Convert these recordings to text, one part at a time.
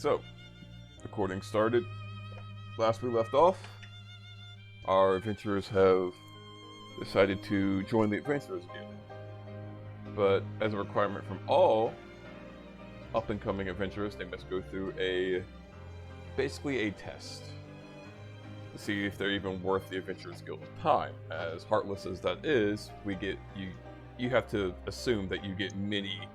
So, recording started. Last we left off, our adventurers have decided to join the Adventurers Guild. But as a requirement from all up-and-coming adventurers, they must go through basically a test to see if they're even worth the Adventurers Guild's time. As heartless as that is, you have to assume that you get many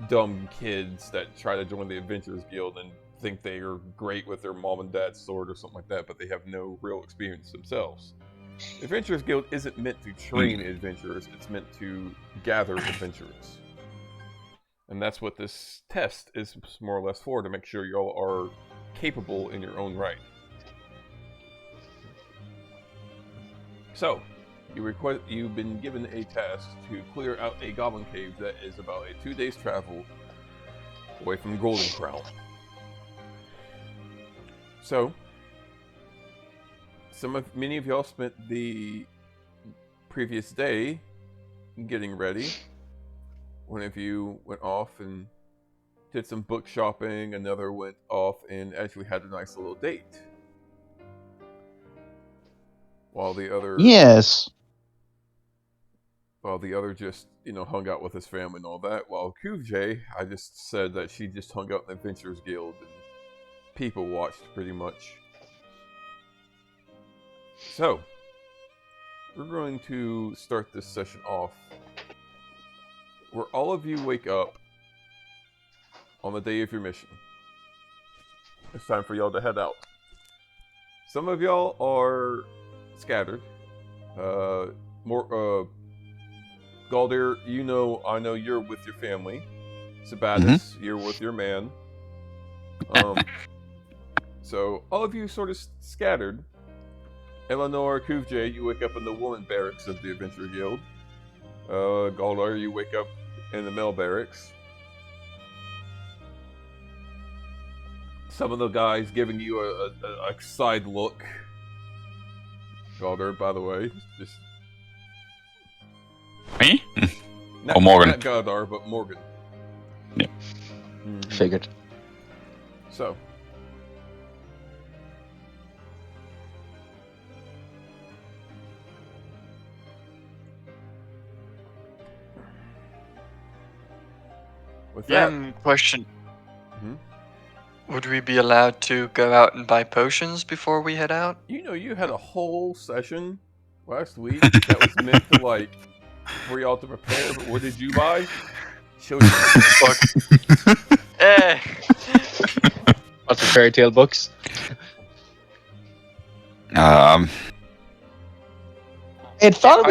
dumb kids that try to join the Adventurers Guild and think they are great with their mom and dad's sword or something like that, but they have no real experience themselves. The Adventurers Guild isn't meant to train adventurers, it's meant to gather adventurers. And that's what this test is more or less for, to make sure y'all are capable in your own right. So, you've been given a task to clear out a goblin cave that is about a 2 days travel away from Golden Crown. So, many of y'all spent the previous day getting ready. One of you went off and did some book shopping, another went off and actually had a nice little date. While the other... Yes. While the other just, hung out with his family and all that. While Kuvjay, I just said that she just hung out in the Adventurers Guild and people watched, pretty much. So, we're going to start this session off where all of you wake up on the day of your mission. It's time for y'all to head out. Some of y'all are scattered. Galdir, I know you're with your family. Sabatis, you're with your man. So, all of you sort of scattered. Eleanor, Kuvjay, you wake up in the woman barracks of the Adventure Guild. Galdir, you wake up in the male barracks. Some of the guys giving you a side look. Galdir, by the way, just... Me? Morgan. Not Galdir, but Morgan. Yeah. Figured. So. With that... question. Would we be allowed to go out and buy potions before we head out? You had a whole session last week that was meant to, for y'all to prepare, but what did you buy? Children's books. Eh. Lots of fairy tale books. I had thought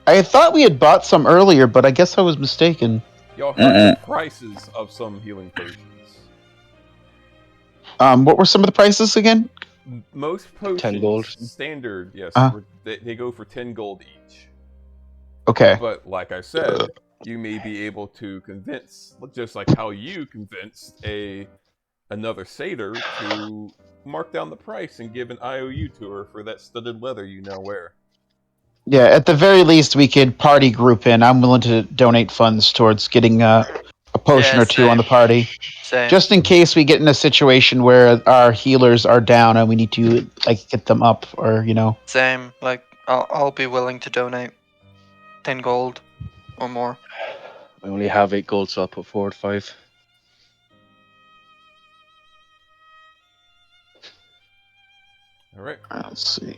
I had thought we had bought some earlier, but I guess I was mistaken. Y'all heard the prices of some healing potions. What were some of the prices again? Most potions, 10 gold. Standard, yes, they go for 10 gold each. Okay. But like I said, you may be able to convince, just like how you convinced another satyr to mark down the price and give an IOU to her for that studded leather you now wear. Yeah, at the very least, we could party group in. I'm willing to donate funds towards getting a potion or two on the party. Same. Just in case we get in a situation where our healers are down and we need to get them up, or Same. I'll be willing to donate 10 gold or more. I only have 8 gold, so I'll put forward 5. All right. Let's see.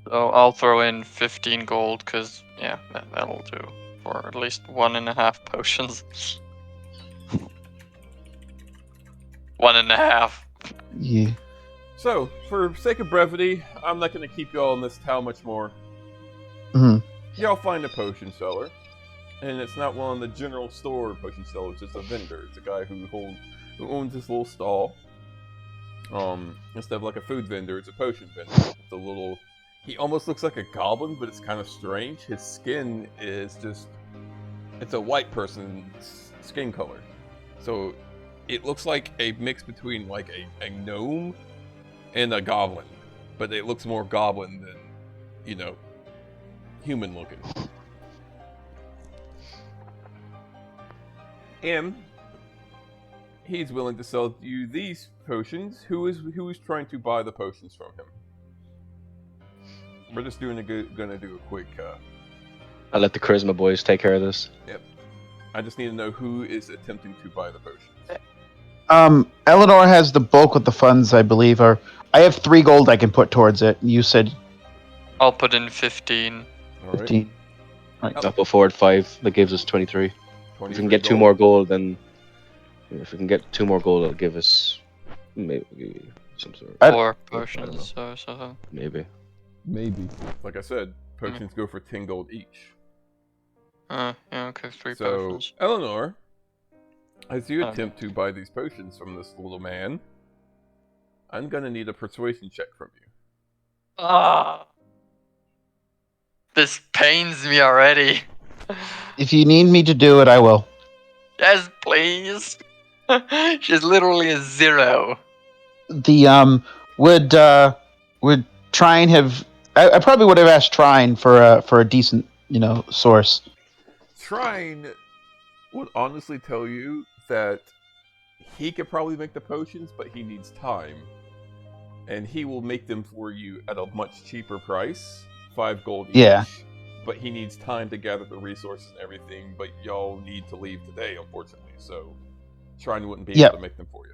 So I'll throw in 15 gold because that'll do for at least 1.5 potions. 1.5. Yeah. So, for sake of brevity, I'm not going to keep y'all in this town much more. Y'all find a potion seller, and it's not one of the general store potion sellers. It's a vendor. It's a guy who owns this little stall. Instead of a food vendor, it's a potion vendor. It's a little... He almost looks like a goblin, but it's kind of strange. His skin is just... It's a white person's skin color. So, it looks like a mix between, a gnome and a goblin. But it looks more goblin than, human looking. And he's willing to sell you these potions. Who is trying to buy the potions from him? We're just gonna do a quick. I'll let the charisma boys take care of this. Yep. I just need to know who is attempting to buy the potions. Eleanor has the bulk of the funds, I believe. Or I have 3 gold I can put towards it. You said I'll put in 15. All right. 15. Right. I'll put forward 5. That gives us 23. If we can get 2 more gold, then if we can get 2 more gold, it'll give us maybe some sort of 4 potions or something. maybe. Like I said, potions go for 10 gold each. Yeah, okay, 3 So, potions. Eleanor, as you attempt to buy these potions from this little man, I'm gonna need a persuasion check from you. Ah, this pains me already. If you need me to do it, I will. Yes, please. She's literally a 0. The would Trine have? I probably would have asked Trine for a decent source. Trine would honestly tell you that he could probably make the potions, but he needs time. And he will make them for you at a much cheaper price, 5 gold each. Yeah. But he needs time to gather the resources and everything, but y'all need to leave today, unfortunately. So Trine wouldn't be able to make them for you.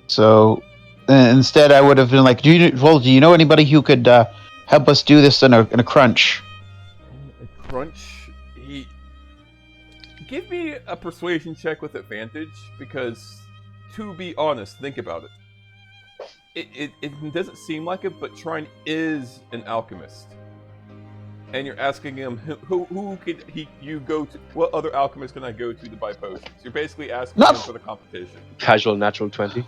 So instead, I would have been like, do you know anybody who could help us do this in a crunch? A crunch? Give me a persuasion check with advantage, because, to be honest, think about it. It doesn't seem like it, but Trine is an alchemist. And you're asking him, who could you go to? What other alchemist can I go to buy potions? You're basically asking him for the competition. Casual natural 20.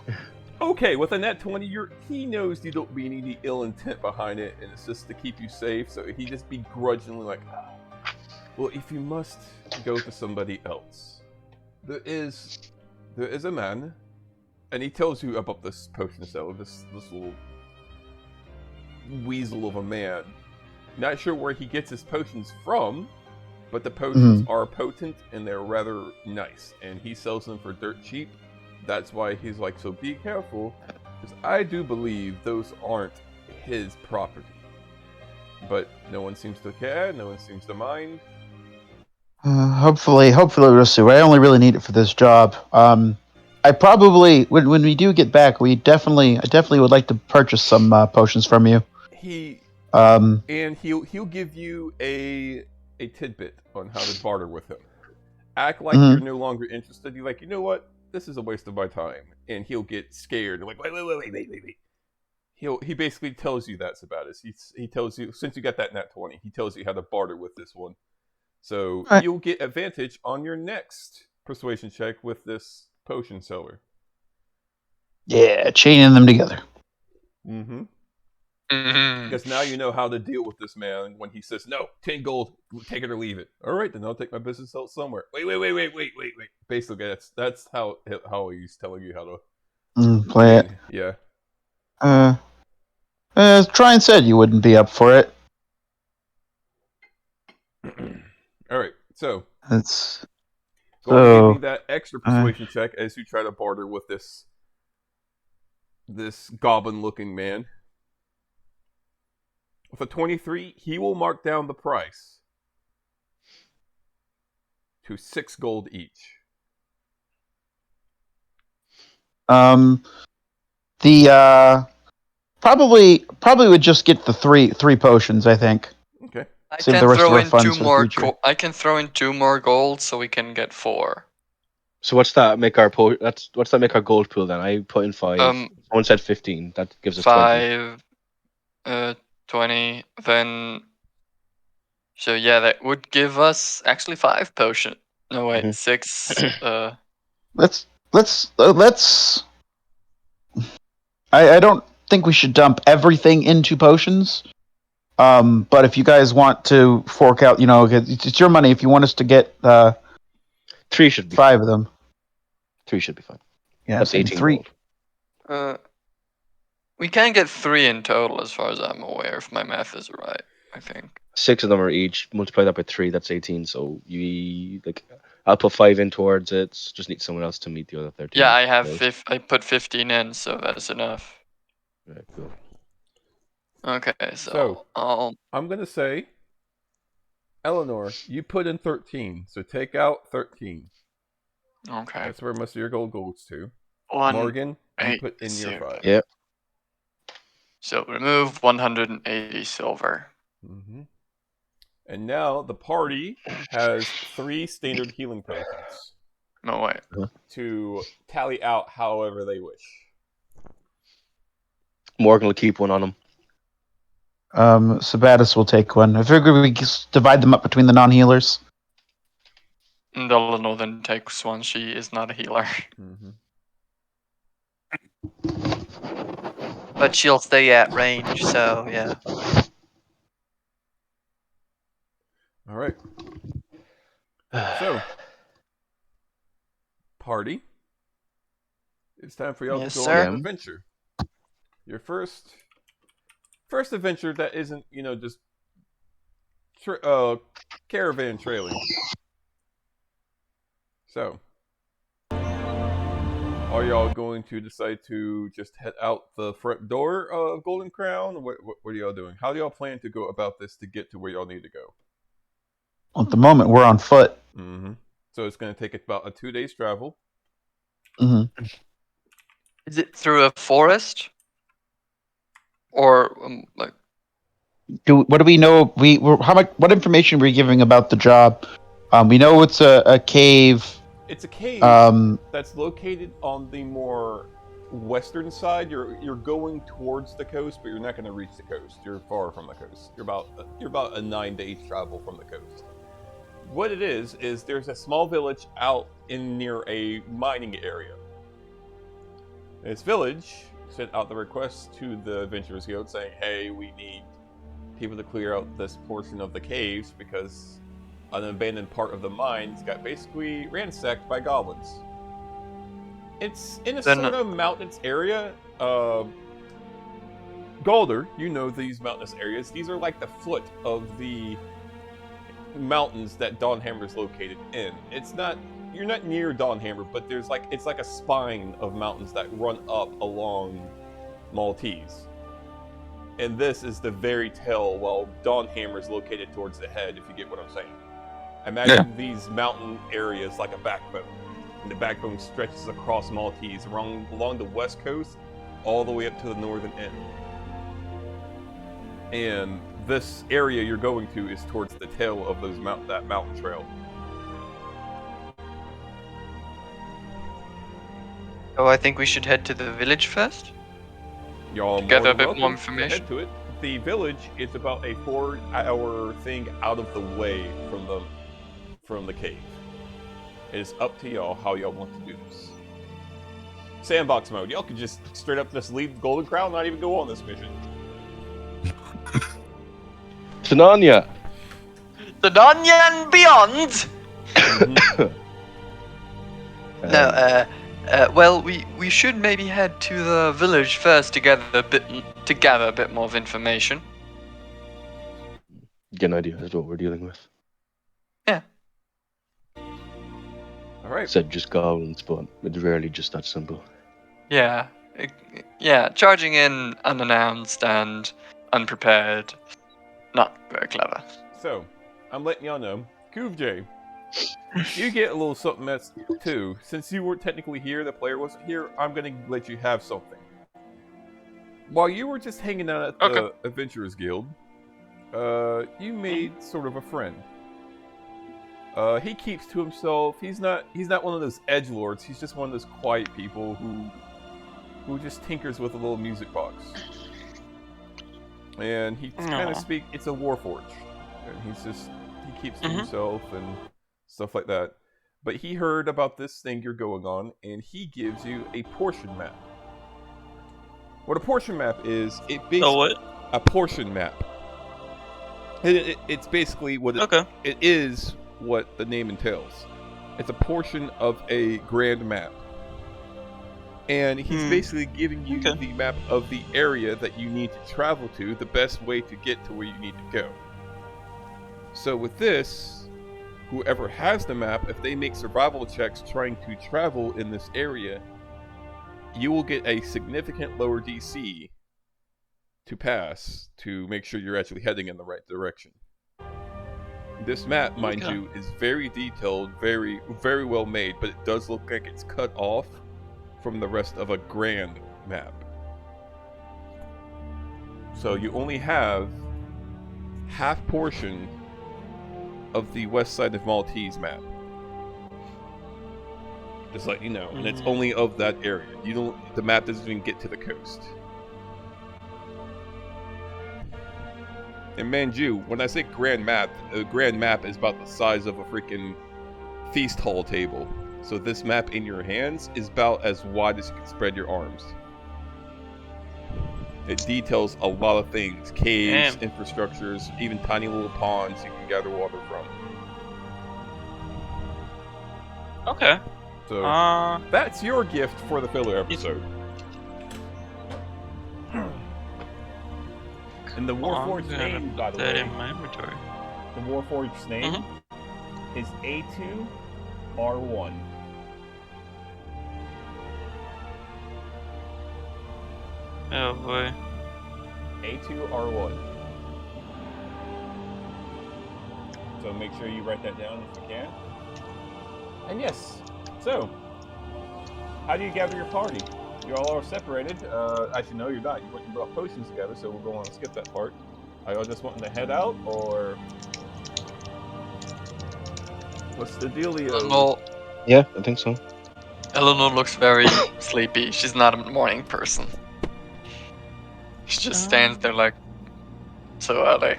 Okay, with a nat 20, he knows you don't mean any ill intent behind it, and it's just to keep you safe, so he just begrudgingly like, well, if you must go to somebody else, there is a man, and he tells you about this potion seller, this little weasel of a man. Not sure where he gets his potions from, but the potions are potent and they're rather nice, and he sells them for dirt cheap. That's why he's like, so be careful, because I do believe those aren't his property. But no one seems to care, no one seems to mind. Hopefully we'll see. I only really need it for this job. I probably, when we do get back, I definitely would like to purchase some potions from you. And he'll give you a tidbit on how to barter with him. Act like you're no longer interested. You're like, you know what? This is a waste of my time. And he'll get scared. Like, wait. He basically tells you that's about it. He tells you, since you got that nat 20, he tells you how to barter with this one. So you'll get advantage on your next persuasion check with this potion seller. Yeah, chaining them together. Mm-hmm. Because now you know how to deal with this man when he says, no, 10 gold, take it or leave it. All right, then I'll take my business out somewhere. Wait. Basically, that's how he's telling you how to play it. Yeah. Trine said you wouldn't be up for it. All right, so it's go ahead and give me that extra persuasion check as you try to barter with this goblin-looking man. With a 23, he will mark down the price to 6 gold each. The probably would just get the three potions, I think. Okay. I can throw in 2 more. I can throw in 2 more gold, so we can get 4. So what's that make our what's that make our gold pool then? I put in 5. Someone said 15. That gives us 5, 20. Then, so yeah, that would give us actually 5 potion. No wait, 6. Let's. I don't think we should dump everything into potions. But if you guys want to fork out, it's your money. If you want us to get 3 should be 5 of them. 3 should be fine. Yeah, that's 18 3. Gold. We can get 3 in total, as far as I'm aware, if my math is right. I think. 6 of them are each. Multiply that by 3, that's 18. So you I'll put 5 in towards it. Just need someone else to meet the other 13. Yeah, I have Those. I put 15 in, so that's enough. Right, cool. Okay, So- I'll I'm gonna say, Eleanor, you put in 13, so take out 13. okay. That's where most of your gold goes to. 1, Morgan, you 8, put in your 0. 5. Yeah. So remove 180 silver. Mm-hmm. And now the party has 3 standard healing potions No wait. to tally out however they wish. Morgan will keep one on him. Sabatis will take one. I figure we just divide them up between the non-healers. And Eleanor then takes one. She is not a healer. Mm-hmm. But she'll stay at range, so yeah. All right. So, party, it's time for y'all Yes, to go sir. on an adventure. Your first adventure that isn't, just caravan trailing. So, are y'all going to decide to just head out the front door of Golden Crown? What are y'all doing? How do y'all plan to go about this to get to where y'all need to go? At the moment, we're on foot. Mm-hmm. So it's going to take about a 2 days travel. Mm-hmm. Is it through a forest? Or like What do we know? What information are we giving about the job? We know it's a cave. It's a cave Um, that's located on the more western side. You're going towards the coast, but you're not going to reach the coast. You're far from the coast. You're about a 9 day travel from the coast. What it is there's a small village out in near a mining area. This village sent out the request to the Adventurers Guild saying, "Hey, we need people to clear out this portion of the caves because an abandoned part of the mines got basically ransacked by goblins." It's in a Then- sort of mountainous area. Galder, you know these mountainous areas. These are like the foot of the mountains that Dawnhammer is located in. You're not near Dawnhammer, but it's like a spine of mountains that run up along Maltese. And this is the very tail, while Dawnhammer is located towards the head, if you get what I'm saying. Imagine these mountain areas like a backbone. And the backbone stretches across Maltese, along the west coast, all the way up to the northern end. And this area you're going to is towards the tail of that mountain trail. Oh, I think we should head to the village first. Y'all To gather more a bit than more welcome to information. head to it. The village is about a 4-hour thing out of the way from the cave. It is up to y'all how y'all want to do this. Sandbox mode. Y'all could just straight up just leave Golden Crown, not even go on this mission. Tananya! The Narnia and beyond. Mhm. No, well, we should maybe head to the village first to gather a bit more of information. Get an idea as to what we're dealing with. All right. Said just goblins, but it's rarely just that simple. yeah, yeah, charging in unannounced and unprepared, not very clever. So, I'm letting y'all know, Koovj, you get a little something else too. Since you weren't technically here, the player wasn't here, I'm gonna let you have something. While you were just hanging out at the Adventurers Guild, you made sort of a friend. He keeps to himself. He's not one of those edgelords. He's just one of those quiet people who just tinkers with a little music box. And he kind of speaks. It's a warforge, and he keeps to himself and stuff like that. But he heard about this thing you're going on, and he gives you a portion map. What a portion map is, a portion map. It's basically what it is. What the name entails. It's a portion of a grand map. And he's basically giving you Okay. the map of the area that you need to travel to, the best way to get to where you need to go. So with this, whoever has the map, if they make survival checks trying to travel in this area, you will get a significant lower DC to pass to make sure you're actually heading in the right direction. This map, mind Okay. you, is very detailed, very, very well made, but it does look like it's cut off from the rest of a grand map. So you only have half portion of the west side of Maltese map. Just let you know, and it's only of that area. You don't. The map doesn't even get to the coast. And man, you, when I say grand map, a grand map is about the size of a freaking feast hall table. So this map in your hands is about as wide as you can spread your arms. It details a lot of things: caves, infrastructures, even tiny little ponds you can gather water from. Okay. So that's your gift for the filler episode. And the Warforged's I'm gonna name, put by the that way, in my inventory. the Warforged's name is A2R1. Oh boy. A2R1. So make sure you write that down if you can. And yes, so how do you gather your party? You all are separated. Actually, no, you're not. You went and brought potions together, so we're going to skip that part. Are y'all just wanting to head out, or what's the dealio? Eleanor, Yeah, I think so. Eleanor looks very sleepy. She's not a morning person. She just stands there like, so early.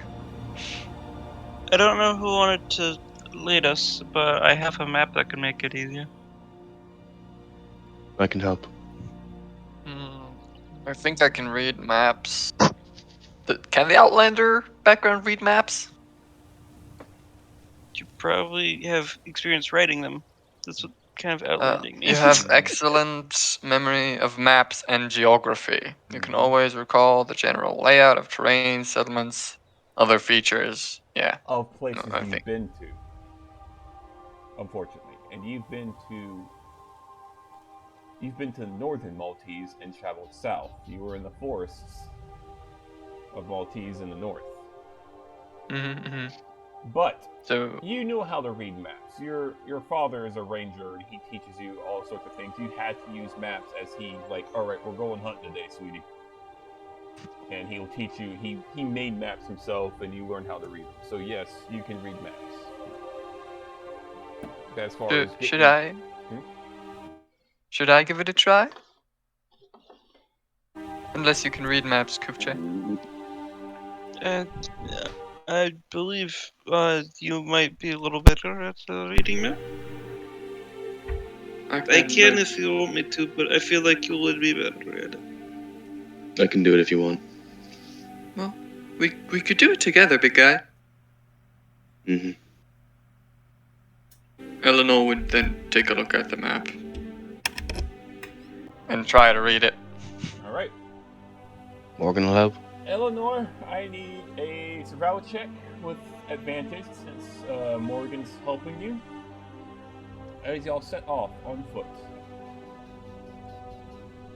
I don't know who wanted to lead us, but I have a map that can make it easier. I can help. I think I can read maps. Can the Outlander background read maps? You probably have experience writing them. That's what kind of outlanding means. You have excellent memory of maps and geography. You can always recall the general layout of terrain, settlements, other features. Yeah. Of places I you've think. been to, unfortunately, and you've been to northern Maltese and traveled south. You were in the forests of Maltese in the north. But So you know how to read maps. Your father is a ranger and he teaches you all sorts of things. You had to use maps as he all right, we're going hunting today, sweetie. And he'll teach you. He made maps himself, and you learn how to read them. So yes, you can read maps. As far as should I? Should I give it a try? Unless you can read maps, Kufche. I believe you might be a little better at reading map. I can if you want me to, but I feel like you would be better at it. I can do it if you want. Well, we could do it together, big guy. Mm-hmm. Eleanor would then take a look at the map and try to read it. All right, Morgan will help. Eleanor, I need a survival check with advantage since Morgan's helping you. As y'all set off on foot.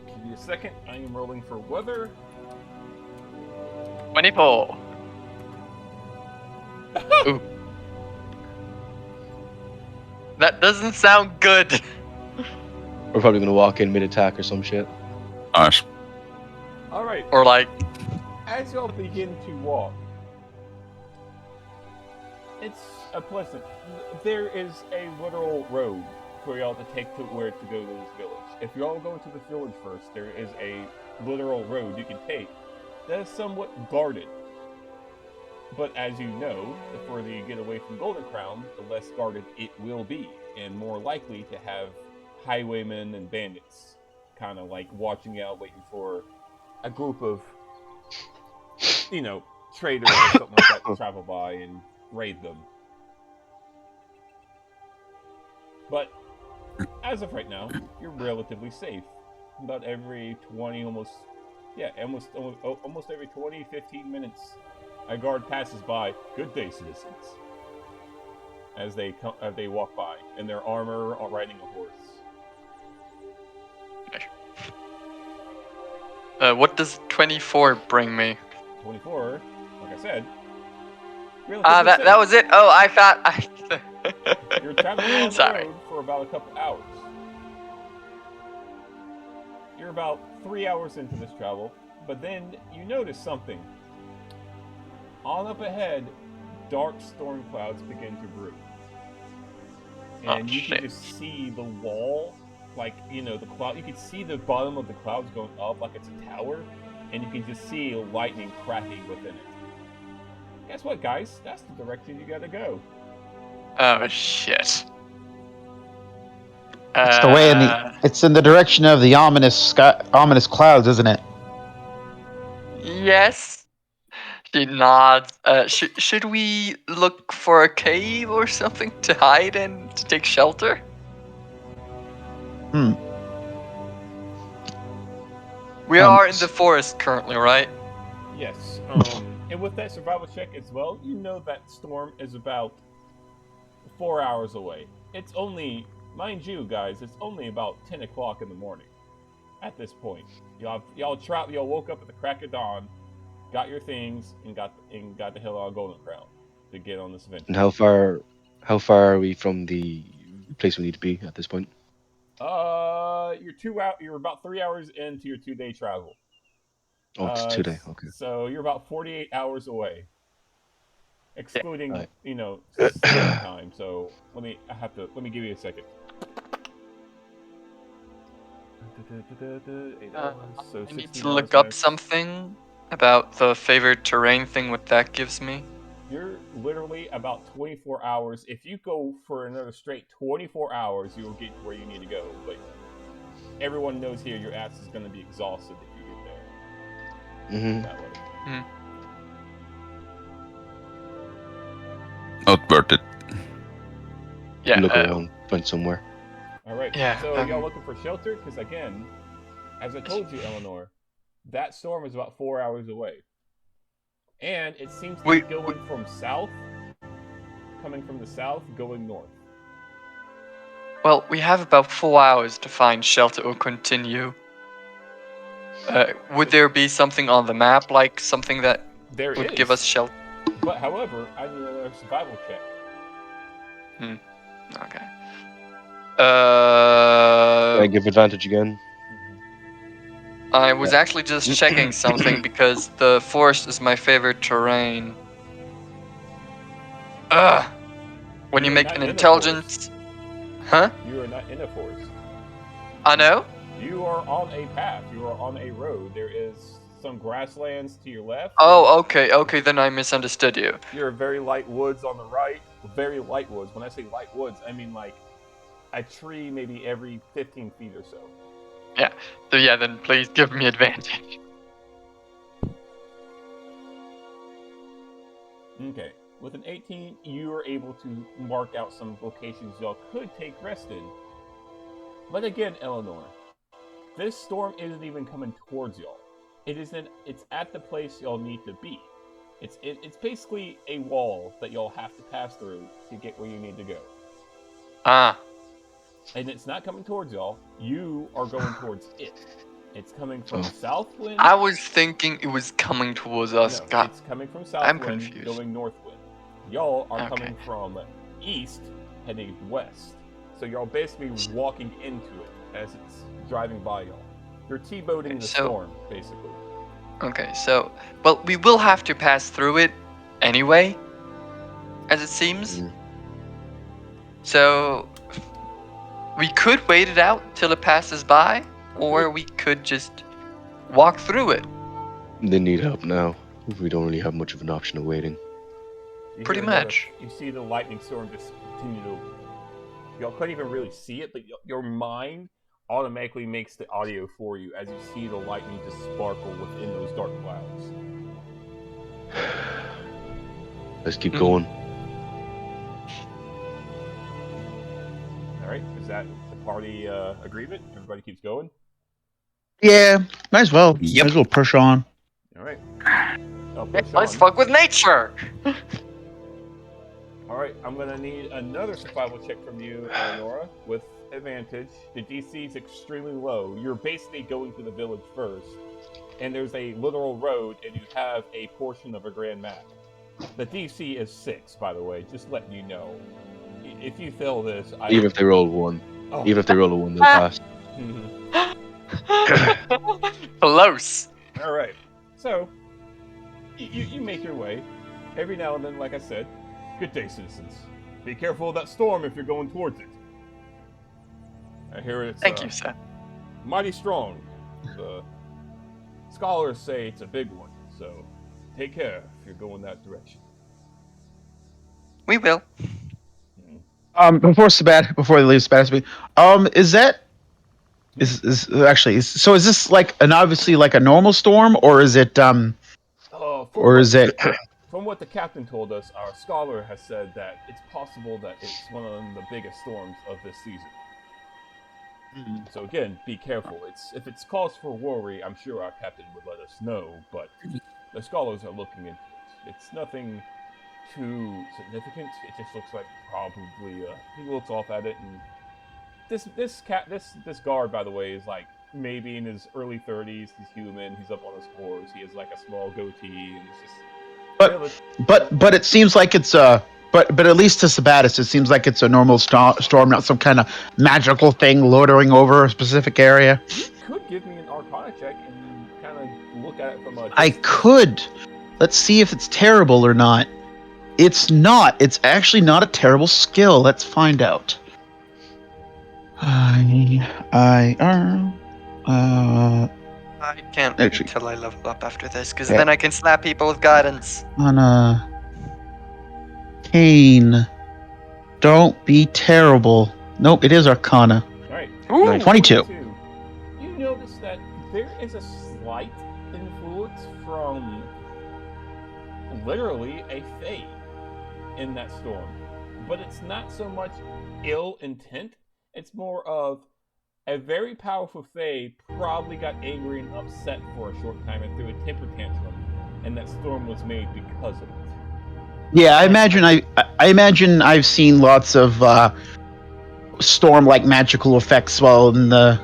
Give me a second. I am rolling for weather. 24. Ooh. That doesn't sound good. We're probably gonna walk in mid-attack or some shit. Nice. All right. Or like, As y'all begin to walk, it's a pleasant. There is a literal road for y'all to take to where to go to this village. If y'all go to the village first, there is a literal road you can take that is somewhat guarded. But as you know, the further you get away from Golden Crown, the less guarded it will be, and more likely to have highwaymen and bandits kind of like watching out, waiting for a group of, traders or something like that to travel by and raid them. But as of right now, you're relatively safe. about every 20, almost every 20, 15 minutes, a guard passes by. Good day, citizens. As they walk by in their armor, or riding a horse. What does 24 bring me? 24, like I said. Ah, that was it. Oh, I thought You're traveling on the Sorry. road for about a couple hours. You're about 3 hours into this travel, but then you notice something. On up ahead, dark storm clouds begin to brew. And you can just see the wall, like, the cloud. You can see the bottom of the clouds going up like it's a tower, and you can just see lightning cracking within it. Guess what, guys? That's the direction you gotta go. Oh shit. It's the way it's in the direction of the ominous clouds, isn't it? Yes. She nods. Should we look for a cave or something to hide in to take shelter? We are in the forest currently, right? Yes. And with that survival check as well, you know that storm is about 4 hours away. It's only, mind you, guys, it's only about 10 o'clock in the morning at this point. Y'all woke up at the crack of dawn, got your things, and got the hell out of Golden Crown to get on this adventure. And how far are we from the place we need to be at this point? You're about 3 hours into your 2-day travel. Oh, it's 2 day. Okay. So you're about 48 hours away, excluding Right. sleep time. So let me give you a second. I need to look up something about the favorite terrain thing. What that gives me. You're literally about 24 hours. If you go for another straight 24 hours, you will get to where you need to go. But everyone knows here your ass is going to be exhausted if you get there. That way. Not worth it. Yeah. Look around, find somewhere. All right. Yeah. So y'all looking for shelter? Because again, as I told you, Eleanor, that storm is about 4 hours away, and it seems to be going from south, coming from the south, going north. Well, we have about 4 hours to find shelter or continue. Would there be something on the map, like something that would give us shelter? But however, I need another survival check. Okay. Can I give advantage again? I was actually just checking something because the forest is my favorite terrain. When you make an intelligence... Huh? You are not in a forest. I know? You are on a path. You are on a road. There is some grasslands to your left. Oh, okay, then I misunderstood you. You're very light woods on the right. Very light woods. When I say light woods, I mean like a tree maybe every 15 feet or so. Yeah. So yeah, then please give me advantage. Okay. With an 18, you are able to mark out some locations y'all could take rest in. But again, Eleanor, this storm isn't even coming towards y'all. It's at the place y'all need to be. It's basically a wall that y'all have to pass through to get where you need to go. And it's not coming towards y'all. You are going towards it. It's coming from southwind. I was thinking it was coming towards us. No, God, it's coming from southwind, I'm confused. going northwind. Y'all are coming from east, heading west. So y'all basically walking into it as it's driving by y'all. You're T-boating the storm, basically. Okay, so... Well, we will have to pass through it anyway, as it seems. So... We could wait it out till it passes by, or we could just walk through it. They need help now. We don't really have much of an option of waiting. Pretty much. You see the lightning storm just continue to... Y'all couldn't even really see it, but your mind automatically makes the audio for you as you see the lightning just sparkle within those dark clouds. Let's keep going. Alright, is that the party agreement? Everybody keeps going? Yeah, might as well. Yep. Might as well push on. All right. Let's fuck with nature. All right, I'm gonna need another survival check from you, Nora, with advantage. The DC is extremely low. You're basically going to the village first, and there's a literal road, and you have a portion of a grand map. The DC is 6, by the way, just letting you know. If you fail this, Even if they roll 1. Oh. Even if they roll a 1, they'll pass. Close. All right, so you make your way. Every now and then, like I said, good day, citizens. Be careful of that storm if you're going towards it. I hear it's Thank you, sir. mighty strong. The scholars say it's a big one, so take care if you're going that direction. We will. Before they leave Sabat, is that is actually so? Is this like obviously like a normal storm, or is it or is it? From what the captain told us, our scholar has said that it's possible that it's one of the biggest storms of this season. So again, be careful. If it's cause for worry, I'm sure our captain would let us know, but the scholars are looking into it. It's nothing too significant. It just looks like probably he looks off at it, and this guard, by the way, is like maybe in his early 30s. He's human. He's up on his horse. He has like a small goatee, and it's just. But it seems like it's but at least to Sabatis, it seems like it's a normal storm, not some kind of magical thing loitering over a specific area. You could give me an Arcana check and kind of look at it from a. I could. Let's see if it's terrible or not. It's not. It's actually not a terrible skill. Let's find out. I can't Actually- wait till I level up after this, because Yeah. then I can slap people with guidance. On Kane. Don't be terrible. Nope, it is Arcana. All right. Ooh. 22. You notice that there is a slight influence from literally a fae in that storm, but it's not so much ill intent. It's more of a very powerful fae probably got angry and upset for a short time and threw a temper tantrum, and that storm was made because of it. Yeah, I imagine I've seen lots of storm-like magical effects while in the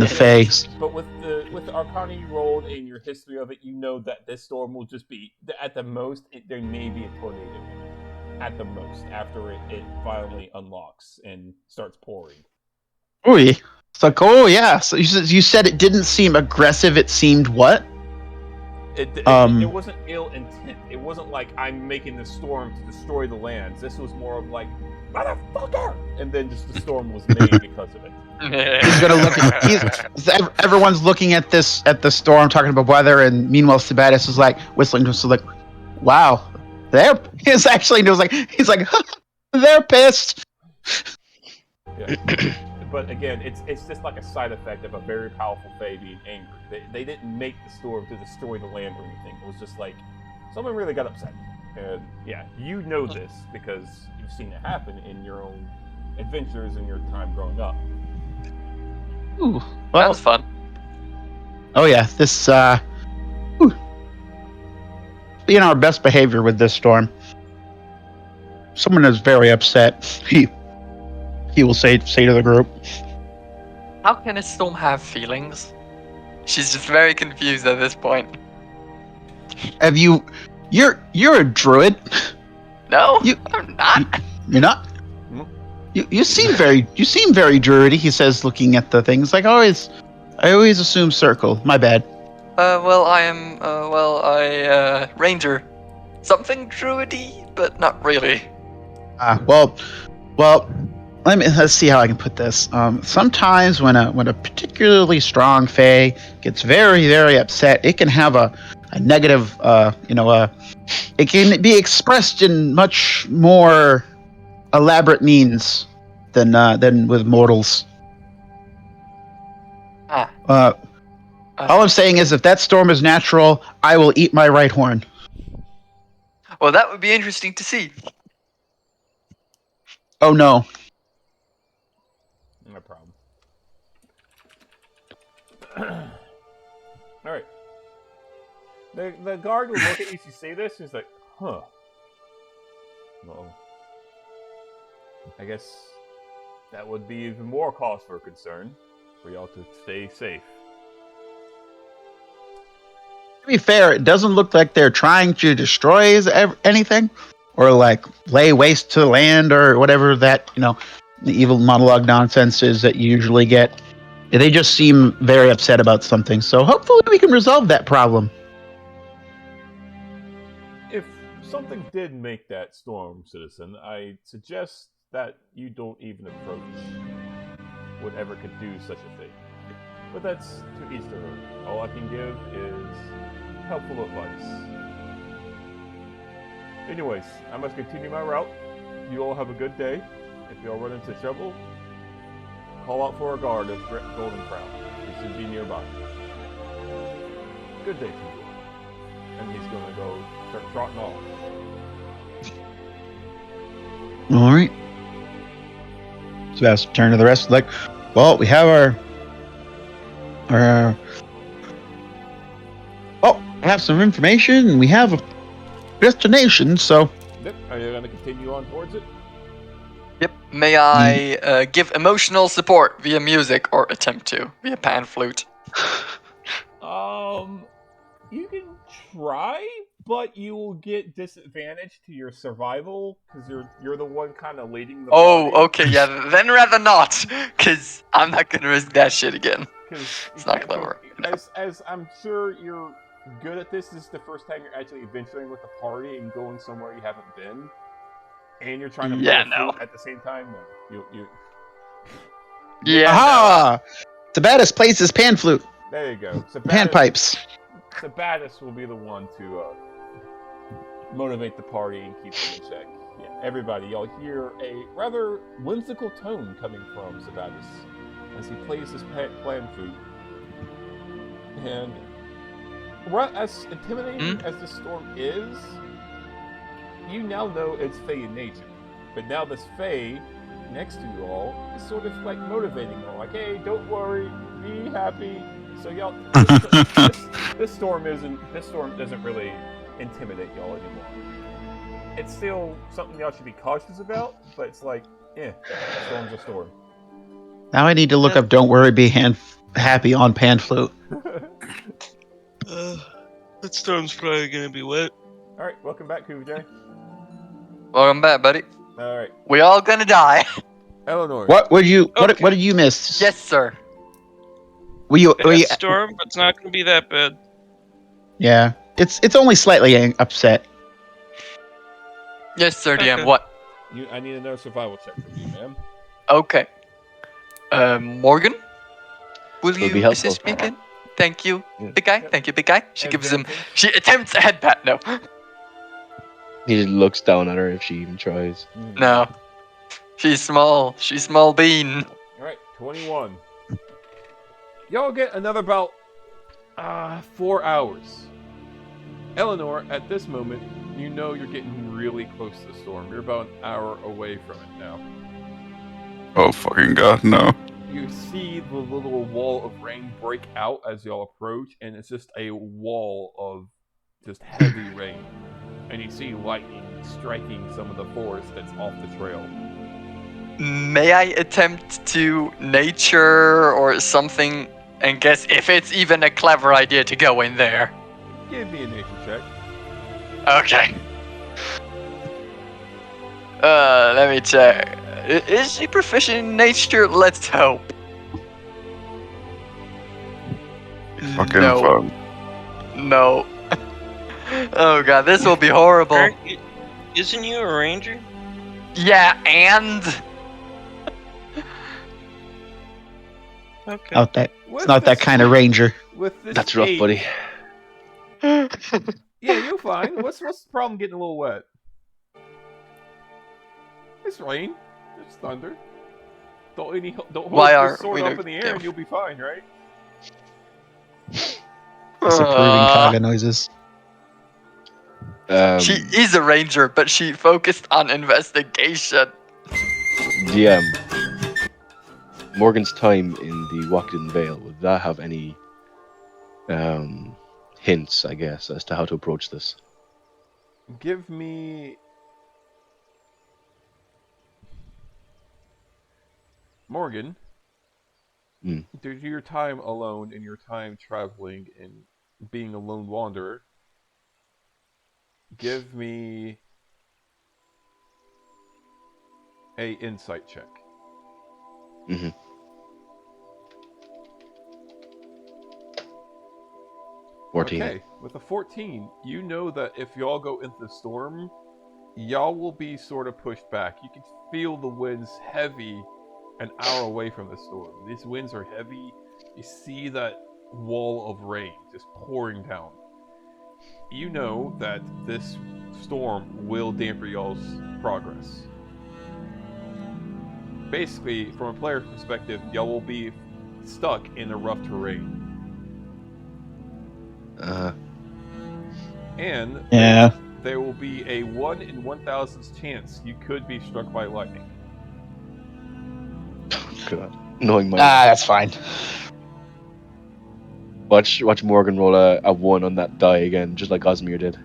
phase. But with the Arcana you rolled and your history of it, you know that this storm will just be at the most. There may be a tornado at the most after it finally unlocks and starts pouring. Ooh, it's like, oh yeah. So you said it didn't seem aggressive. It seemed what? It wasn't ill intent. It wasn't like I'm making the storm to destroy the lands. This was more of like, motherfucker! And then just the storm was made because of it. He's gonna look. Everyone's looking at the storm, talking about weather, and meanwhile, Sabatis is like whistling to us, like, "Wow, he's like, they're pissed." Yeah. But again, it's just like a side effect of a very powerful fae being angry. They didn't make the storm to destroy the land or anything. It was just like someone really got upset. And yeah, you know this because you've seen it happen in your own adventures in your time growing up. Ooh, That well, was fun. oh yeah, this be in our best behavior with this storm. Someone is very upset. He will say to the group, How can a storm have feelings? She's just very confused at this point. "Have you? You're a druid. No, You- I'm not. You're not. You seem very druidy." He says, looking at the things like, I always assume circle. My bad. Well, I am, ranger. Something druidy, but not really. Well. Let's see how I can put this. Sometimes when a particularly strong fae gets very, very upset, it can have a negative, it can be expressed in much more elaborate means than with mortals. Ah. All I'm saying is, if that storm is natural, I will eat my right horn. Well, that would be interesting to see. Oh no. No problem. Alright. The guard will look at you as you say this, and he's like, huh. Well, I guess that would be even more cause for concern for y'all to stay safe. To be fair, it doesn't look like they're trying to destroy anything, or like lay waste to the land, or whatever that the evil monologue nonsense is that you usually get. They just seem very upset about something. So hopefully we can resolve that problem. If something did make that storm, citizen, I suggest that you don't even approach whatever could do such a thing. But that's to each their own. All I can give is helpful advice. Anyways, I must continue my route. You all have a good day. If you all run into trouble, call out for a guard of Golden Crown. He should be nearby. Good day to you. And he's gonna go start trotting off. All right. So that's turn to the rest. Like, well, we have our. I have some information, and we have a destination. So. Yep. Are you gonna continue on towards it? Yep. May I give emotional support via music or attempt to via pan flute? You can try, but you will get disadvantage to your survival because you're the one kind of leading the Oh, party. okay, yeah. Then rather not, because I'm not gonna risk that shit again. It's not clever. As I'm sure you're good at this. This is the first time you're actually venturing with the party and going somewhere you haven't been, and you're trying to play a flute at the same time. No, you. Yeah. Aha! The baddest place is pan flute. There you go. Panpipes. Sabatis will be the one to motivate the party and keep them in check. Yeah, everybody, y'all hear a rather whimsical tone coming from Sabatis as he plays his plan flute. And as intimidating as this storm is, you now know it's Fae in nature. But now this Fae next to you all is sort of like motivating you all. Like, hey, don't worry, be happy. So y'all, this storm doesn't really intimidate y'all anymore. It's still something y'all should be cautious about, but it's like, storm's a storm. Now I need to look up "Don't Worry, Be Happy" on pan flute. That storm's probably gonna be wet. All right, welcome back, Kuvajay. Welcome back, buddy. All right, We all gonna die. Eleanor. What did you miss? Yes, sir. Were you storm, but it's not gonna be that bad. Yeah, it's only slightly upset. Yes, sir, DM. Okay. What? I need another survival check from you, ma'am. Okay. Morgan? Will It'll be you helpful. assist me again? Thank you, Yeah. big guy. Yep. Thank you, big guy. She Advantage. attempts a headpat. No. He just looks down at her if she even tries. No. She's small. She's small bean. All right, 21. Y'all get another about 4 hours. Eleanor, at this moment, you know you're getting really close to the storm. You're about an hour away from it now. Oh fucking god, no. You see the little wall of rain break out as y'all approach, and it's just a wall of just heavy rain. And you see lightning striking some of the forest that's off the trail. May I attempt to nature or something and guess if it's even a clever idea to go in there? Give me a nature check. Okay. Let me check. Is she proficient in nature? Let's hope. Fucking no. fun. No. Oh god, this will be horrible. Isn't you a ranger? Yeah, and Okay. It's not that kind of ranger. With this That's rough, 8, buddy. Yeah, you're fine. What's the problem getting a little wet? It's rain. It's thunder. Don't hold your sword up in the air and you'll be fine, right? Disapproving kaga noises. She is a ranger, but she focused on investigation. DM. Morgan's time in the Walked-in Vale, would that have any hints, I guess, as to how to approach this. Give me... Morgan, Hmm. due to your time alone and your time traveling and being a lone wanderer, give me a insight check. Mm-hmm. 14. Okay, with a 14, you know that if y'all go into the storm, y'all will be sort of pushed back. You can feel the winds heavy an hour away from the storm. These winds are heavy. You see that wall of rain just pouring down. You know that this storm will dampen y'all's progress. Basically, from a player's perspective, y'all will be stuck in a rough terrain. And Yeah. there will be a 1 in 1,000 chance you could be struck by lightning. God. Knowing my That's fine. watch Morgan roll a 1 on that die again, just like Osmir did.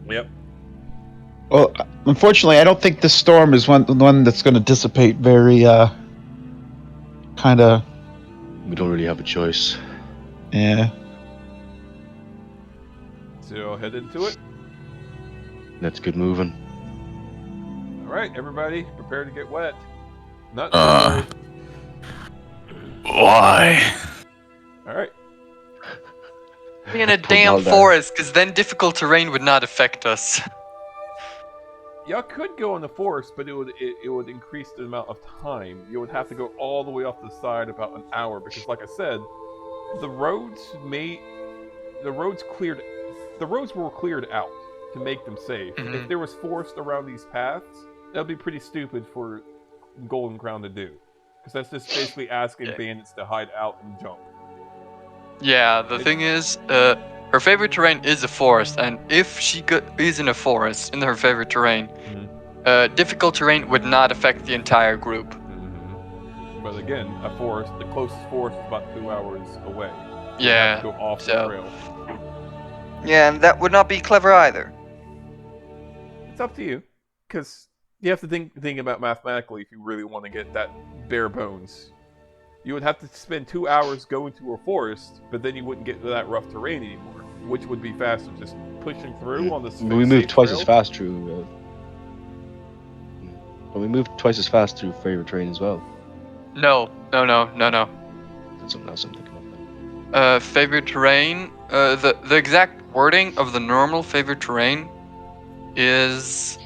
Yep. Well, unfortunately, I don't think this storm is the one that's going to dissipate very, kind of. We don't really have a choice. Yeah. So head into it. Let's get moving. All right, everybody, prepare to get wet. Not Uh. necessary. Why? All right. Be in a Pulled damn all down. forest, because then difficult terrain would not affect us. Y'all could go in the forest, but it would increase the amount of time. You would have to go all the way off the side about an hour because, like I said, the roads were cleared out to make them safe. Mhm. If there was forest around these paths, that would be pretty stupid for Golden Crown to do, because that's just basically asking Yeah. bandits to hide out and jump. Yeah, the thing is, her favorite terrain is a forest, and if she is in a forest, in her favorite terrain, difficult terrain would not affect the entire group. But again, a forest, the closest forest is about 2 hours away. You Yeah, have to go off the so- trail. Yeah, and that would not be clever either. It's up to you, because you have to think about mathematically if you really want to get that bare bones. You would have to spend 2 hours going to a forest, but then you wouldn't get to that rough terrain anymore. Which would be faster, just pushing through on this We safe moved twice as trail? fast through. But we moved twice as fast through favorite terrain as well. No. That's something else I'm thinking of. Favorite terrain, the exact wording of the normal favorite terrain is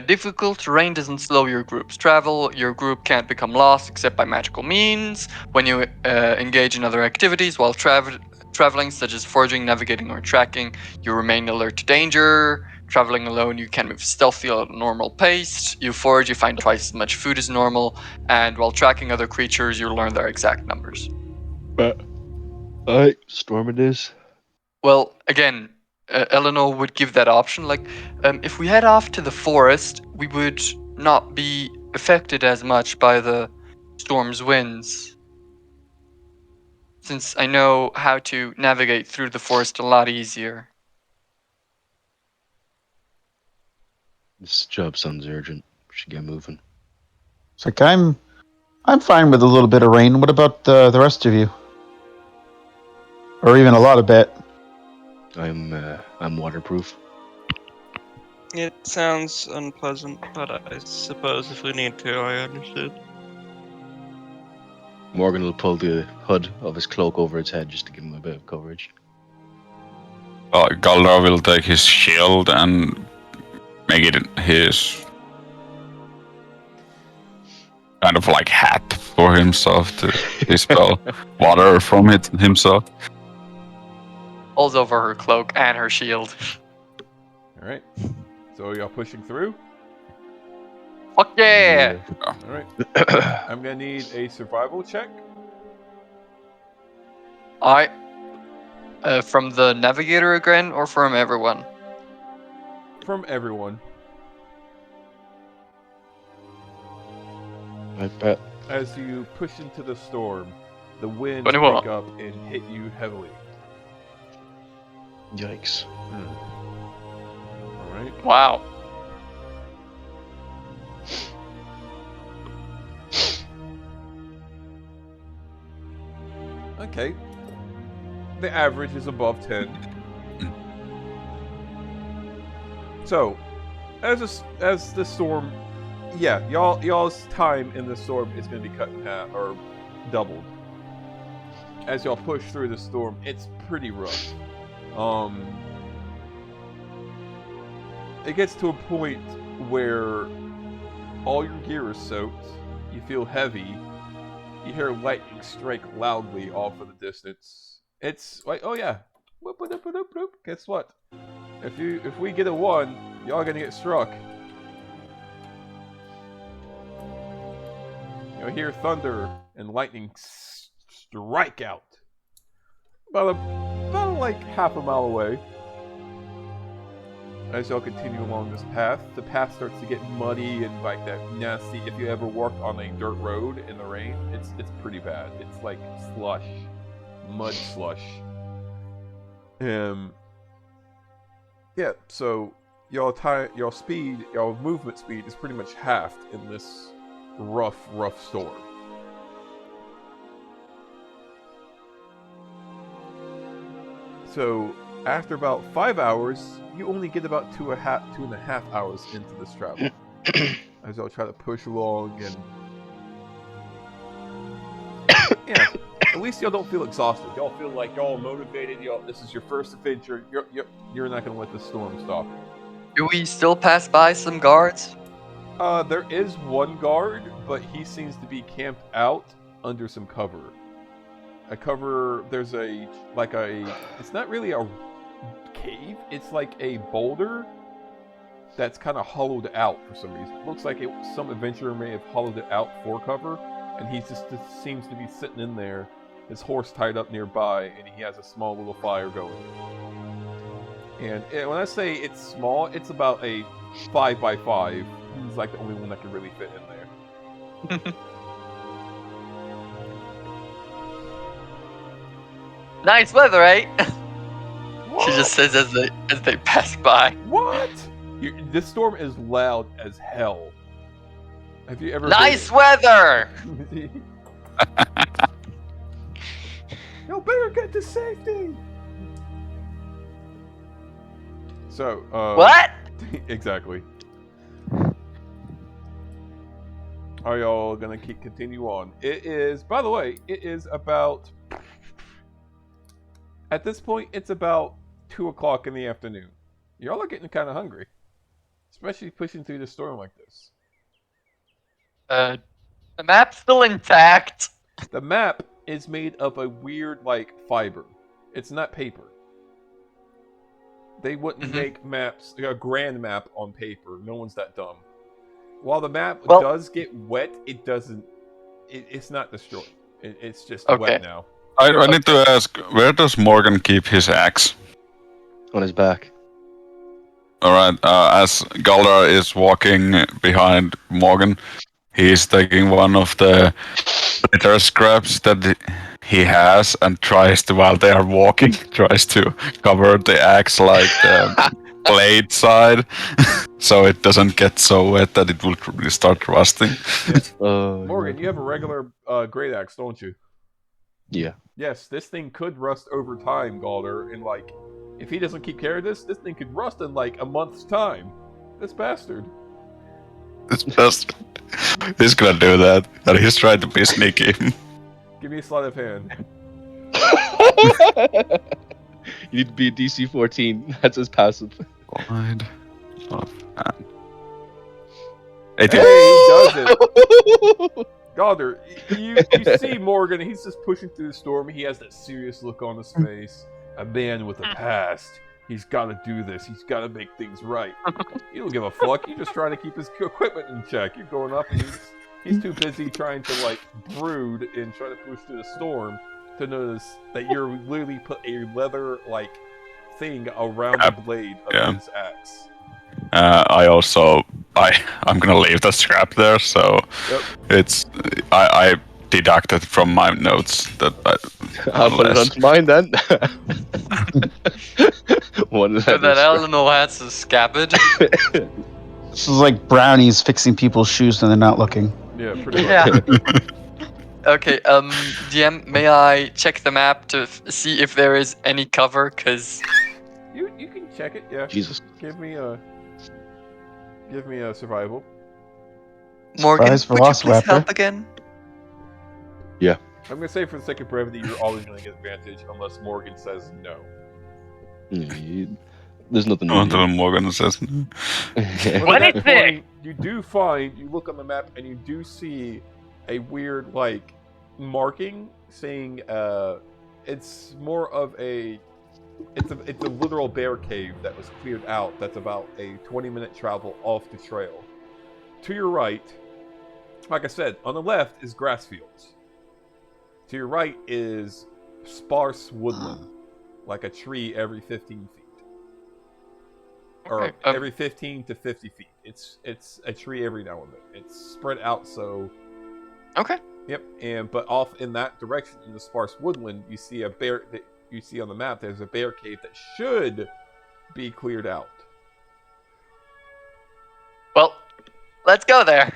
difficult terrain doesn't slow your group's travel. Your group can't become lost except by magical means. When you engage in other activities while traveling, such as foraging, navigating, or tracking, you remain alert to danger. Traveling alone, you can move stealthy at a normal pace. You forage, you find twice as much food as normal. And while tracking other creatures, you learn their exact numbers. But, alright, storm it is. Well, again, Eleanor would give that option. Like, if we head off to the forest, we would not be affected as much by the storm's winds. Since I know how to navigate through the forest a lot easier. This job sounds urgent. We should get moving. It's like I'm fine with a little bit of rain. What about the rest of you? Or even a lot of bit? I'm waterproof. It sounds unpleasant, but I suppose if we need to, I understood. Morgan will pull the hood of his cloak over his head just to give him a bit of coverage. Galdar will take his shield and make it his kind of like hat for himself to dispel water from it himself. Pulls over her cloak and her shield. Alright. So y'all pushing through? Fuck yeah! Alright. I'm gonna need a survival check. Alright. From the navigator again, or from everyone? From everyone. I bet. As you push into the storm, the winds 21. pick up and hit you heavily. Yikes. All right. Wow. Okay. The average is above 10. So, as the storm, yeah, y'all's time in the storm is going to be cut in half or doubled. As y'all push through the storm, it's pretty rough. It gets to a point where all your gear is soaked. You feel heavy. You hear lightning strike loudly off in the distance. It's like, oh yeah, whoop, whoop, whoop, whoop, whoop. Guess what? If we get a 1, y'all gonna get struck. You'll hear thunder and lightning strike out. About like half a mile away. As y'all continue along this path, the path starts to get muddy and like that nasty. If you ever walked on a dirt road in the rain, it's pretty bad. It's like slush, mud slush. Yeah. So y'all movement speed is pretty much halved in this rough storm. So after about 5 hours, you only get about 2.5 hours into this travel. As y'all try to push along and yeah, at least y'all don't feel exhausted. Y'all feel like y'all motivated. This is your first adventure. You're not gonna let the storm stop you. Do we still pass by some guards? There is one guard, but he seems to be camped out under some cover. There's it's not really a cave, it's like a boulder that's kind of hollowed out for some reason. It looks like some adventurer may have hollowed it out for cover, and he just seems to be sitting in there, his horse tied up nearby, and he has a small little fire going. And when I say it's small, it's about a 5x5. He's like the only one that can really fit in there. Nice weather, right? What? She just says as they pass by. What? This storm is loud as hell. Have you ever? Nice weather. Y'all better get to safety. So. What? Exactly. Are y'all gonna continue on? It is. By the way, it is about. At this point, it's about 2 o'clock in the afternoon. Y'all are getting kind of hungry, especially pushing through the storm like this. The map's still intact. The map is made of a weird, like, fiber. It's not paper. They wouldn't make maps, a grand map on paper. No one's that dumb. While the map does get wet, it doesn't. It's not destroyed. It's just wet now. I need to ask, where does Morgan keep his axe? On his back. Alright, as Galdar is walking behind Morgan, he's taking one of the litter scraps that he has and tries to, while they are walking, tries to cover the axe like the blade side, so it doesn't get so wet that it will start rusting. Yes. Morgan, you have a regular great axe, don't you? Yeah. Yes, this thing could rust over time, Galder, and like, if he doesn't keep care of this thing could rust in like a month's time. This bastard. This bastard. He's gonna do that, and he's trying to be sneaky. Give me a sleight of hand. You need to be DC 14. That's his passive. Hey, Hey, he does it. Galder, you see Morgan, he's just pushing through the storm. He has that serious look on his face. A man with a past. He's got to do this. He's got to make things right. You don't give a fuck. You're just trying to keep his equipment in check. You're going up and he's too busy trying to, like, brood and try to push through the storm to notice that you're literally put a leather, like, thing around the blade of his axe. I'm gonna leave the scrap there, so it's I deducted from my notes. That I'll put it unless- onto mine then. One So that Eleanor has a scabbard. This is like brownies fixing people's shoes when they're not looking. Yeah, pretty much. Yeah. Okay, DM, may I check the map to see if there is any cover? Cause You can check it. Yeah. Jesus. Give me a survival. Morgan, Surprise would you please Velociraptor. help again? I'm gonna say for the sake of brevity, you're always gonna get advantage unless Morgan says no. There's nothing. Until Morgan says. Well, What at is that point, you do find, you look on the map and you do see a weird, like, marking saying, it's more of a, it's a literal bear cave that was cleared out that's about a 20-minute travel off the trail. To your right, like I said, on the left is grass fields. To your right is sparse woodland, like a tree every 15 feet. Or Okay, every 15 to 50 feet. It's a tree every now and then. It's spread out so. okay. Yep. But off in that direction in the sparse woodland, you see a bear that you see on the map. There's a bear cave that should be cleared out. Well, let's go there.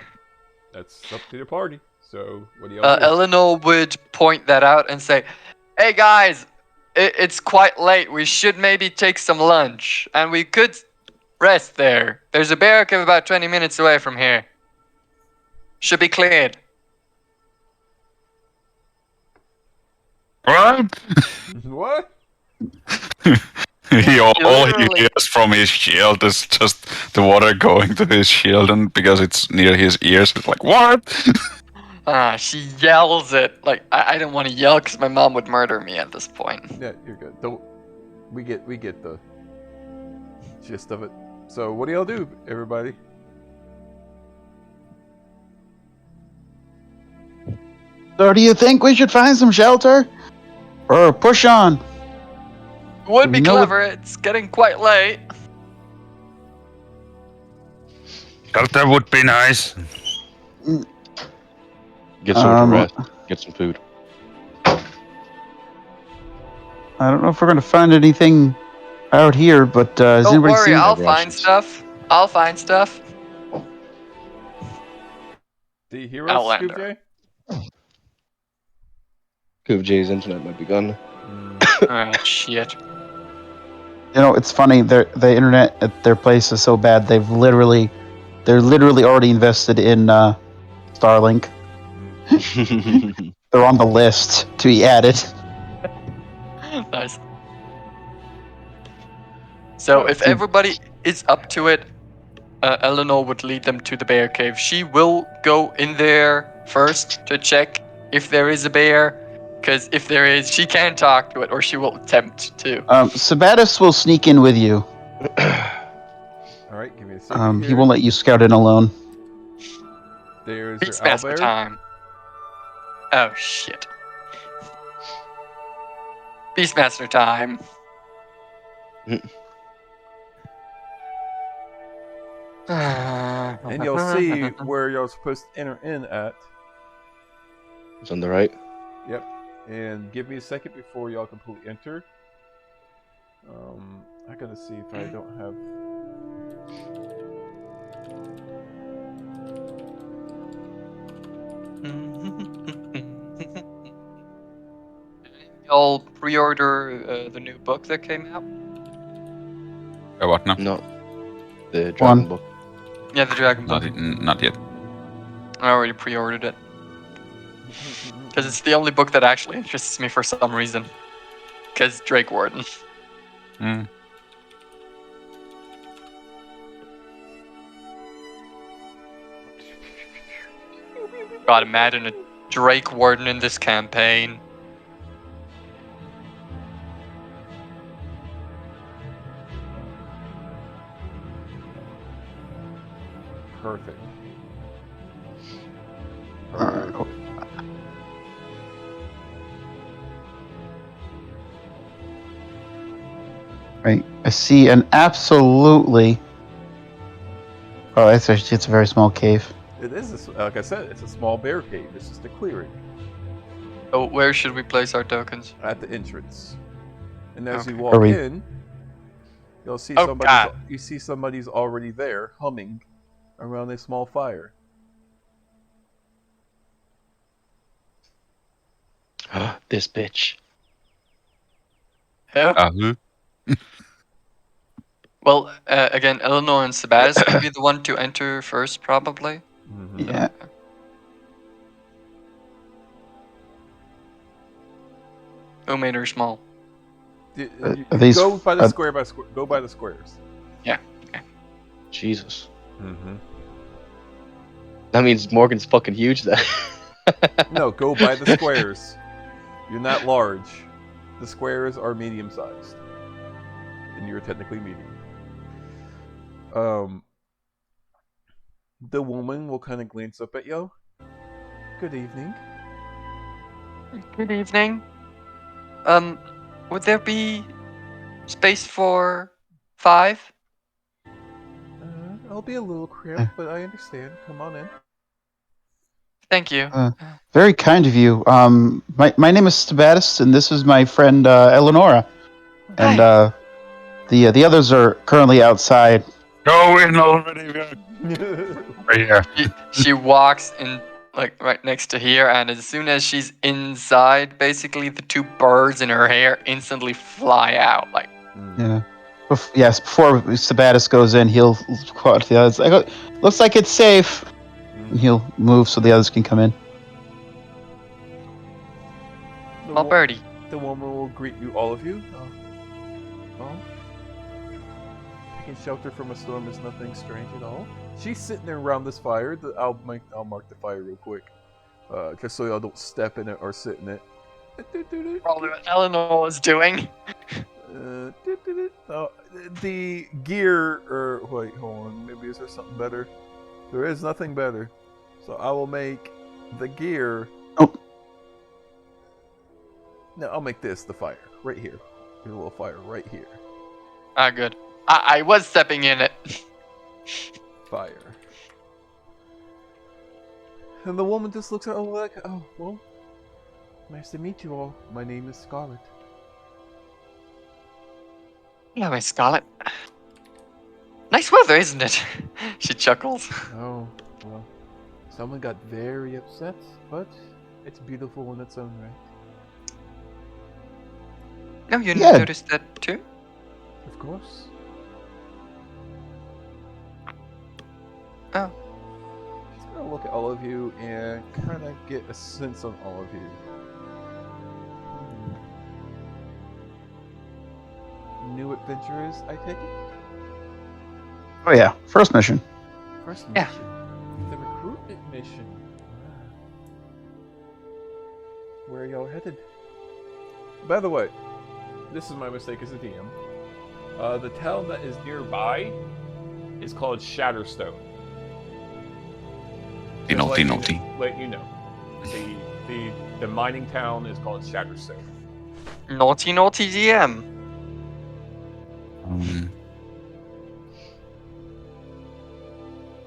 That's up to the party. So what do y'all do? Eleanor would point that out and say, "Hey guys, it's quite late. We should maybe take some lunch, and we could rest there. There's a bear cave about 20 minutes away from here. Should be cleared." What? What? All he Literally. hears from his shield is just the water going to his shield, and because it's near his ears, it's like, what? She yells it. Like, I don't want to yell because my mom would murder me at this point. Yeah, you're good. Don't. We get the gist of it. So what do y'all do, everybody? So do you think we should find some shelter? Or push on? Would be You know what- clever. It's getting quite late. Shelter would be nice. Get some Um, rest. Get some food. I don't know if we're going to find anything out here, but has Don't anybody worry, seen... I'll Never find options. stuff. I'll find stuff. The heroes, Outlander. Scoob J? Cove J's internet might be gone. Oh, shit. You know, it's funny. The internet at their place is so bad. They're literally already invested in Starlink. They're on the list to be added. Nice. So if everybody is up to it, Eleanor would lead them to the bear cave. She will go in there first to check if there is a bear, because if there is, she can talk to it, or she will attempt to. Sabatis will sneak in with you. Alright, give me a second. He here. won't let you scout in alone. There's your Beastmaster owlbear. time. Oh shit. Beastmaster time. And you'll see where you're supposed to enter in at. It's on the right. Yep. And give me a second before y'all completely enter. I gotta see if I don't have. Y'all pre-order the new book that came out? What now? No. The Dragon One. Book. Yeah, the Dragon Book. Not yet. I already pre-ordered it. Because it's the only book that actually interests me for some reason. Because Drake Warden. Mm. God, imagine a Drake Warden in this campaign. Perfect. Alright, cool. Right, I see an absolutely. Oh, it's a very small cave. It is, like I said, it's a small bear cave. It's just a clearing. Oh, where should we place our tokens? at the entrance. And as you Okay. walk in, you'll see Oh, God. somebody's already there humming around a small fire. This bitch. Yeah. Uh-huh. Well, again, Eleanor and Sebastian could be the one to enter first, probably. Mm-hmm. Yeah. Who made her small? Are these- Go by the square by square. Go by the squares. Jesus. Mm-hmm. That means Morgan's fucking huge then. No, go by the squares. You're not large. The squares are medium-sized, and you're technically medium. The woman will kind of glance up at you. Good evening. Good evening. Would there be space for 5? I'll be a little cramped, but I understand. Come on in. Thank you. Very kind of you. My name is Sebastian, and this is my friend Eleonora, and the others are currently outside. Go in already. Right here. She walks in, like, right next to here, and as soon as she's inside, basically, the 2 birds in her hair instantly fly out. Like, Yeah. Yes, before Sabatis goes in, he'll go out to the others. Looks like it's safe. And he'll move so the others can come in. small birdie. The woman will greet you, all of you. Well, taking shelter from a storm is nothing strange at all. She's sitting there around this fire. I'll mark the fire real quick, just so y'all don't step in it or sit in it. Probably what Eleanor was doing. The gear, or wait, hold on. Maybe is there something better? There is nothing better. So I will make the gear. Oh. No, I'll make this the fire right here. There's a little fire right here. Ah, good. I was stepping in it. Fire. And the woman just looks at her like, oh, well, nice to meet you all. My name is Scarlet. Hello, Miss Scarlet. Nice weather, isn't it? She chuckles. Oh, well, someone got very upset, but it's beautiful in its own right. No, you Yeah. noticed that too? Of course. Oh. Just gonna look at all of you and kind of get a sense on all of you. New adventurers, I take it? Oh yeah, first mission. First Yeah. mission. The recruitment mission. Where are y'all headed? By the way, this is my mistake as a DM. The town that is nearby is called Shatterstone. Just Naughty. Let you know. The mining town is called Shatterstone. Naughty DM.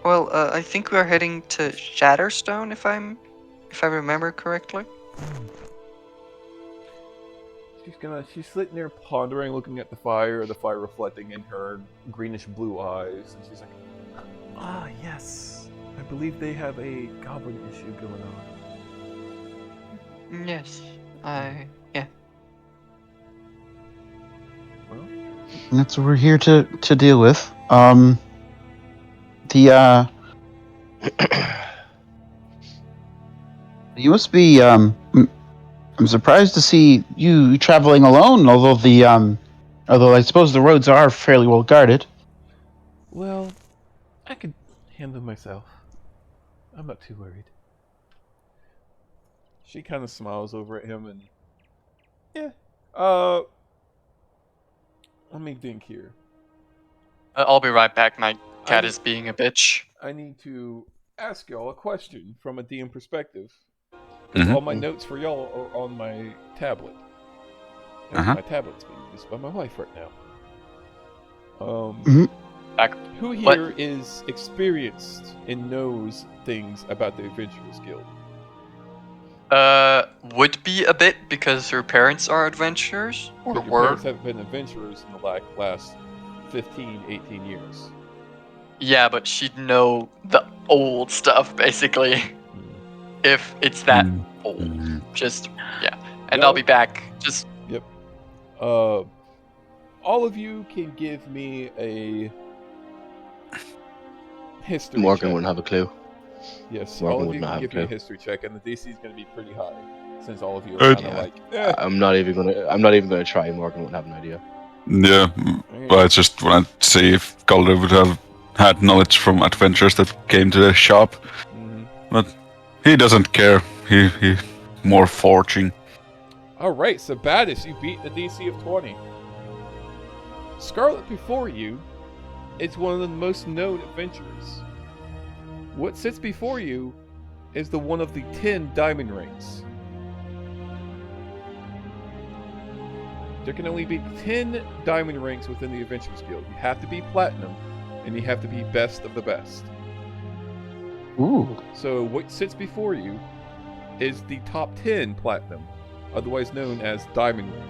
Well, I think we're heading to Shatterstone, if I remember correctly. She's sitting there pondering, looking at the fire reflecting in her greenish blue eyes, and she's like, ah, yes. I believe they have a goblin issue going on. Yes, yeah. Well, That's what we're here to deal with. You must be. I'm surprised to see you traveling alone. Although I suppose the roads are fairly well guarded. well, I could handle myself. I'm not too worried. She kind of smiles over at him and, yeah. Let me think here. I'll be right back. My cat is being a bitch. I need to ask y'all a question from a DM perspective. Because all my notes for y'all are on my tablet. And my tablet's being used by my wife right now. Who here is experienced and knows things about the Adventurers Guild? Would be a bit because her parents are adventurers or But your were. parents have been adventurers in the last 15, 18 years. Yeah, but she'd know the old stuff basically. If it's that old, just yeah. And I'll be back. Just Yep. All of you can give me a history Morgan check. wouldn't have a clue. Yes, Morgan all of would you not can have give a me a clue. history check, and the DC is going to be pretty high, since all of you are kind of like, I'm not even gonna try. Morgan won't have an idea. Yeah, but I just want to see if Calder would have had knowledge from adventures that came to the shop. But he doesn't care. He more forging. All right, so Baddis, you beat the DC of 20. Scarlet before you is one of the most known adventurers. What sits before you is the one of the 10 diamond rings. There can only be 10 diamond ranks within the Adventurers Guild. You have to be platinum, and you have to be best of the best. Ooh. So what sits before you is the top 10 platinum, otherwise known as diamond ring.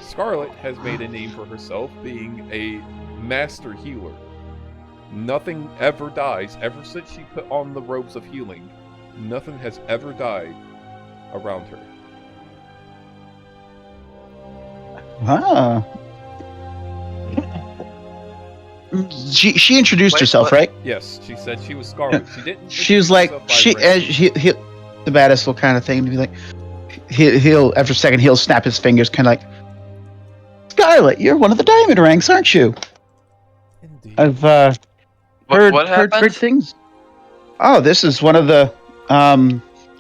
Scarlet has made a name for herself being a master healer. Nothing ever dies. Ever since she put on the robes of healing, nothing has ever died around her. Ah. She introduced Wait, herself, what? right? Yes, she said she was Scarlet. She didn't. She was introduce like herself by she rank. the baddest will kind of thing to be like he'll after a second he'll snap his fingers kind of like, Scarlet, you're one of the diamond ranks, aren't you? Indeed. I've what heard happened? things. Oh, this is one of the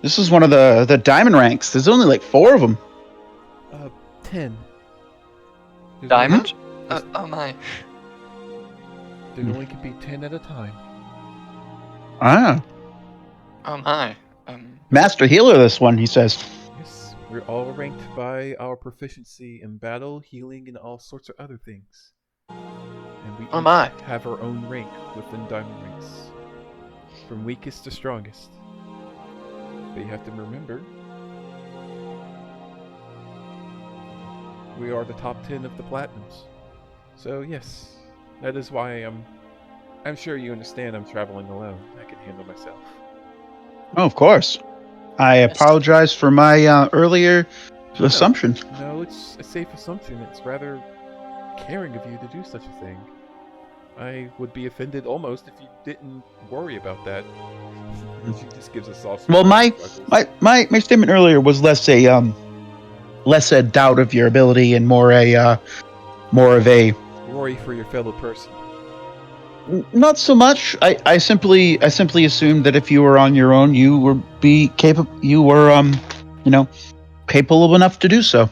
the diamond ranks. There's only like 4 of them. 10. There's Diamond? Only, Oh my. there only can be 10 at a time. Ah, Oh my. master healer. This one, he says. Yes, we're all ranked by our proficiency in battle, healing, and all sorts of other things. And we Oh my. each have our own rank within diamond ranks, from weakest to strongest. But you have to remember, we are the top 10 of the platinums. So yes, that is why I'm sure you understand I'm traveling alone. I can handle myself. Oh, of course. I apologize for my earlier assumption. No, it's a safe assumption. It's rather caring of you to do such a thing. I would be offended almost if you didn't worry about that. She just gives us all. Well, my statement earlier was less a doubt of your ability and more of a worry for your fellow person. not so much. I simply assumed that if you were on your own, you were capable enough to do so.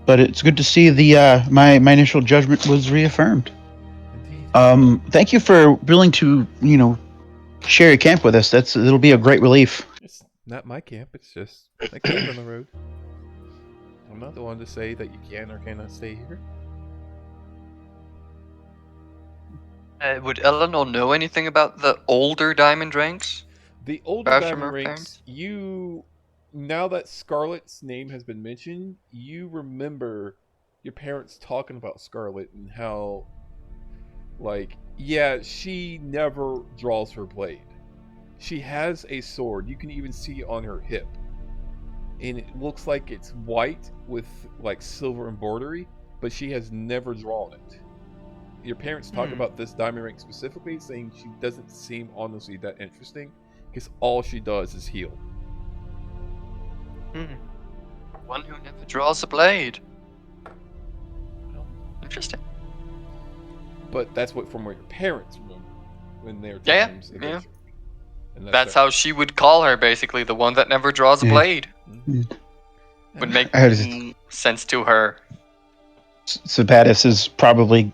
But it's good to see the my initial judgment was reaffirmed. Indeed. Thank you for willing to share your camp with us. It'll be a great relief. It's not my camp. It's just a camp on the road. I'm not the one to say that you can or cannot stay here. Would Eleanor know anything about the older diamond ranks? The older Perhaps from diamond her ranks, now that Scarlet's name has been mentioned, you remember your parents talking about Scarlet and how, she never draws her blade. She has a sword. You can even see it on her hip. And it looks like it's white with, silver embroidery, but she has never drawn it. Your parents talk about this diamond rank specifically, saying she doesn't seem honestly that interesting, because all she does is heal. One who never draws a blade. Interesting. But that's what your parents remember when they're Yeah. adventure. And That's how she would call her, basically, the one that never draws a blade. Would make sense to her. Sabatis is probably,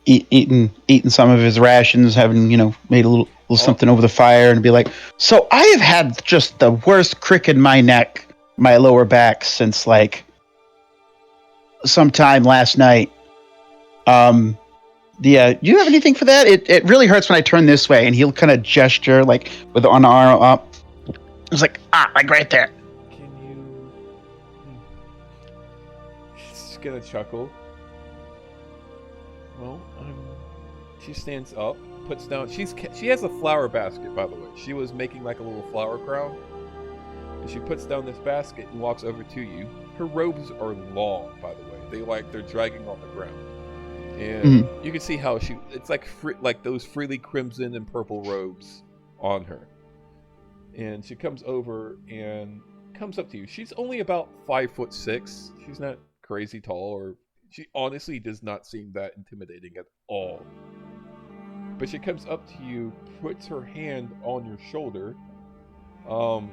eating some of his rations, having, made a little something over the fire, and be like, so I have had just the worst crick in my neck, my lower back, since sometime last night. Do you have anything for that? It really hurts when I turn this way, and he'll kind of gesture like with one arm up. It's like like right there. Can you? She's gonna chuckle. Well, she stands up, puts down. She has a flower basket, by the way. She was making like a little flower crown, and she puts down this basket and walks over to you. Her robes are long, by the way. They're dragging on the ground, and you can see how it's like like those freely crimson and purple robes on her. And she comes over and comes up to you. She's only about 5'6". She's not crazy tall, or she honestly does not seem that intimidating at all. But she comes up to you, puts her hand on your shoulder, and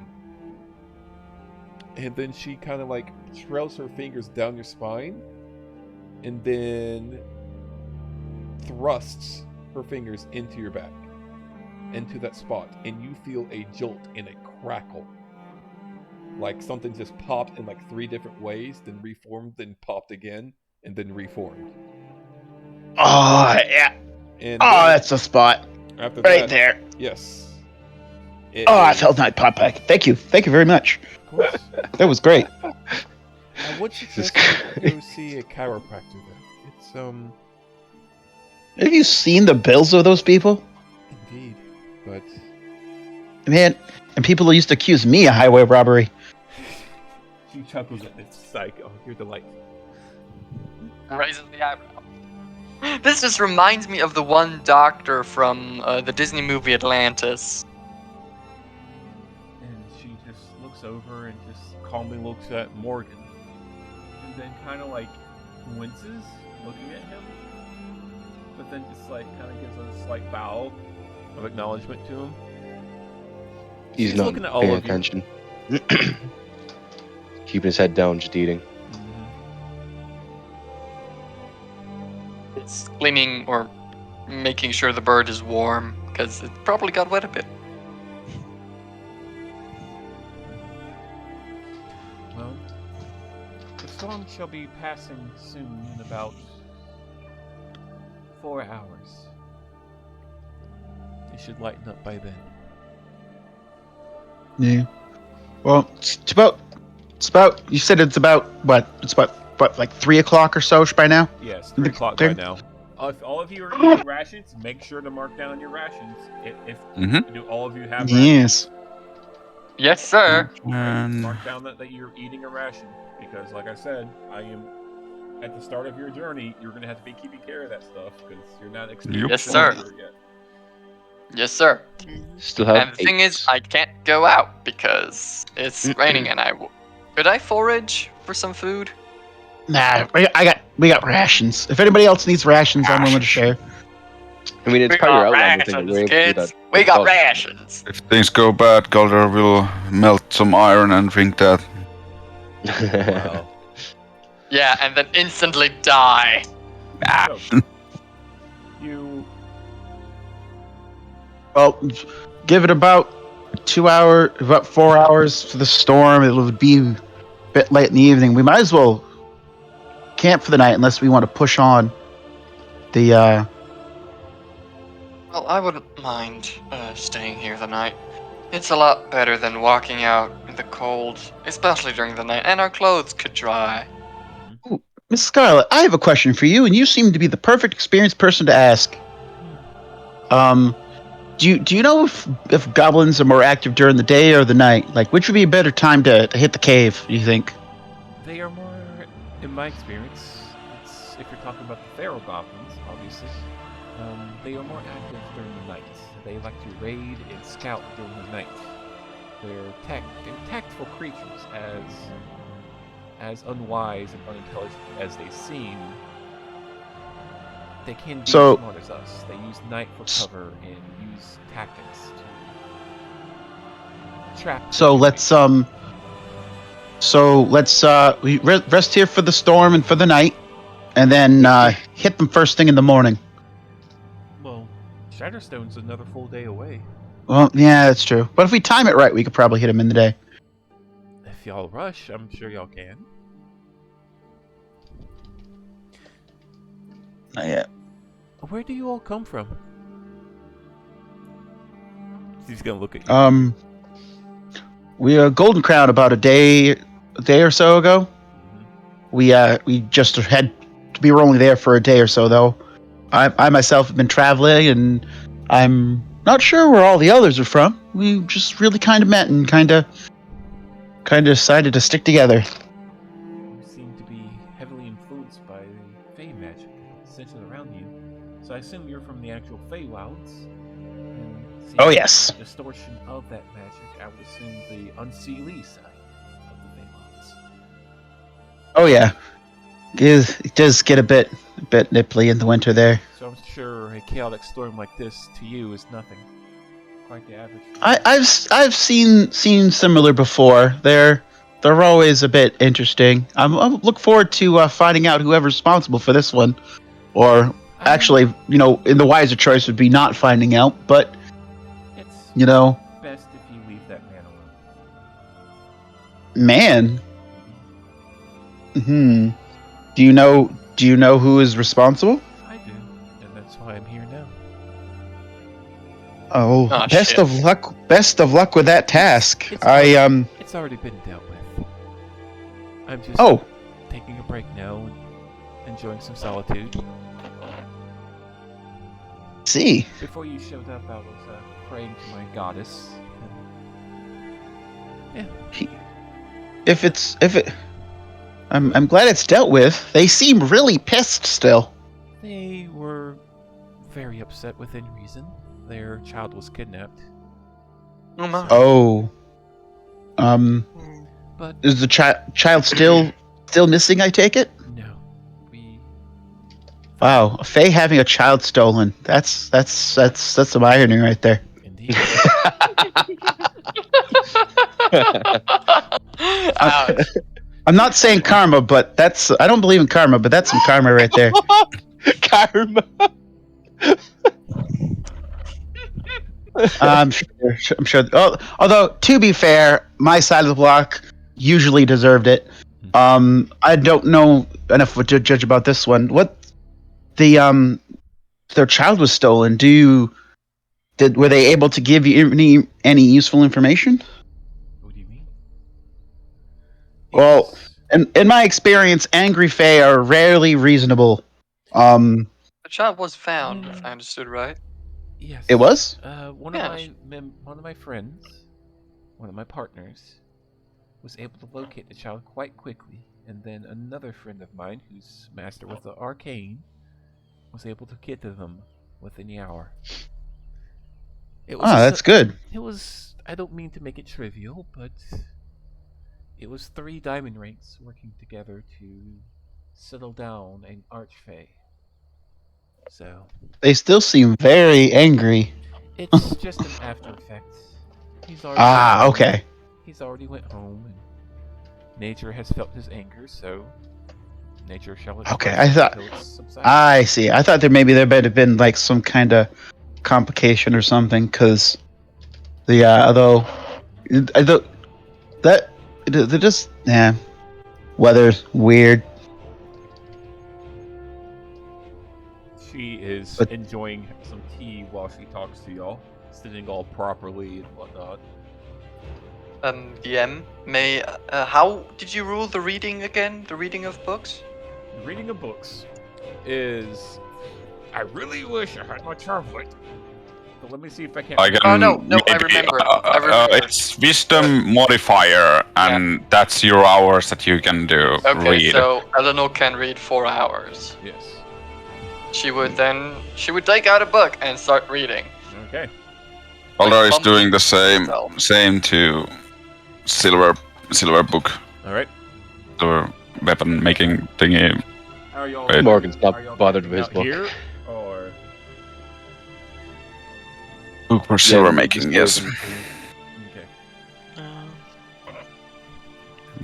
then she kind of like trails her fingers down your spine, and then thrusts her fingers into your back, into that spot, and you feel a jolt and a crackle. Like something just popped in like 3 different ways, then reformed, then popped again, and then reformed. Oh, yeah. And that's the spot. After right that, there. Yes. I felt that pop back. Thank you very much. Of course. That was great. I would suggest you go see a chiropractor though. It's Have you seen the bills of those people? Indeed, but man, and people used to accuse me of highway robbery. She chuckles at this. Psych. Oh, you're delightful. Raises the eyebrow. This just reminds me of the one doctor from the Disney movie Atlantis. And she just looks over and just calmly looks at Morgan, and then kind of like winces, looking at him, but then just like kind of gives a slight bow of acknowledgement to him. He's not looking at all paying of you. attention. Keeping his head down, just eating. It's cleaning or making sure the bird is warm, because it probably got wet a bit. Well, the storm shall be passing soon in about 4 hours. It should lighten up by then. Yeah. Well, it's about. You said it's about what? It's about like 3 o'clock or so by now. Yes, 3 o'clock by now. If all of you are eating rations, make sure to mark down your rations. If do all of you have rations? Yes. Yes, sir. Mark down that you're eating a ration, because like I said, I am at the start of your journey. You're gonna have to be keeping care of that stuff because you're not experienced. Yes, sir. Yet. Yes, sir. Still have. And the thing is, I can't go out because it's raining, and could I forage for some food? Nah, we got rations. If anybody else needs rations, I'm willing to share. I mean, it's We part of your got outline thing. rations, We're able to do kids. that. We got Oh, rations. If things go bad, Galder will melt some iron and drink that. Wow. Yeah, and then instantly die. So, you Well, give it about 4 hours for the storm. It'll be a bit late in the evening. We might as well camp for the night unless we want to push on the. Well, I wouldn't mind staying here the night. It's a lot better than walking out in the cold, especially during the night, and our clothes could dry. Miss Scarlet, I have a question for you, and you seem to be the perfect experienced person to ask. Do you know if goblins are more active during the day or the night? Like, which would be a better time to hit the cave, do you think? They are more, in my experience, if you're talking about the feral goblins, obviously, they are more active during the night. They like to raid and scout during the night. They're tactful creatures, as unwise and unintelligent as they seem. They can be as smart as us. They use night for cover and use tactics to trap. So let's we rest here for the storm and for the night, and then hit them first thing in the morning. Well, Shatterstone's another full day away. Well, yeah, that's true. But if we time it right, we could probably hit them in the day. If y'all rush, I'm sure y'all can. Not yet. where do you all come from? He's gonna look at you. We Golden Crown about a day or so ago. We just had we were only there for a day or so though. I myself have been traveling, and I'm not sure where all the others are from. We just really kind of met and kind of decided to stick together. You seem to be heavily influenced by the Fey magic centered around you, so I assume you're from the actual Feywilds. Oh yes. Distortion of that magic, I would assume the Unseelie side of the Feywilds. Oh yeah. It does get a bit nipply in the winter there. So I'm sure a chaotic storm like this to you is nothing. Quite the average. I've seen similar before. They're always a bit interesting. I look forward to finding out whoever's responsible for this one, or actually, in the wiser choice would be not finding out. But it's best if you leave that man alone. Man. Do you know who is responsible? I do, and that's why I'm here now. Oh, best of luck. Best of luck with that task. It's already been dealt with. I'm just taking a break now and enjoying some solitude. See. Before you showed up, I was praying to my goddess. And, yeah. I'm glad it's dealt with. They seem really pissed still. They were very upset within reason. Their child was kidnapped. Oh my. Oh. But is the child still missing, I take it? No. Wow, a Fae having a child stolen. That's some irony right there. Indeed. Ouch. I'm not saying karma, but I don't believe in karma, but that's some karma right there. Karma. I'm sure. Although to be fair, my side of the block usually deserved it. I don't know enough to judge about this one. What their child was stolen. Were they able to give you any useful information? What do you mean? Well, in my experience, angry Fae are rarely reasonable. The child was found, if I understood right. Yes. It was? One of my friends, one of my partners, was able to locate the child quite quickly, and then another friend of mine, who's master with the arcane, was able to get to them within the hour. That's good. It was. I don't mean to make it trivial, but it was 3 diamond ranks working together to settle down an archfey. So they still seem very angry. It's just an after effect. Okay. He's already went home, and nature has felt his anger, so nature shall. Okay, I see. I thought there might have been like some kind of complication or something, because they're just weather's weird. She is enjoying some tea while she talks to y'all, sitting all properly and whatnot. DM, how did you rule the reading again? The reading of books? The reading of books is. I really wish I had my tablet. But let me see if I can. I remember. It's wisdom modifier, and that's your hours that you can do. Okay, read. So Eleanor can read 4 hours. Yes. She would take out a book and start reading. Okay. Aldar is doing the same to silver book. All right. Silver weapon making thingy. How are y'all? Morgan's not bothered with his book. Here, or Book for silver making, yes. okay. I'm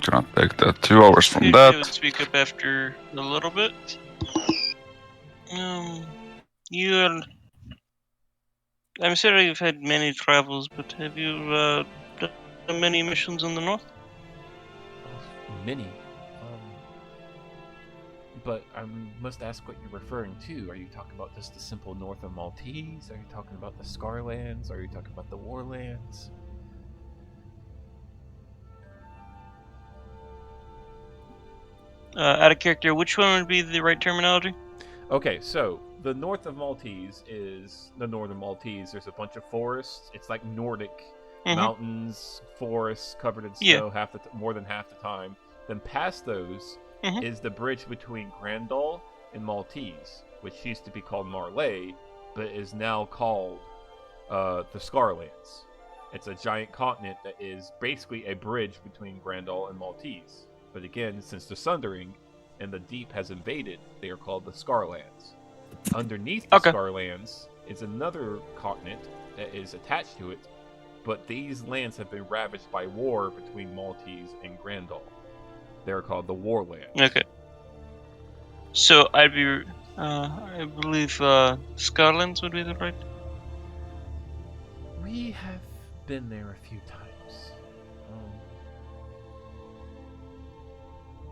gonna take that 2 hours from I that. would speak up after a little bit. I'm sorry you've had many travels, but have you done many missions in the north? Many. But I must ask what you're referring to. Are you talking about just the simple north of Maltese? Are you talking about the Scarlands? Are you talking about the Warlands? Out of character, which one would be the right terminology? Okay, so the north of Maltese is the northern Maltese. There's a bunch of forests. It's like Nordic mountains, forests covered in snow more than half the time. Then past those is the bridge between Grandal and Maltese, which used to be called Marley, but is now called the Scarlands. It's a giant continent that is basically a bridge between Grandal and Maltese. But again, since the Sundering and the Deep has invaded, they are called the Scarlands. Underneath the Scarlands is another continent that is attached to it, but these lands have been ravaged by war between Maltese and Grandal. They're called the Warlands. Okay. So I believe Scarlands would be the right. We have been there a few times.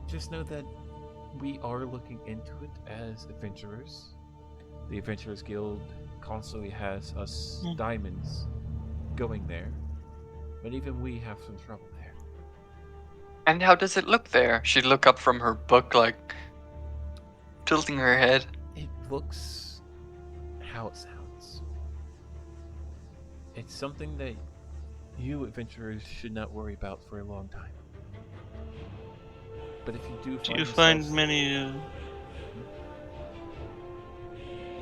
Just know that we are looking into it as adventurers. The Adventurers Guild constantly has us diamonds going there, but even we have some trouble there. And how does it look there? She'd look up from her book, like tilting her head. It looks how it sounds. It's something that you adventurers should not worry about for a long time. But if you do find find many? I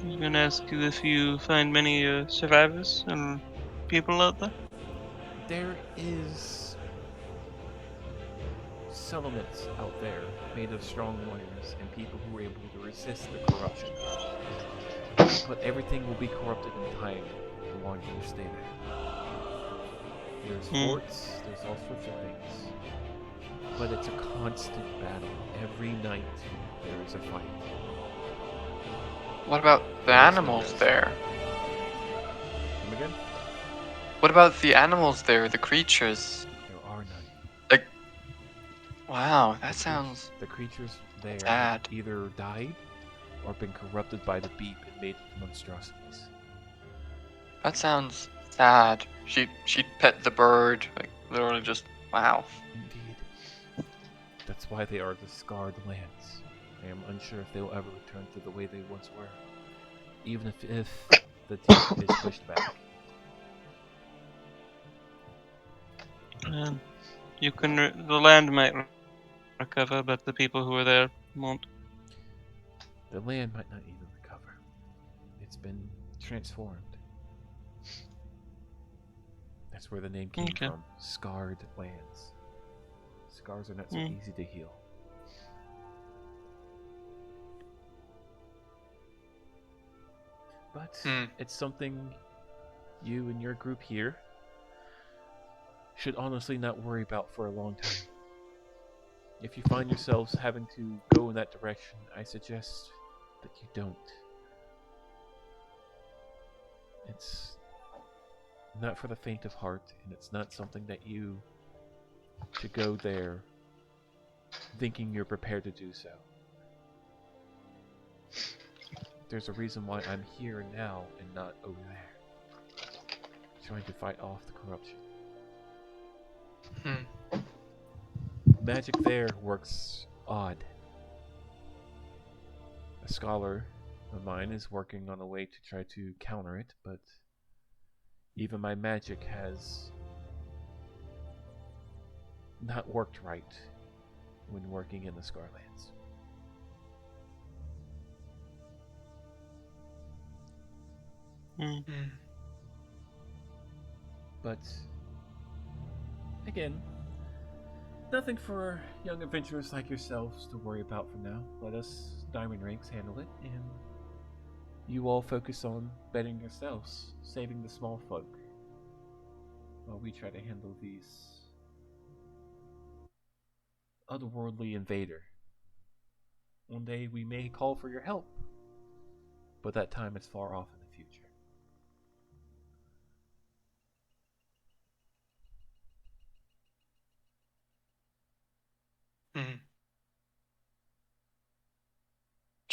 was gonna ask you if you find many survivors and people out there. There is settlements out there made of strong warriors and people who are able to resist the corruption. But everything will be corrupted in time the longer you stay there. There's forts, there's all sorts of things. But it's a constant battle. Every night there is a fight. What about the animals there? Come again? What about the animals there, the creatures? There are none. Like, wow, that sounds The creatures there sad. have either died or been corrupted by the beep and made into monstrosities. That sounds sad. She'd pet the bird, like literally just wow. Indeed. That's why they are the scarred lands. I am unsure if they will ever return to the way they once were. Even if the deep is pushed back. The land might recover, but the people who are there won't. The land might not even recover. It's been transformed. That's where the name came from. Scarred lands. Scars are not so easy to heal. But it's something you and your group here should honestly not worry about for a long time. If you find yourselves having to go in that direction, I suggest that you don't. It's not for the faint of heart, and it's not something that you should go there thinking you're prepared to do so. There's a reason why I'm here now and not over there, trying to fight off the corruption. Magic there works odd. A scholar of mine is working on a way to try to counter it, but even my magic has not worked right when working in the Scarlands. But again, nothing for young adventurers like yourselves to worry about for now. Let us diamond ranks handle it, and you all focus on bettering yourselves, saving the small folk, while we try to handle these otherworldly invader. One day we may call for your help, but that time is far off in the future.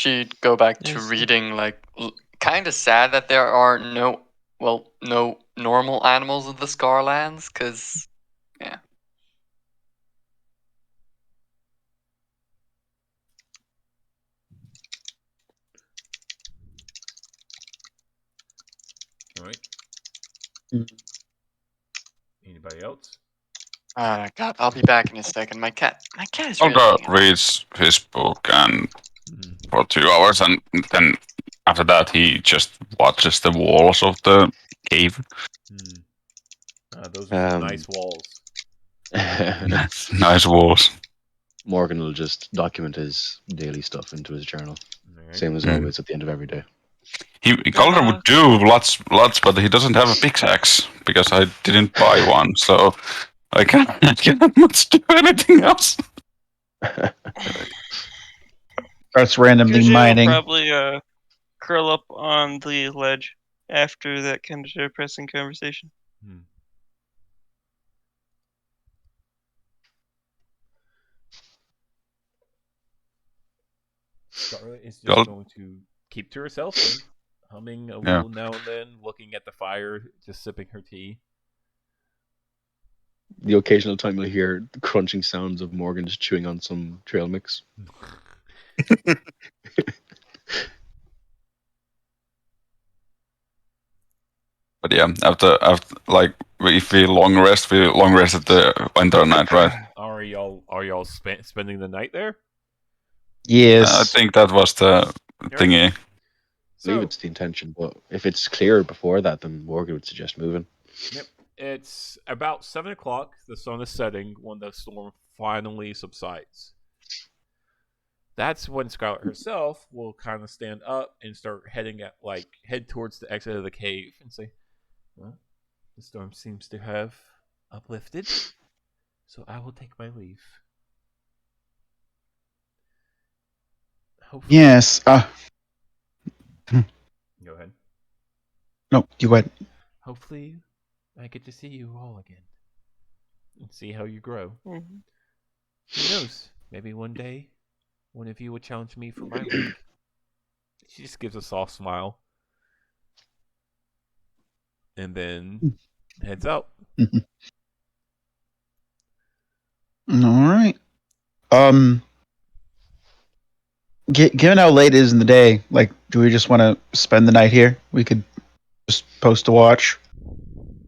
she'd go back to Yes. reading. Like, kind of sad that there are no normal animals in the Scarlands, because yeah. All right. Mm. Anybody else? God, I'll be back in a second. My cat is really Olga being annoying. reads his book and Mhm. for 2 hours, and then after that he just watches the walls of the cave. Hmm. Those are some nice walls. Nice walls. Morgan will just document his daily stuff into his journal, All right. same as always at the end of every day. Calder would do lots, but he doesn't have a pickaxe because I didn't buy one, so I cannot much do anything else. Starts randomly Kuji will mining. probably curl up on the ledge after that kind of depressing conversation. Hmm. Scarlet is just going to keep to herself and humming a little now and then, looking at the fire, just sipping her tea. The occasional time you'll hear the crunching sounds of Morgan just chewing on some trail mix. But yeah, after like if we long rest at the winter night, right? Are y'all spending the night there? Yes. I think that was the thingy. I believe it's the intention, but if it's clear before that, then Morgan would suggest moving. Yep. It's about 7 o'clock. The sun is setting when the storm finally subsides. That's when Scarlet herself will kind of stand up and start head towards the exit of the cave and say, "Well, the storm seems to have uplifted, so I will take my leave." Hopefully. Yes. Go ahead. No, you went. Hopefully, I get to see you all again and see how you grow. Mm-hmm. Who knows? Maybe one day, one of you will challenge me for my rank. She just gives a soft smile, and then heads out. All right. Given how late it is in the day, like, do we just want to spend the night here? We could just post a watch,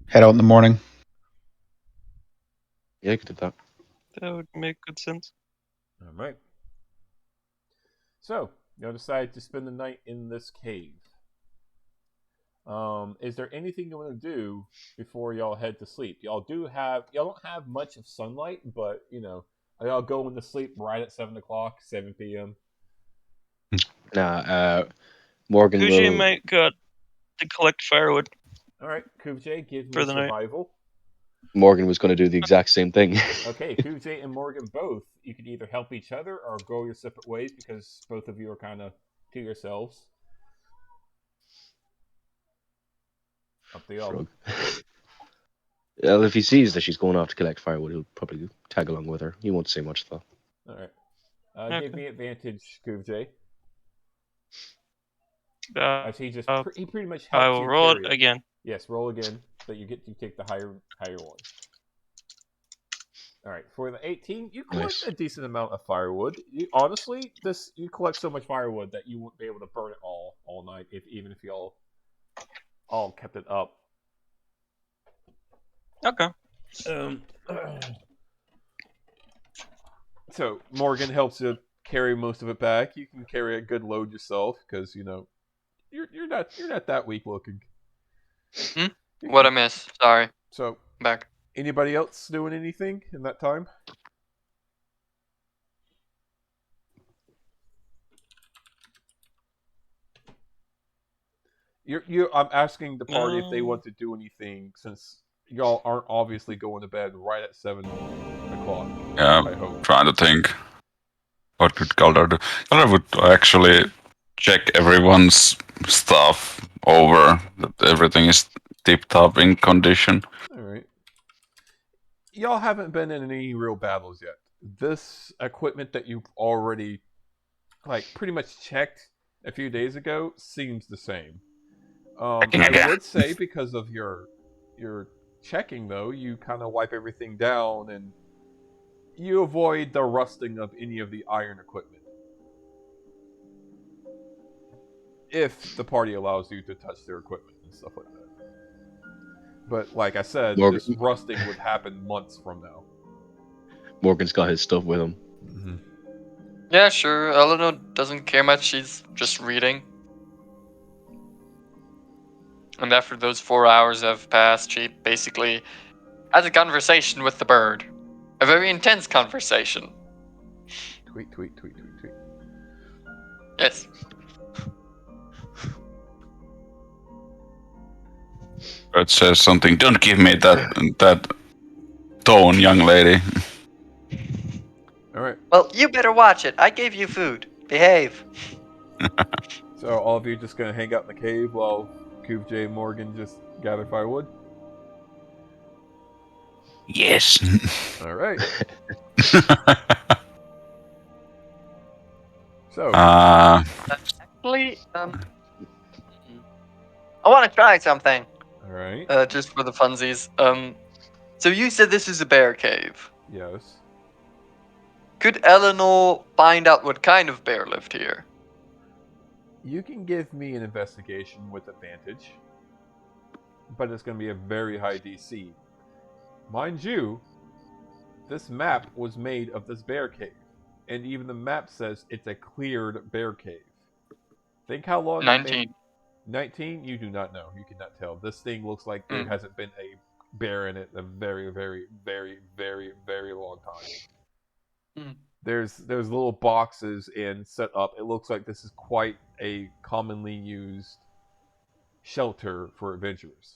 head out in the morning. Yeah, I could do that. That would make good sense. All right. So, y'all decide to spend the night in this cave. Is there anything you want to do before y'all head to sleep? Y'all don't have much of sunlight, but y'all going to sleep right at 7 o'clock, 7 p.m. Nah, Morgan Kuji will. might go to collect firewood. All right, Kuvjay, give me For the night. survival. Morgan was going to do the exact same thing. Okay, Kuvjay and Morgan both. You can either help each other or go your separate ways because both of you are kind of to yourselves. Up to y'all. Shrug. Well, if he sees that she's going off to collect firewood, he'll probably tag along with her. He won't say much though. All right. Give me advantage, Kuvjay. As he pretty much helps I will you roll carry it again. Yes, roll again. So you take the higher one. All right, for the 18, you collect a decent amount of firewood. Honestly, you collect so much firewood that you won't be able to burn it all night, even if you all kept it up. Okay. So Morgan helps you carry most of it back. You can carry a good load yourself because you're not that weak looking. What I miss? Sorry. So back. Anybody else doing anything in that time? I'm asking the party if they want to do anything since y'all aren't obviously going to bed right at 7 o'clock. Yeah, I hope. Trying to think. What could Galdar do? Galdar would actually check everyone's stuff over, that everything is tip-top in condition. Alright. Y'all haven't been in any real battles yet. This equipment that you've already like pretty much checked a few days ago seems the same. Checking I again. would say because of your checking though, you kind of wipe everything down and you avoid the rusting of any of the iron equipment. If the party allows you to touch their equipment and stuff like that. But like I said, Morgan- this rusting would happen months from now. Morgan's got his stuff with him. Mm-hmm. Yeah, sure. Eleanor doesn't care much. She's just reading. And after those 4 hours have passed, she basically has a conversation with the bird. A very intense conversation. Tweet, tweet, tweet, tweet, tweet. Yes. It says something. Don't give me that tone, young lady. All right. Well, you better watch it. I gave you food. Behave. So all of you just gonna hang out in the cave while Coop J and Morgan just gather firewood? Yes. All right. So Actually, I want to try something. all right. just for the funsies. So you said this is a bear cave. Yes. Could Eleanor find out what kind of bear lived here? You can give me an investigation with advantage, but it's going to be a very high DC. Mind you, this map was made of this bear cave, and even the map says it's a cleared bear cave. Think how long? 19. 19? You do not know. You cannot tell. This thing looks like there hasn't been a bear in it a very, very, very, very, very long time. There's little boxes and set up. It looks like this is quite a commonly used shelter for adventurers.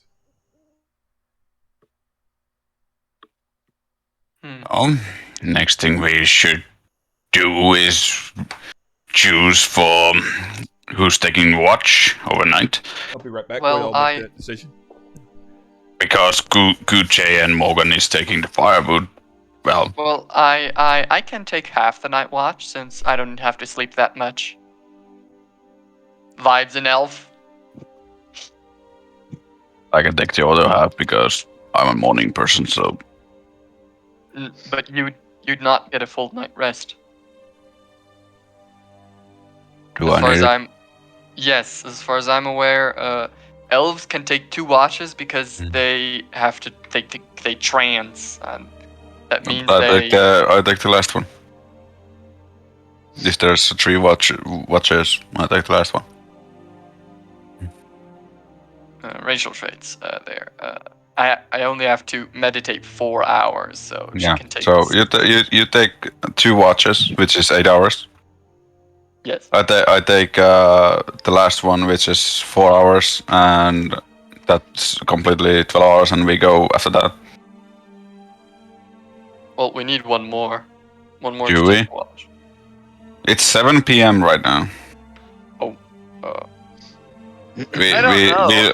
Next thing we should do is choose for who's taking watch overnight. I'll be right back. Well, while y'all make that decision. Because Gucci and Morgan is taking the firewood. Well, I can take half the night watch since I don't have to sleep that much. Vibes an elf. I can take the other half because I'm a morning person, so... But you'd not get a full night rest. Do As far I as need it? I'm, yes, as far as I'm aware, elves can take 2 watches because they have to they trance, and that means I take the last one. If there's 3 watches, I take the last one. racial traits there. I only have to meditate 4 hours, so she can take. So this. you take 2 watches, which is 8 hours. Yes. I take the last one, which is 4 hours, and that's completely 12 hours, and we go after that. Well, we need one more. One more Do to we? take a watch. It's 7 p.m. right now. Oh. I don't know.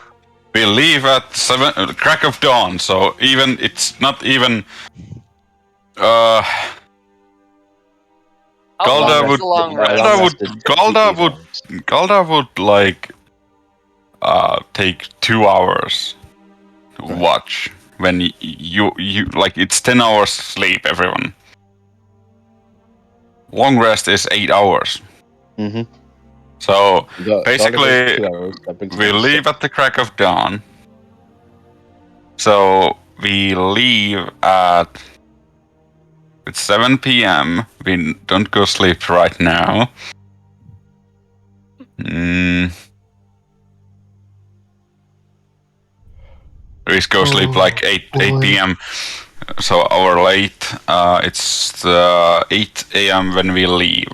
We leave at crack of dawn, so even it's not even. Galda would. It's a long rest. Galda would like take 2 hours to watch when you like it's 10 hours sleep, everyone. Long rest is 8 hours. Mm-hmm. So basically, we leave at the crack of dawn. So we leave at it's 7 p.m. We don't go sleep right now. We go sleep like 8 p.m. So our late, it's 8 a.m. when we leave.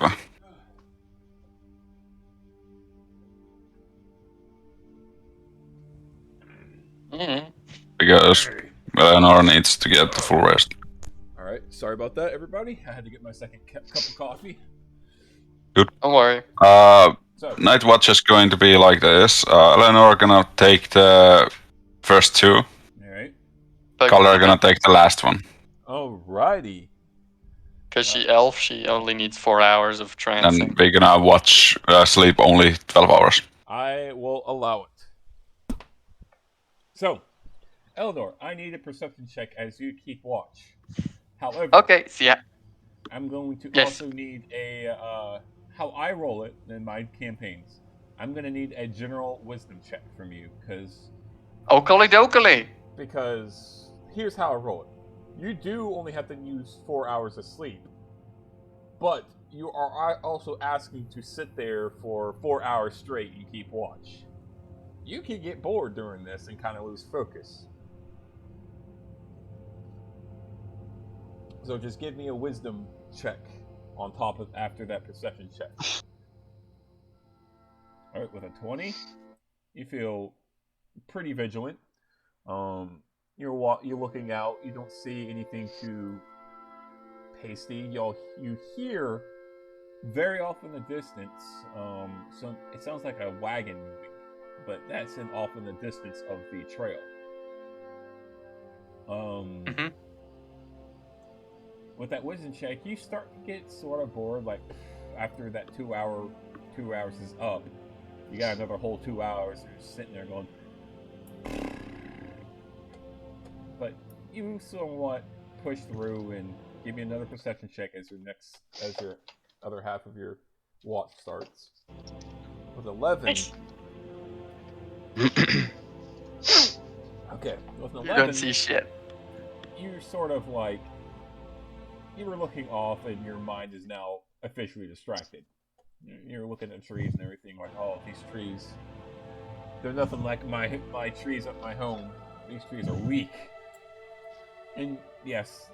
Because Eleanor needs to get the full rest. All right. Sorry about that, everybody. I had to get my second cup of coffee. Good. Don't worry. So, Night watch is going to be like this. Eleanor gonna take the first 2. all right. Color gonna take the last one. Alrighty. Because she only needs 4 hours of trancing. And we're gonna watch sleep only 12 hours. I will allow it. So, Eldor, I need a perception check as you keep watch. However, Okay, so yeah. I'm going to Yes. also need a how I roll it in my campaigns. I'm going to need a general wisdom check from you because here's how I roll it. You do only have to use 4 hours of sleep, but you are also asking to sit there for 4 hours straight and keep watch. You can get bored during this and kind of lose focus. So just give me a wisdom check on top of after that perception check. All right, with a 20, you feel pretty vigilant. You're looking out. You don't see anything too pasty. You hear very off in the distance. So it sounds like a wagon moving, but that's off in the distance of the trail. With that wisdom check, you start to get sort of bored. Like after that 2 hours is up, you got another whole 2 hours. You're sitting there going, but you somewhat push through and give me another perception check as your other half of your watch starts. With 11. Okay, with 11, You don't see shit. You sort of like. You were looking off, and your mind is now officially distracted. You're looking at trees and everything, like, oh, these trees, they're nothing like my trees at my home. These trees are weak. And yes,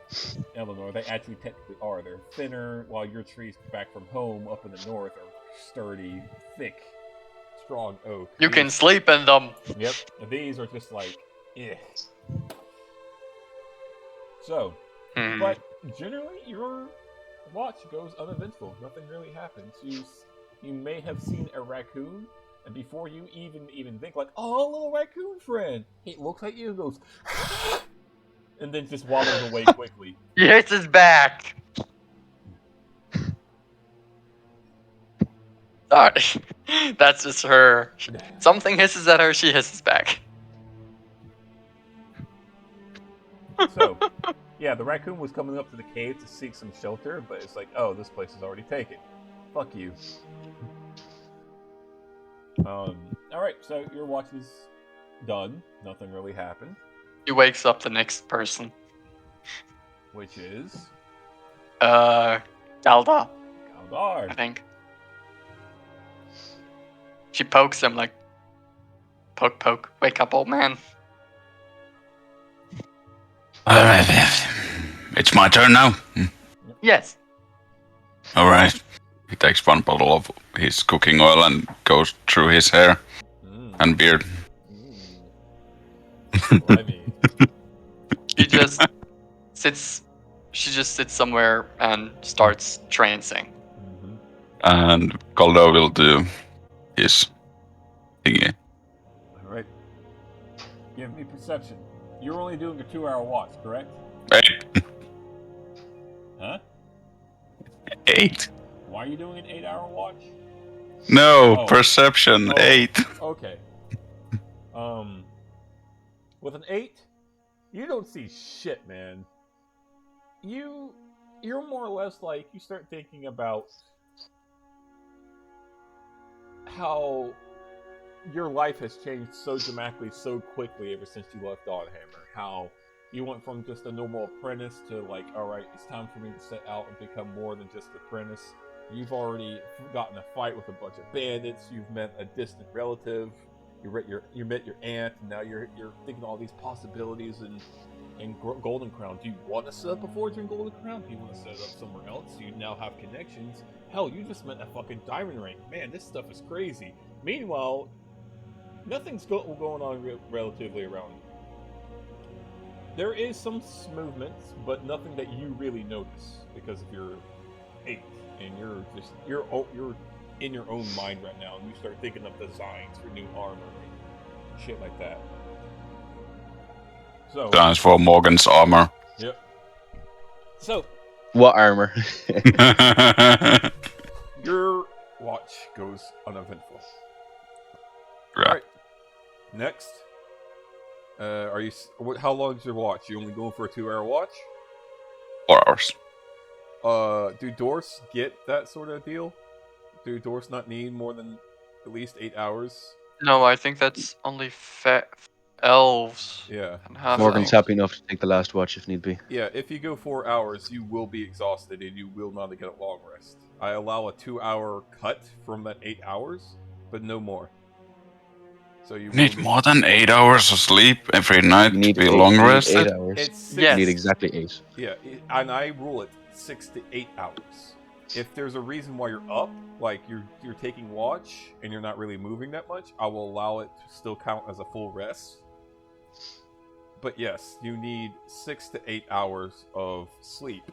Eleanor, they actually technically are. They're thinner, while your trees back from home up in the north are sturdy, thick, strong oak. You can sleep in them. Yep, these are just like, eh. So, but generally, your watch goes uneventful. Nothing really happens. You may have seen a raccoon, and before you even think like, "Oh, little raccoon friend," he looks at you and goes, and then just waddles away quickly. He hits his back. Sorry, that's just her. Something hisses at her. She hisses back. So. Yeah, the raccoon was coming up to the cave to seek some shelter, but it's like, oh, this place is already taken. Fuck you. Alright, so your watch is done. Nothing really happened. He wakes up the next person. Which is? Galda. Galdar. I think. She pokes him like, poke, poke. Wake up, old man. It's my turn now. Yes. All right. He takes one bottle of his cooking oil and goes through his hair and beard. She just sits somewhere and starts trancing. And Goldo will do his thingy. All right. Give me perception. You're only doing a 2-hour watch, correct? 8. Huh? 8. Why are you doing an 8-hour watch? No, perception. 8. Okay. With an 8, you don't see shit, man. You're more or less like, you start thinking about how your life has changed so dramatically, so quickly ever since you left Dawnhammer. How you went from just a normal apprentice to like, alright, it's time for me to set out and become more than just an apprentice. You've already gotten a fight with a bunch of bandits. You've met a distant relative. You met your aunt. And now you're thinking all these possibilities in Golden Crown. Do you want to set up a forge in Golden Crown? Do you want to set it up somewhere else? You now have connections. Hell, you just met a fucking diamond ring. Man, this stuff is crazy. Meanwhile, nothing's going on relatively around you. There is some movements, but nothing that you really notice because of your 8, and you're in your own mind right now, and you start thinking of designs for new armor and shit like that. So Designs for Morgan's armor. Yep. So What armor? Your watch goes uneventful. Right. Alright. Next. Are you? How long is your watch? You only going for a 2-hour watch? 4 hours. Do dwarfs get that sort of deal? Do dwarfs not need more than at least 8 hours? No, I think that's only elves Yeah. and Morgan's halflings. happy enough to take the last watch if need be. Yeah, if you go 4 hours, you will be exhausted and you will not get a long rest. I allow a 2-hour cut from that 8 hours, but no more. So you Need will more than 8 hours of sleep every night You to need be 8, long you need rested. 8 hours. It's 6 Yes. You need exactly 8. Yeah, and I rule it 6 to 8 hours. If there's a reason why you're up, like you're taking watch and you're not really moving that much, I will allow it to still count as a full rest. But yes, you need 6 to 8 hours of sleep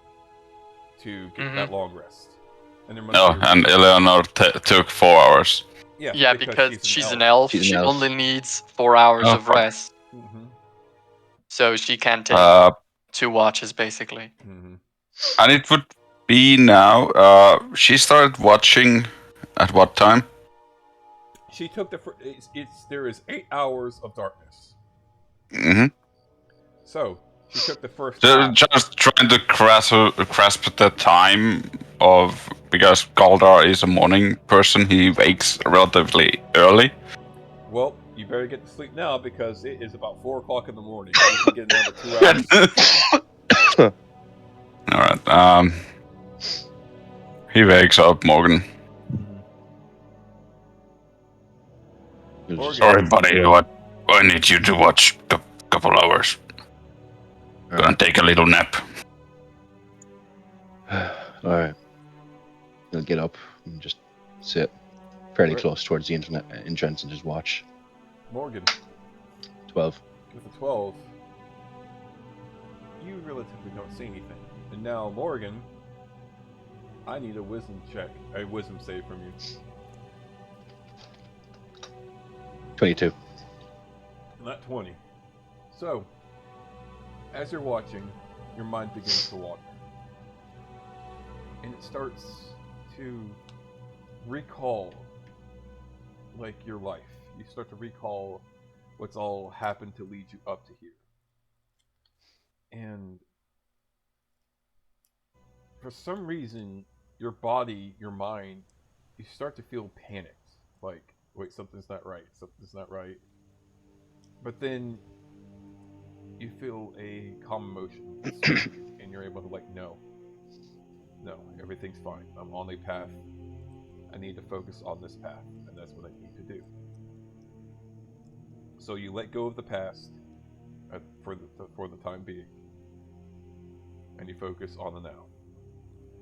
to get that long rest. And there must Oh, be a and reason. Eleanor took 4 hours. Yeah, because she's an elf. She's an She elf. only needs 4 hours Oh, of fuck. rest, Mm-hmm. so she can take Uh, 2 watches basically. Mm-hmm. and it would be now. She started watching at what time? She took there is 8 hours of darkness. Mm-hmm. So she took the first So half. just trying to grasp the time of, because Galdar is a morning person. He wakes relatively early. Well, you better get to sleep now because it is about 4 o'clock in the morning. You can get another 2 hours. All right. He wakes up, Morgan. Morgan. Sorry, buddy. I need you to watch a couple hours. Gonna take a little nap. Alright. He'll get up and just sit fairly Alright. close towards the internet entrance and just watch. Morgan, 12. with a 12, you relatively don't see anything. And now, Morgan, I need a wisdom save from you. 22. Not 20. So, as you're watching, your mind begins to wander. And it starts to recall, like, your life. You start to recall what's all happened to lead you up to here. And for some reason, your body, your mind, you start to feel panicked. Like, wait, something's not right. Something's not right. But then you feel a calm emotion, and you're able to, like, no, everything's fine. I'm on a path. I need to focus on this path, and that's what I need to do. So you let go of the past for the time being, and you focus on the now.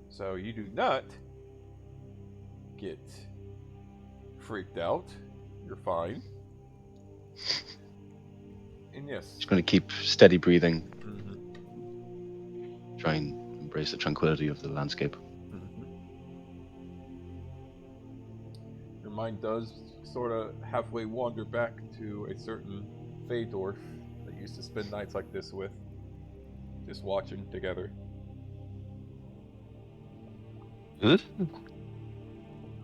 So you do not get freaked out. You're fine. And yes. Just going to keep steady breathing. Mm-hmm. Try and embrace the tranquility of the landscape. Mm-hmm. Your mind does sort of halfway wander back to a certain Fey dwarf that used to spend nights like this with, just watching together.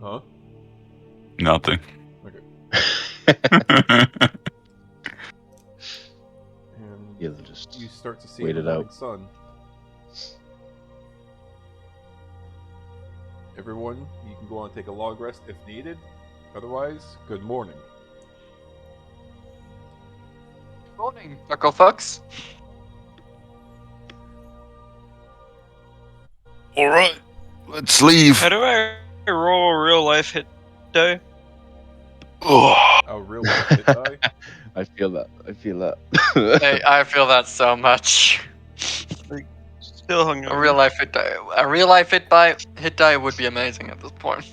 Huh? Nothing. Okay. And You'll just you start to see wait the it morning out. sun. Everyone, you can go on and take a long rest if needed. Otherwise, good morning. Morning, Knuckle Fucks. All right, let's leave. How do I roll a real life hit die? Oh, real life hit die? I feel that. I feel that. Hey, I feel that so much. Still hungover. A real life hit die. A real life hit die would be amazing at this point.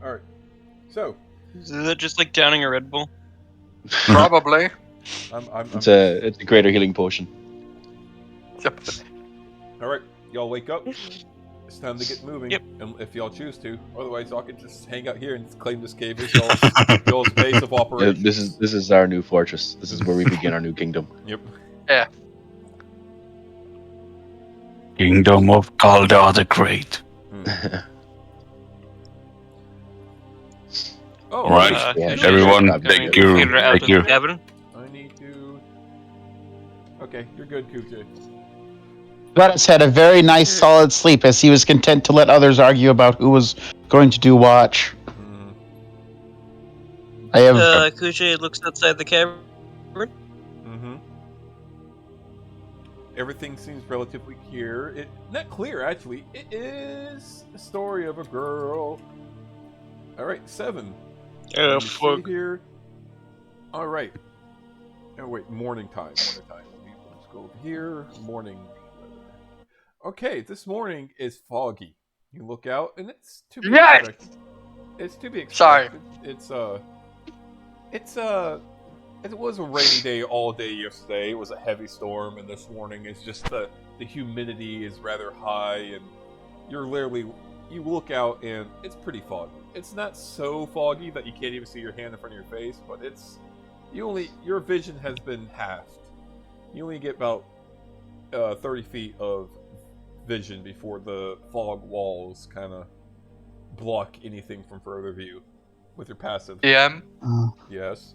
Alright. So, Is that just like downing a Red Bull? Probably. It's a greater healing potion. Alright, y'all wake up. It's time to get moving. Yep. And if y'all choose to. Otherwise, y'all can just hang out here and claim this cave as y'all's base of Yeah, operations. this is our new fortress. This is where we begin our new kingdom. Yep. Yeah. Kingdom of Galdar the Great. Oh, All right, Yeah, Kuja, everyone, sure. thank Get you. her out Thank of you. the cabin. I need to. Okay, you're good, Kuja. Gladys had a very nice, solid sleep as he was content to let others argue about who was going to do watch. I have. Kuja looks outside the cabin. Everything seems relatively clear. Not clear, actually. It is the story of a girl. All right, 7. Oh, Let me see fuck. here. All right. Oh wait, morning time. Let's go over here. Morning weather. Okay, this morning is foggy. You look out, and it's to be expected. It's to be expected. Sorry. It was a rainy day all day yesterday. It was a heavy storm, and this morning it's just the humidity is rather high, and you look out and it's pretty foggy. It's not so foggy that you can't even see your hand in front of your face, but your vision has been halved. You only get about 30 feet of vision before the fog walls kind of block anything from further view with your passive. Yeah. Yes.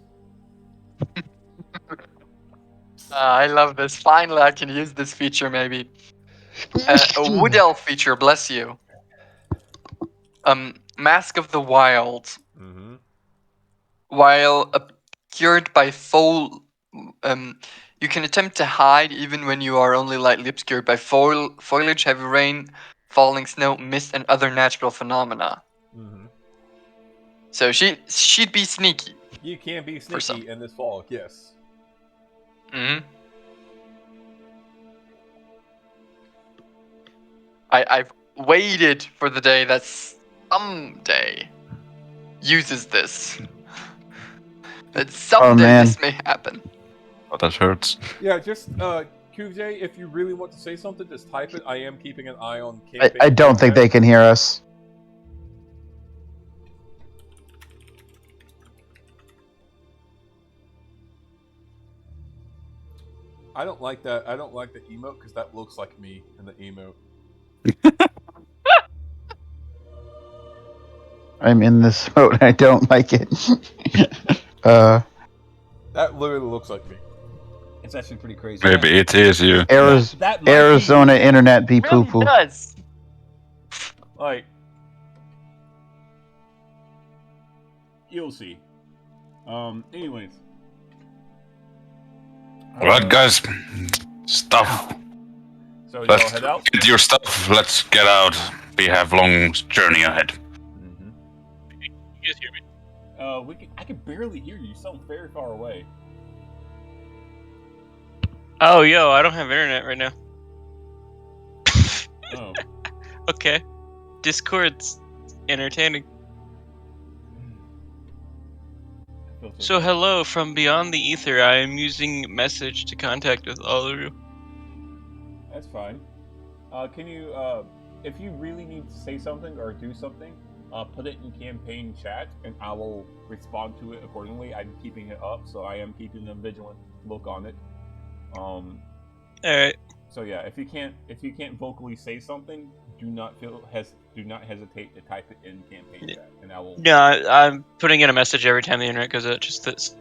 I love this. Finally, I can use this feature maybe. A wood elf feature, bless you. Mask of the Wild. Mm-hmm. While obscured by you can attempt to hide even when you are only lightly obscured by foliage, heavy rain, falling snow, mist, and other natural phenomena. Mm-hmm. So she'd be sneaky. You can be sneaky in this fog, yes. Mm-hmm. I've waited for the day that someday uses this. That someday this may happen. Oh, that hurts. Yeah, just QJ, if you really want to say something, just type it. I am keeping an eye on campaign. I don't think they can hear us. I don't like that. I don't like the emote because that looks like me in the emote. I'm in this mode. I don't like it. That literally looks like me. It's actually pretty crazy. Maybe it is you. That might Arizona be internet be Really poo poo. does. like you'll see. Anyways. Alright, guys. Stuff. So y'all Let's head out. get your stuff. Let's get out. We have long journey ahead. Mm-hmm. You guys hear me? I can barely hear you. You sound very far away. Oh, yo, I don't have internet right now. Oh. Okay. Discord's entertaining. So hello from beyond the ether. I am using message to contact with all of you. That's fine. Can you, if you really need to say something or do something, put it in campaign chat, and I will respond to it accordingly. I'm keeping it up, so I am keeping a vigilant look on it. All right. So yeah, if you can't vocally say something, do not hesitate to type it in campaign chat, and I will. Yeah, I'm putting in a message every time the internet goes out. Just this,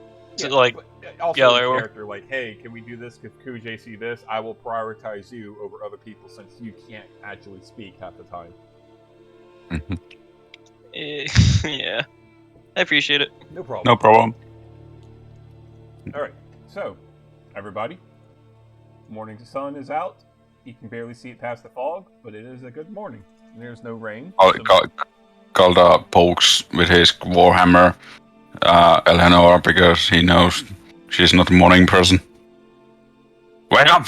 like, also yeah, in or- character, like, hey, can we do this? If Kuj see this, I will prioritize you over other people since you can't actually speak half the time. yeah, I appreciate it. No problem. No problem. All right, so everybody, morning sun is out. You can barely see it past the fog, but it is a good morning. There's no rain. Galda pokes with his warhammer Eleanor because he knows she's not a morning person. Wake up!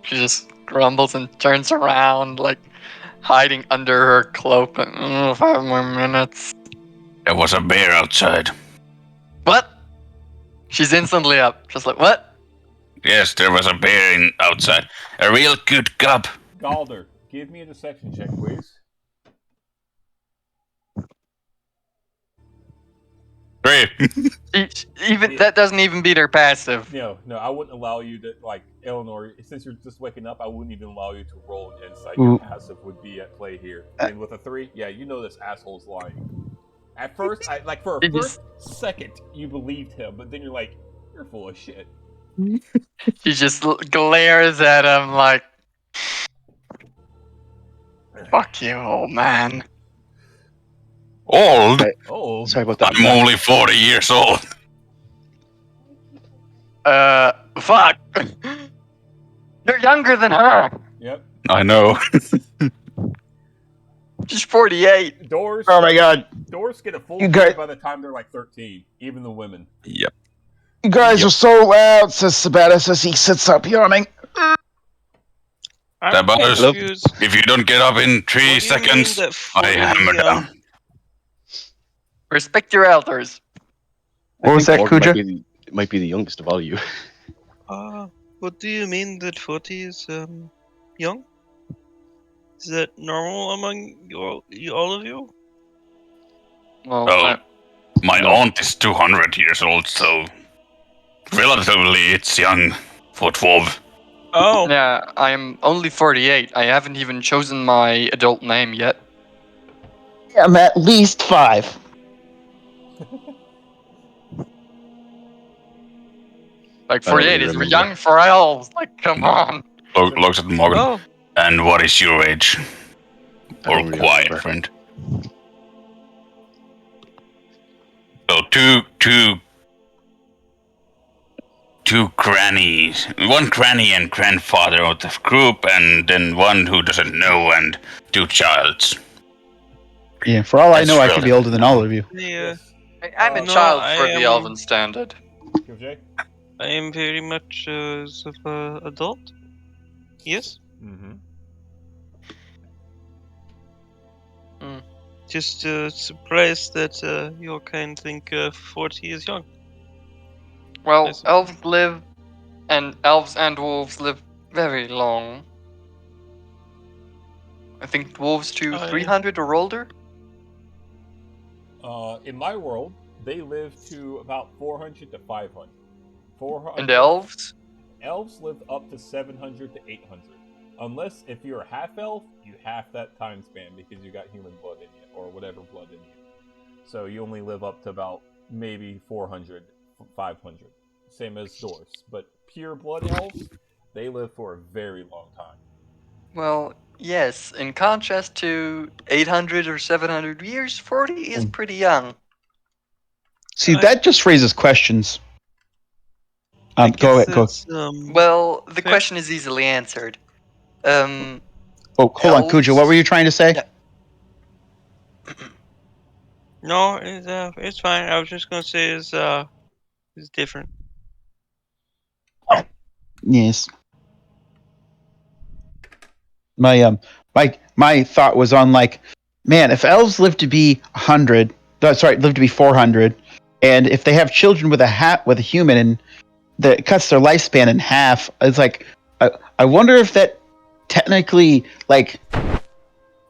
She just grumbles and turns around, like hiding under her cloak. 5 more minutes. There was a bear outside. What? She's instantly up. Just like, what? Yes, there was a bear outside. A real good cub. Galder, give me a deception check, please. Great. Even Yeah. that doesn't even beat her passive. No, I wouldn't allow you to, like, Eleanor, since you're just waking up, I wouldn't even allow you to roll an insight. Your Ooh. passive would be at play here. And with a 3, yeah, you know this asshole's lying. At first, for a It first second, you believed him, but then you're like, you're full of shit. She just glares at him like, "Fuck you, old man." Old? Oh, Sorry about that. I'm only 40 years old. Fuck. You're younger than her. yep. I know. She's 48. Doors. Oh my god. Doors get a full You beard got- by the time they're like 13, even the women. Yep. You guys are so loud, says Sabatis as he sits up yawning. I'm Sabatis, confused. if you don't get up in 3 What do you mean seconds, that I 40 is hammer young? down. Respect your elders. What was that, Morgan Kuja? might be the youngest of all you. What do you mean that 40 is young? Is that normal among all of you? Well, Oh, my No. aunt is 200 years old, so relatively it's young for 12. Oh, yeah, I am only 48. I haven't even chosen my adult name yet. I'm at least 5. Like, I don't 48 really is remember. young for elves. Like, come on. Looks at Morgan. oh, And what is your age? I Or don't really quiet, remember. friend. So two grannies, one granny and grandfather of the group, and then one who doesn't know, and 2 childs. Yeah, for all I That's know, I could be relevant. older than all of you. yeah. I'm a No, child I for the am- elven standard. QJ? I am very much of an adult. Yes. Mm-hmm. Just surprised that your kind think 40 is young. Well, Nice. elves and dwarves live very long. I think dwarves to Oh, yeah. 300 or older. In my world, they live to about 400 to 500. 400. And elves? Elves live up to 700 to 800. Unless if you're a half elf, you half that time span because you got human blood in you, or whatever blood in you. So you only live up to about maybe 400, 500. Same as dwarves. But pure blood elves, they live for a very long time. Well, yes. In contrast to 800 or 700 years, 40 is pretty young. See, that just raises questions. Go ahead. Go. Well, the Fair. question is easily answered. Oh, hold on, Kuja. What elves- were you trying to say? Yeah. No, it's fine. I was just gonna say it's different. Yes. My thought was on like, man, if elves live to be 100, live to be 400, and if they have children with a human, and that cuts their lifespan in half, it's like, I wonder if that technically, like,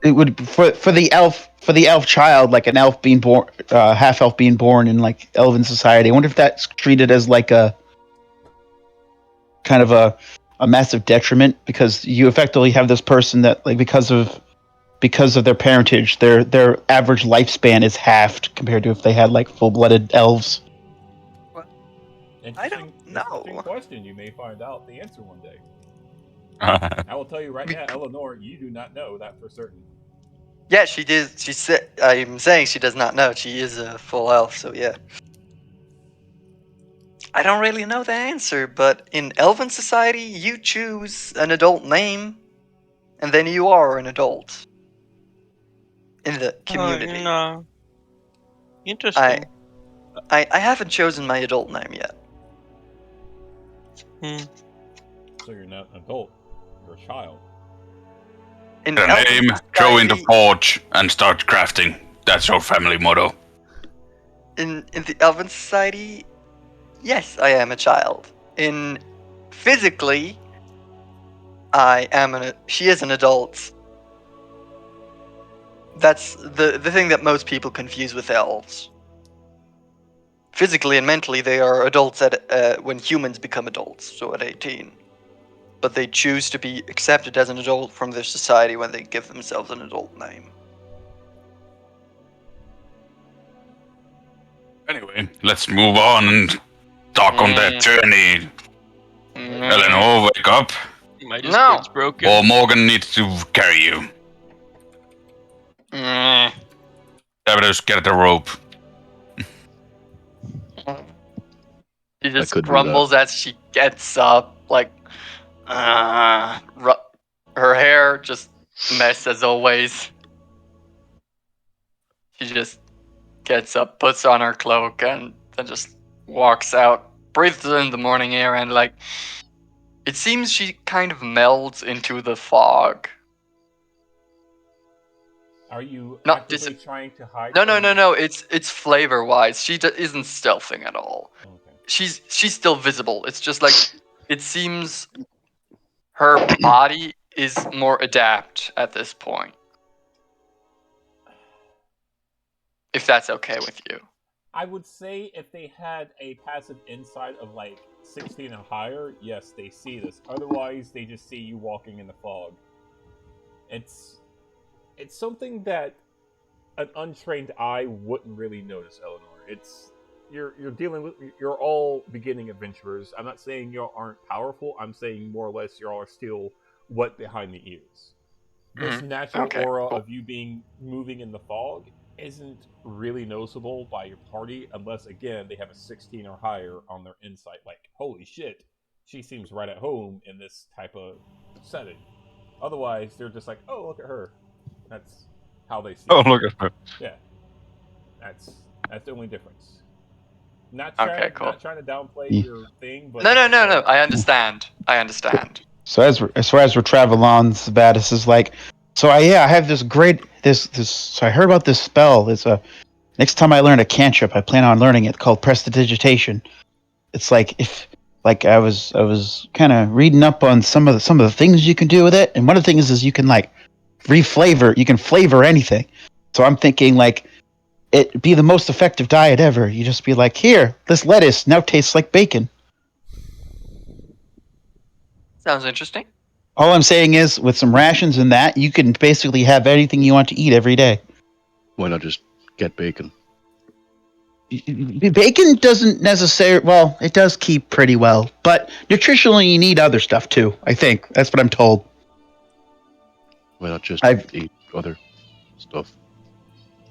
it would for the elf child, like an elf being born, half elf being born in like elven society. I wonder if that's treated as like a kind of a massive detriment, because you effectively have this person that, like, because of their parentage, their average lifespan is halved compared to if they had like full-blooded elves. I don't know. Interesting question. You may find out the answer one day. I will tell you right now, Eleanor, you do not know that for certain. Yeah, she did. She said. I'm saying she does not know. She is a full elf, so yeah. I don't really know the answer, but in elven society, you choose an adult name, and then you are an adult in the community. Interesting. I haven't chosen my adult name yet. So you're not an adult. You're a child. In The elven name, go into society- forge and start crafting. That's our family motto. In the elven society, yes, I am a child. In physically, I am she is an adult. That's the thing that most people confuse with elves. physically and mentally they are adults at when humans become adults, so at 18. But they choose to be accepted as an adult from their society when they give themselves an adult name. Anyway, let's move on and talk on that journey. Eleanor, wake up. My No. Discord's broken. Or Morgan needs to carry you. Davros, get the rope. She just could do grumbles as she gets up, like, her hair just mess as always. She just gets up, puts on her cloak, and then just walks out, breathes in the morning air, and like, it seems she kind of melds into the fog. Are you Not actively trying to hide? No. It's flavor wise. She isn't stealthing at all. Okay. She's still visible. It's just like it seems her body is more adept at this point. If that's okay with you. I would say if they had a passive insight of like 16 and higher, yes, they see this. Otherwise, they just see you walking in the fog. It's something that an untrained eye wouldn't really notice, Eleanor. You're dealing with, you're all beginning adventurers. I'm not saying you aren't powerful. I'm saying more or less you all are still wet behind the ears. This natural aura of you moving in the fog isn't really noticeable by your party unless, again, they have a 16 or higher on their insight. Like, holy shit, she seems right at home in this type of setting. Otherwise, they're just like, oh, look at her. That's how they see it. Oh, look at her. Yeah. That's the only difference. Not trying to downplay your thing, but... No. I understand. So as we're traveling on, Sabatis is like, so I have this great so I heard about this spell. It's next time I learn a cantrip, I plan on learning it, called Prestidigitation. It's like I was kind of reading up on some of the things you can do with it, and one of the things is you can like you can flavor anything. So I'm thinking like it'd be the most effective diet ever. You just be like, here, this lettuce now tastes like bacon. Sounds interesting. All I'm saying is, with some rations and that, you can basically have anything you want to eat every day. Why not just get bacon? Bacon doesn't necessarily... Well, it does keep pretty well. But nutritionally, you need other stuff, too. I think. That's what I'm told. Why not just eat other stuff?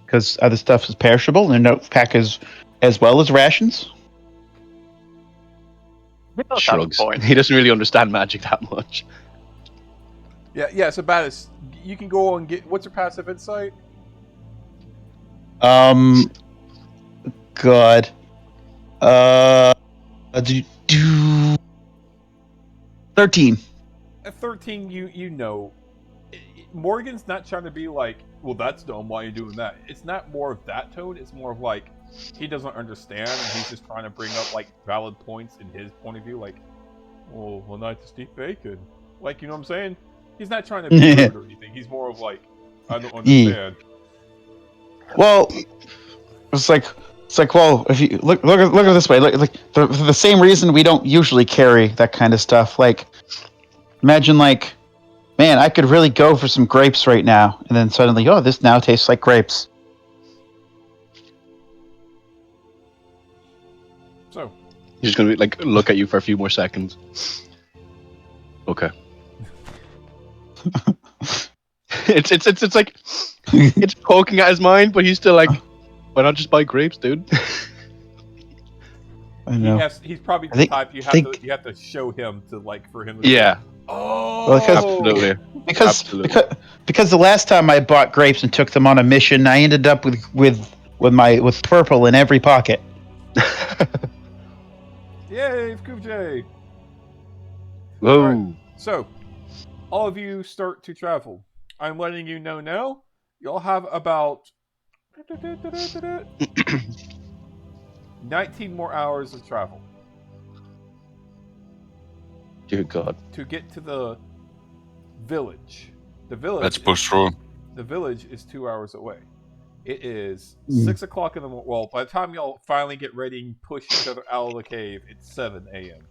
Because other stuff is perishable and don't pack as well as rations. Shrugs. He doesn't really understand magic that much. Yeah, so Batis, you can go and get... What's your passive insight? God. 13. At 13, you know. Morgan's not trying to be like, well, that's dumb, why are you doing that? It's not more of that tone, it's more of like, he doesn't understand, and he's just trying to bring up, like, valid points in his point of view, like, well, one night to steep bacon. Like, you know what I'm saying? He's not trying to be rude or anything, he's more of like, I don't understand. Well, it's like, well, if you look at it this way, like for the same reason we don't usually carry that kind of stuff. Like, imagine like, man, I could really go for some grapes right now, and then suddenly, oh, this now tastes like grapes. So, he's just gonna like look at you for a few more seconds. Okay. It's like it's poking at his mind, but he's still like, why not just buy grapes, dude? I know. He's probably the type you have to show him to like for him to Yeah. Oh, well, absolutely. Because the last time I bought grapes and took them on a mission, I ended up with purple in every pocket. Yay, Kubjay! Whoa. Right, so, all of you start to travel. I'm letting you know now. You'll have about 19 more hours of travel. Dear God. To get to the village. The village. Let's push through. The village is 2 hours away. It is 6 o'clock in the morning. Well, by the time y'all finally get ready and push each other out of the cave, it's 7 a.m.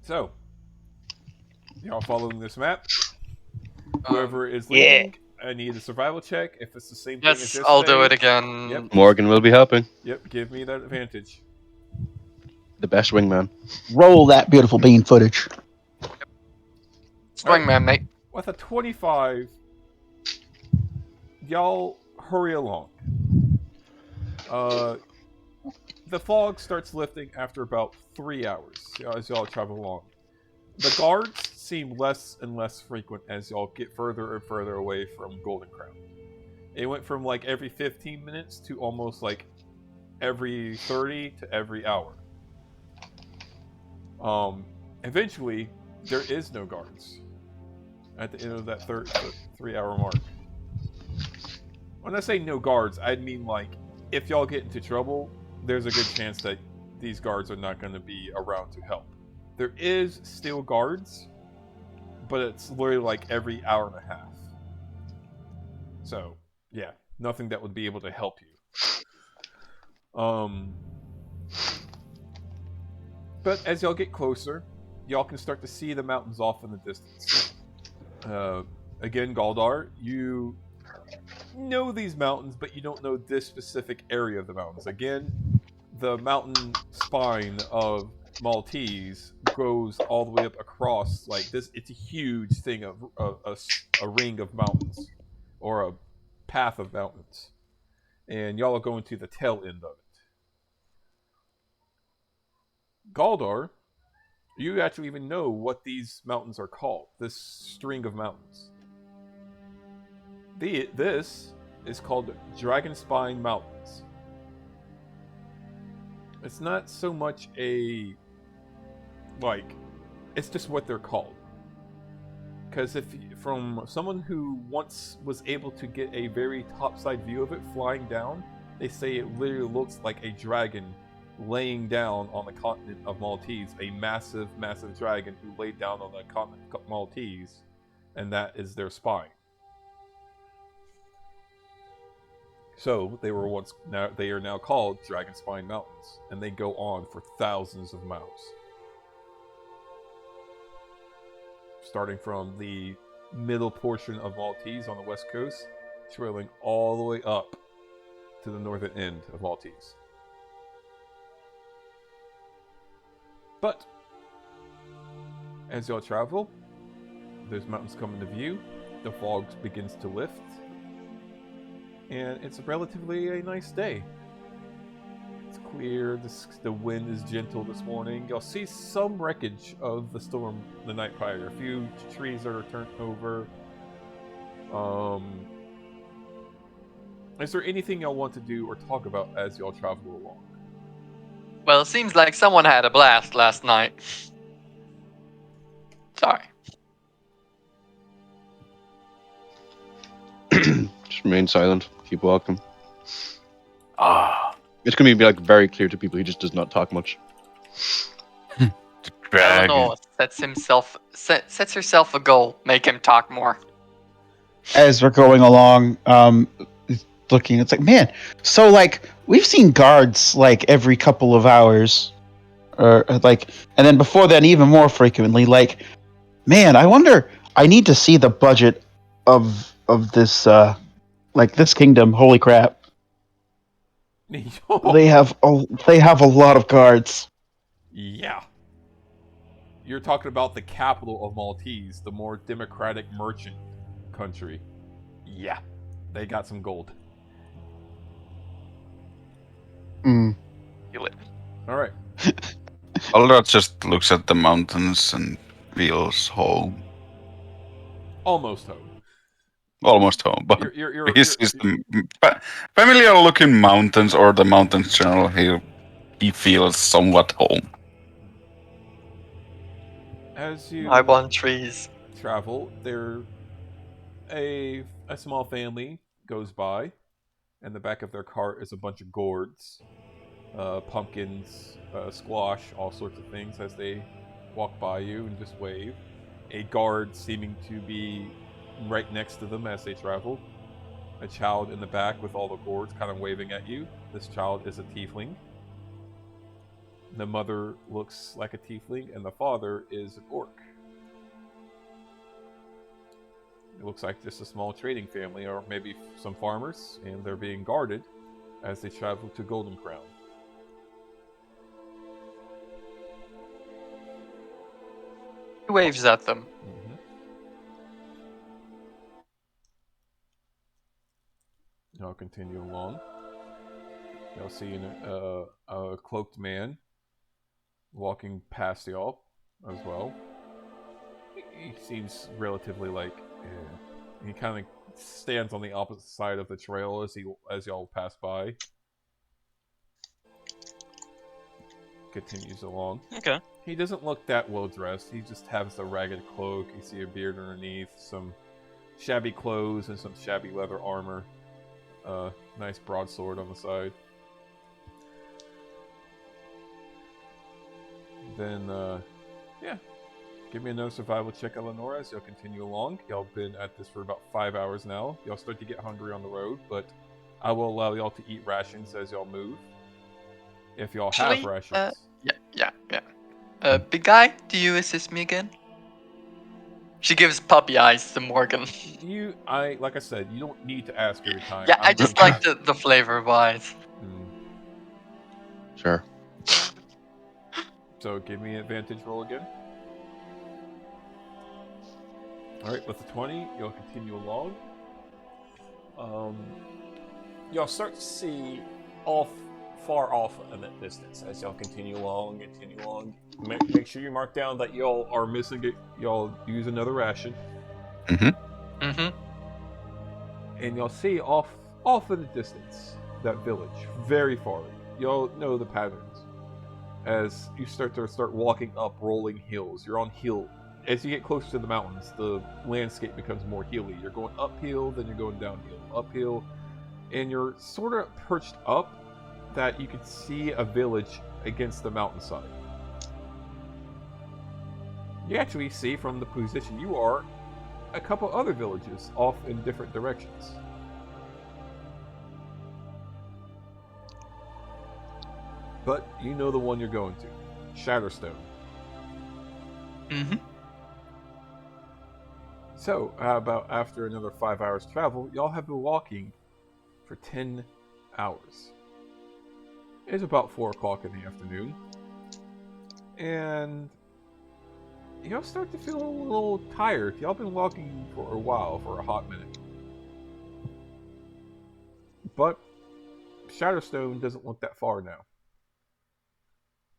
So, y'all following this map? Whoever is leading, I need a survival check. If it's the same thing as Yes, yesterday, I'll do it again. Yep. Morgan will be helping. Yep, give me that advantage. The best wingman. Roll that beautiful bean footage. Swingman, mate. With a 25, y'all hurry along. The fog starts lifting after about 3 hours as y'all travel along. The guards seem less and less frequent as y'all get further and further away from Golden Crown. It went from like every 15 minutes to almost like every 30 to every hour. Eventually, there is no guards at the end of that 3-hour mark. When I say no guards, I mean like if y'all get into trouble, there's a good chance that these guards are not going to be around to help. There is still guards, but it's literally like every hour and a half. So, yeah, nothing that would be able to help you. But as y'all get closer, y'all can start to see the mountains off in the distance. Again, Galdar, you know these mountains, but you don't know this specific area of the mountains. Again, the mountain spine of Maltese goes all the way up across like this. It's a huge thing of a ring of mountains, or a path of mountains, and y'all are going to the tail end of it. Galdar, you actually even know what these mountains are called. This string of mountains. This is called Dragonspine Mountains. It's not so much a it's just what they're called. Because if from someone who once was able to get a very topside view of it flying down, they say it literally looks like a dragon laying down on the continent of Maltese, a massive, massive dragon who laid down on the continent of Maltese, and that is their spine. So they are now called Dragonspine Mountains, and they go on for thousands of miles. Starting from the middle portion of Maltese on the west coast, trailing all the way up to the northern end of Maltese. But as y'all travel, those mountains come into view, the fog begins to lift, and it's relatively a nice day. It's clear, the wind is gentle this morning. You'll see some wreckage of the storm the night prior. A few trees that are turned over. Is there anything y'all want to do or talk about as y'all travel along? Well, it seems like someone had a blast last night. Sorry. Just remain silent. Keep walking. It's gonna be like very clear to people he just does not talk much. Dragon. Eleanor sets herself a goal. Make him talk more. As we're going along, looking, it's like, man, so like we've seen guards like every couple of hours, or like, and then before that even more frequently. Like, man, I wonder. I need to see the budget of this this kingdom. Holy crap! They have a lot of guards. Yeah. You're talking about the capital of Maltese, the more democratic merchant country. Yeah. They got some gold. Mm. Alright. Aldra just looks at the mountains and feels home. Almost home. Almost home, but You're he's the familiar-looking mountains, or the mountains in general, he feels somewhat home. As you I want trees. travel, a small family goes by. In the back of their cart is a bunch of gourds, pumpkins, squash, all sorts of things as they walk by you and just wave. A guard seeming to be right next to them as they travel. a child in the back with all the gourds kind of waving at you. This child is a tiefling. The mother looks like a tiefling, and the father is an orc. It looks like just a small trading family, or maybe some farmers, and they're being guarded as they travel to Golden Crown. He waves at them. I'll continue along. You'll see a cloaked man walking past y'all as well. He seems relatively like... he kind of stands on the opposite side of the trail as y'all pass by. Continues along. Okay. He doesn't look that well dressed. He just has a ragged cloak. You see a beard underneath, some shabby clothes, and some shabby leather armor. Nice broadsword on the side. Then, yeah. Give me another survival check, Eleanor, as y'all continue along. Y'all been at this for about 5 hours now. Y'all start to get hungry on the road, but I will allow y'all to eat rations as y'all move. If y'all have rations. Yeah. Big guy, do you assist me again? She gives puppy eyes to Morgan. Like I said, you don't need to ask every time. Yeah, I just like the flavor of eyes. Sure. So give me an advantage roll again. Alright, with the 20, you'll continue along. Y'all start to see far off in that distance as y'all continue along. Make sure you mark down that y'all are missing it. Y'all use another ration. And y'all see off in the distance that village, very far. Y'all know the patterns. As you start walking up rolling hills, you're on hill. As you get closer to the mountains, the landscape becomes more hilly. You're going uphill, then you're going downhill, uphill, and you're sort of perched up that you can see a village against the mountainside. You actually see from the position you are a couple other villages off in different directions. But you know the one you're going to, Shatterstone. So, how about after another 5 hours travel, y'all have been walking for 10 hours. It's about 4 o'clock in the afternoon. And y'all start to feel a little tired. Y'all been walking for a while, for a hot minute. But Shatterstone doesn't look that far now.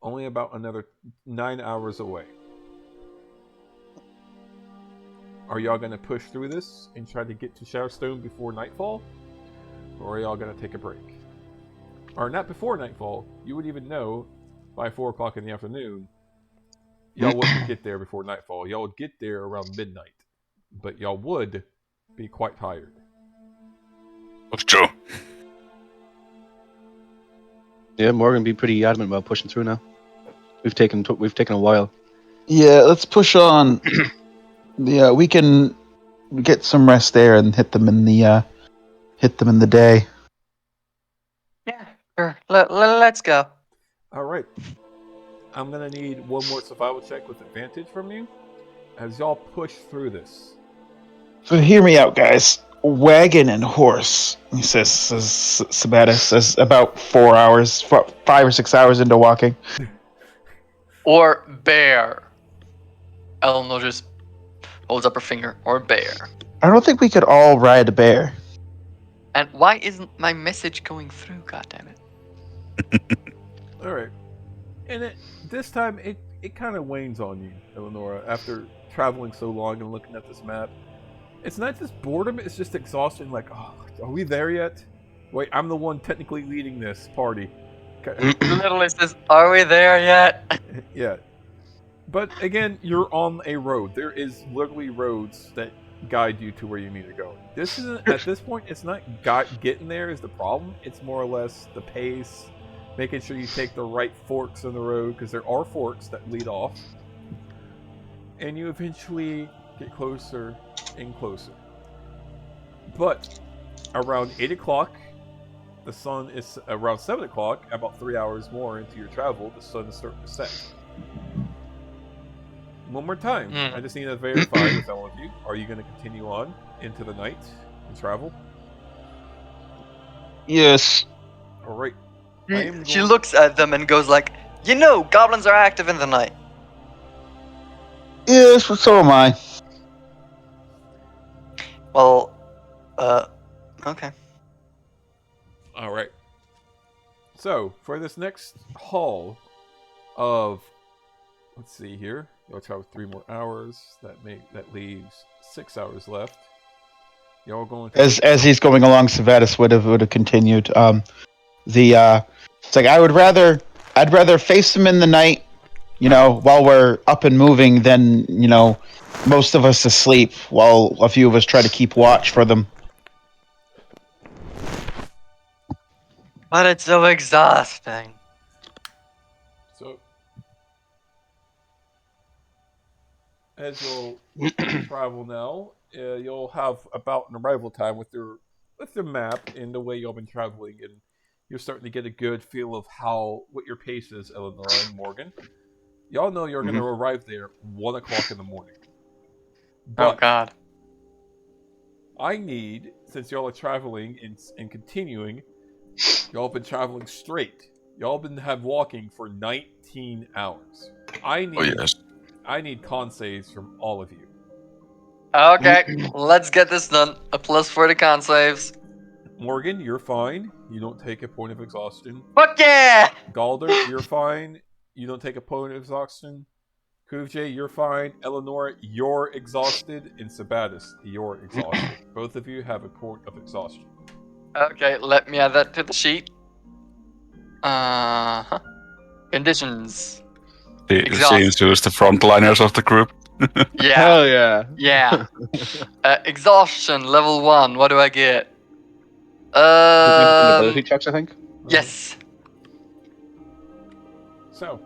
Only about another 9 hours away. Are y'all going to push through this and try to get to Shatterstone before nightfall? Or are y'all going to take a break? Or not before nightfall, you would even know by 4 o'clock in the afternoon, y'all wouldn't get there before nightfall. Y'all would get there around midnight. But y'all would be quite tired. That's true. Yeah, Morgan be pretty adamant about pushing through now. We've taken a while. Yeah, let's push on. Yeah, we can get some rest there and hit them in the day. Yeah, sure. Let's go. Alright. I'm going to need one more survival check with advantage from you as y'all push through this. So hear me out, guys. Wagon and horse, he says Sabatis, says about 4 hours, 5 or 6 hours into walking. Or bear. Eleanor just holds up her finger. Or bear. I don't think we could all ride a bear. And why isn't my message going through, goddammit? Alright. And this time, it kind of wanes on you, Eleonora, after traveling so long and looking at this map. It's not just boredom, it's just exhaustion, like, oh, are we there yet? Wait, I'm the one technically leading this party. Literally says, are we there yet? Yeah. But again, you're on a road. There is literally roads that guide you to where you need to go. This isn't, at this point, it's not getting there is the problem. It's more or less the pace, making sure you take the right forks in the road, because there are forks that lead off. And you eventually get closer and closer. But around 8 o'clock, the sun is around 7 o'clock, about 3 hours more into your travel, the sun is starting to set. One more time. I just need to verify with all of you. Are you going to continue on into the night and travel? Yes. All right. She looks at them and goes like, "You know, goblins are active in the night." Yes, but so am I. Well, okay. All right. So for this next haul of, let's see here, you'll travel 3 more hours. That leaves 6 hours left. Y'all going to As he's going along, Savatus would have continued. It's like I'd rather face them in the night, while we're up and moving, than most of us asleep while a few of us try to keep watch for them. But it's so exhausting. So as you'll travel now, you'll have about an arrival time with your map and the way you'll been traveling, and you're starting to get a good feel of what your pace is, Eleanor and Morgan. Y'all know you're going to arrive there 1 o'clock in the morning. But oh God! I need, since y'all are traveling and continuing, y'all been traveling straight. Y'all been walking for 19 hours. I need con saves from all of you. Okay, let's get this done. A plus for the con saves. Morgan, you're fine. You don't take a point of exhaustion. Fuck yeah! Galder, you're fine. You don't take a point of exhaustion. Kuvjay, you're fine. Eleanor, you're exhausted. And Sabatis, you're exhausted. Both of you have a point of exhaustion. Okay, let me add that to the sheet. Conditions. It seems to us the frontliners of the group. Yeah. Hell yeah. Yeah. Exhaustion level 1. What do I get? Ability checks, I think. Yes. So,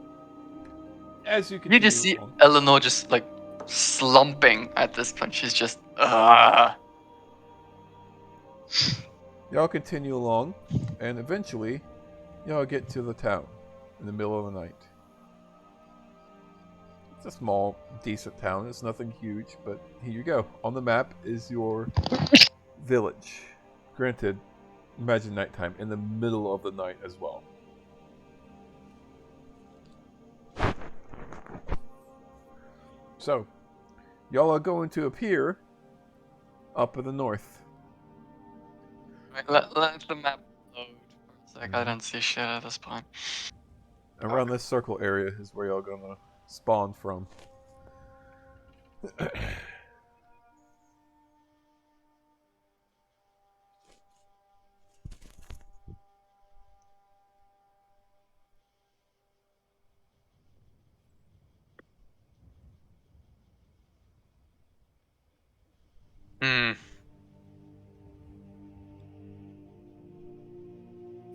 as you can You just see Eleanor just like slumping at this point. She's just Y'all continue along, and eventually, y'all get to the town in the middle of the night. It's a small, decent town. It's nothing huge, but here you go. On the map is your village. Granted, imagine nighttime in the middle of the night as well. So, y'all are going to appear up in the north. Let the map load for a sec. I don't see shit at this point. Around this circle area is where y'all gonna spawn from.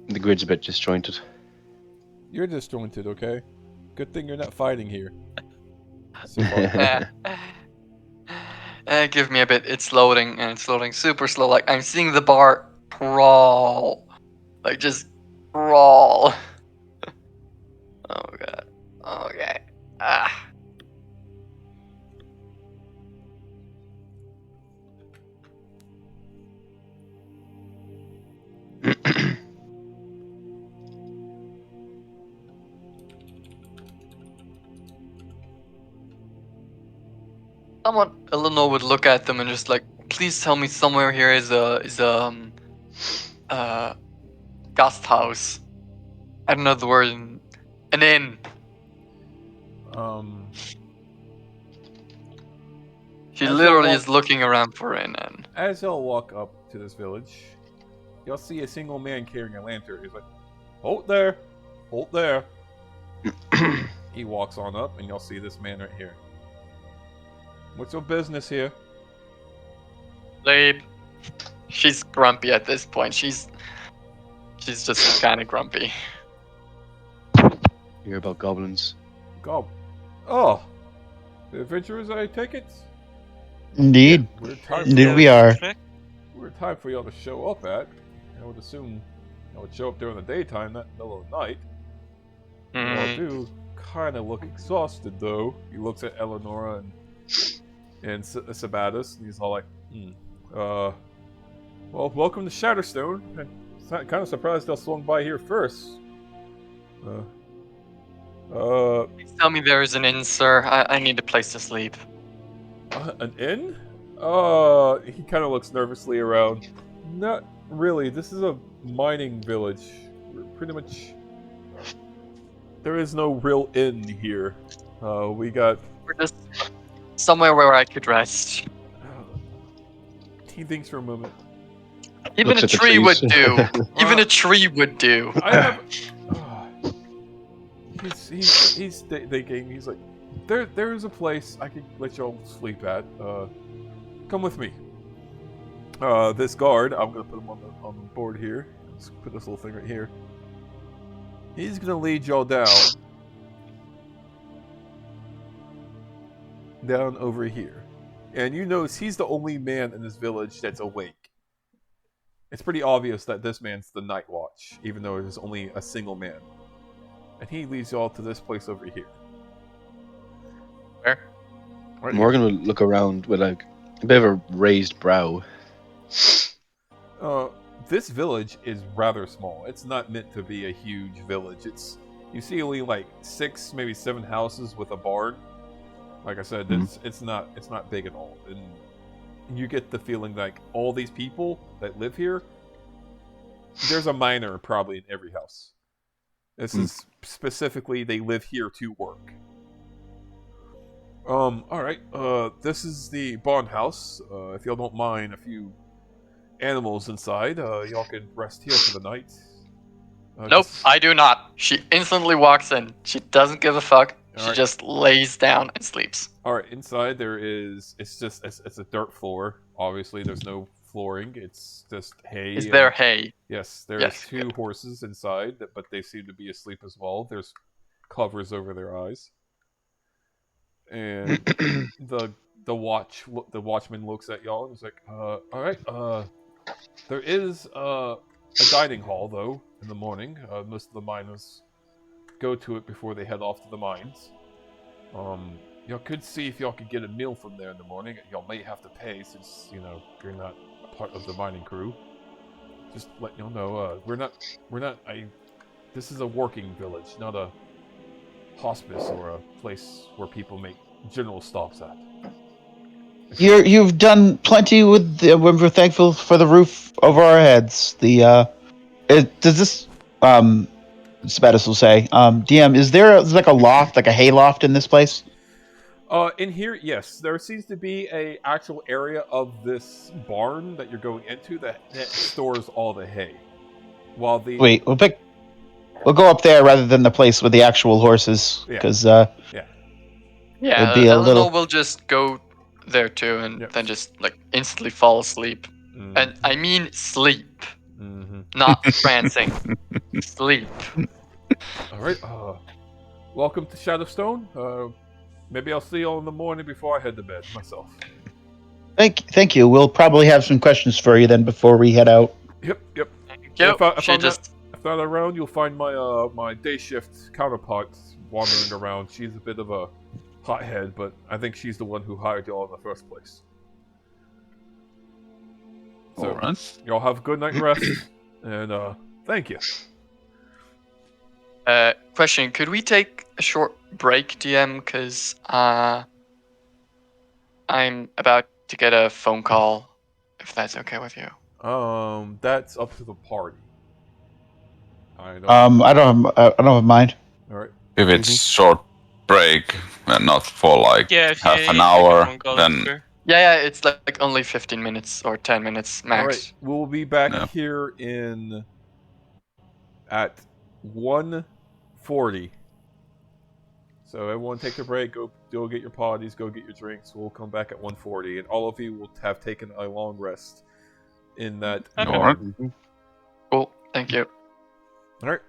The grid's a bit disjointed. You're disjointed, okay? Good thing you're not fighting here. So far. Give me a bit. It's loading, and it's loading super slow. Like, I'm seeing the bar crawl. Like, just crawl. Oh, God. Okay. Eleanor would look at them and just like, please tell me somewhere here is a gast house. I don't know the word. An inn. She literally is looking around for an inn. As y'all walk up to this village, you'll see a single man carrying a lantern. He's like, "Halt there! Halt there!" He walks on up, and you'll see this man right here. What's your business here? Sleep. She's grumpy at this point. She's just kind of grumpy. Hear about goblins? Oh, the adventurers, I take it. Indeed, Yeah, we're tired. indeed we are. weird time for y'all to show up at. I would assume I would show up during the daytime, not in the middle of the night. Y'all do kind of look exhausted, though. He looks at Eleonora and Sabatus, and he's all like, well, welcome to Shatterstone. I'm kind of surprised y'all swung by here first. Please tell me there is an inn, sir. I need a place to sleep. An inn? He kind of looks nervously around. Not really. This is a mining village. We're pretty much... There is no real inn here. We're just somewhere where I could rest. He thinks for a moment. Even a tree would do. Even a tree would do. I have... He's thinking. He's like, there's a place I could let y'all sleep at. Come with me. This guard, I'm gonna put him on the board here. Let's put this little thing right here. He's gonna lead y'all down over here, and you notice he's the only man in this village that's awake. It's pretty obvious that this man's the night watch, even though there's only a single man. And he leads y'all to this place over here. Where? Right Morgan will look around with like a bit of a raised brow. This village is rather small. It's not meant to be a huge village. You see only like 6, maybe 7 houses with a barn. Like I said, it's not big at all. And you get the feeling like all these people that live here, there's a miner probably in every house. This is specifically, they live here to work. Alright, this is the barn house. If y'all don't mind a few animals inside, y'all can rest here for the night. Nope, I do not. She instantly walks in. She doesn't give a fuck. She Alright. just lays down and sleeps. Alright, inside it's a dirt floor. Obviously, there's no flooring. It's just hay. Is there hay? Yes, there's 2 horses inside, but they seem to be asleep as well. There's covers over their eyes. And the watchman looks at y'all and is like, alright, there is a dining hall, though, in the morning. Most of the miners go to it before they head off to the mines. Y'all could see if y'all could get a meal from there in the morning. Y'all may have to pay since, you're not a part of the mining crew. Just letting y'all know, this is a working village, not a hospice or a place where people make general stops at. You've done plenty with. We're thankful for the roof over our heads. Does this Spatus will say, DM, is there like a loft, like a hay loft in this place? In here, yes, there seems to be a actual area of this barn that you're going into that stores all the hay. While the we'll go up there rather than the place with the actual horses, because Eleanor will just go there too, and then just like instantly fall asleep. And I mean sleep, not prancing. Sleep. All right. Welcome to Shadowstone. Maybe I'll see you all in the morning before I head to bed myself. Thank you. We'll probably have some questions for you then before we head out. Yep. If not around, you'll find my my day shift counterpart wandering around. She's a bit of a hothead, but I think she's the one who hired y'all in the first place. So, all right. Y'all have a good night rest, and thank you. Question, could we take a short break, DM? Because I'm about to get a phone call, if that's okay with you. That's up to the party. I don't have mind. All right. If it's short break and not for like half an hour, then... Yeah, it's like only 15 minutes or 10 minutes max. All right, we'll be back here at 1:40. So everyone take a break, go get your potties, go get your drinks. We'll come back at 1:40, and all of you will have taken a long rest in that. All right. Cool, thank you. All right.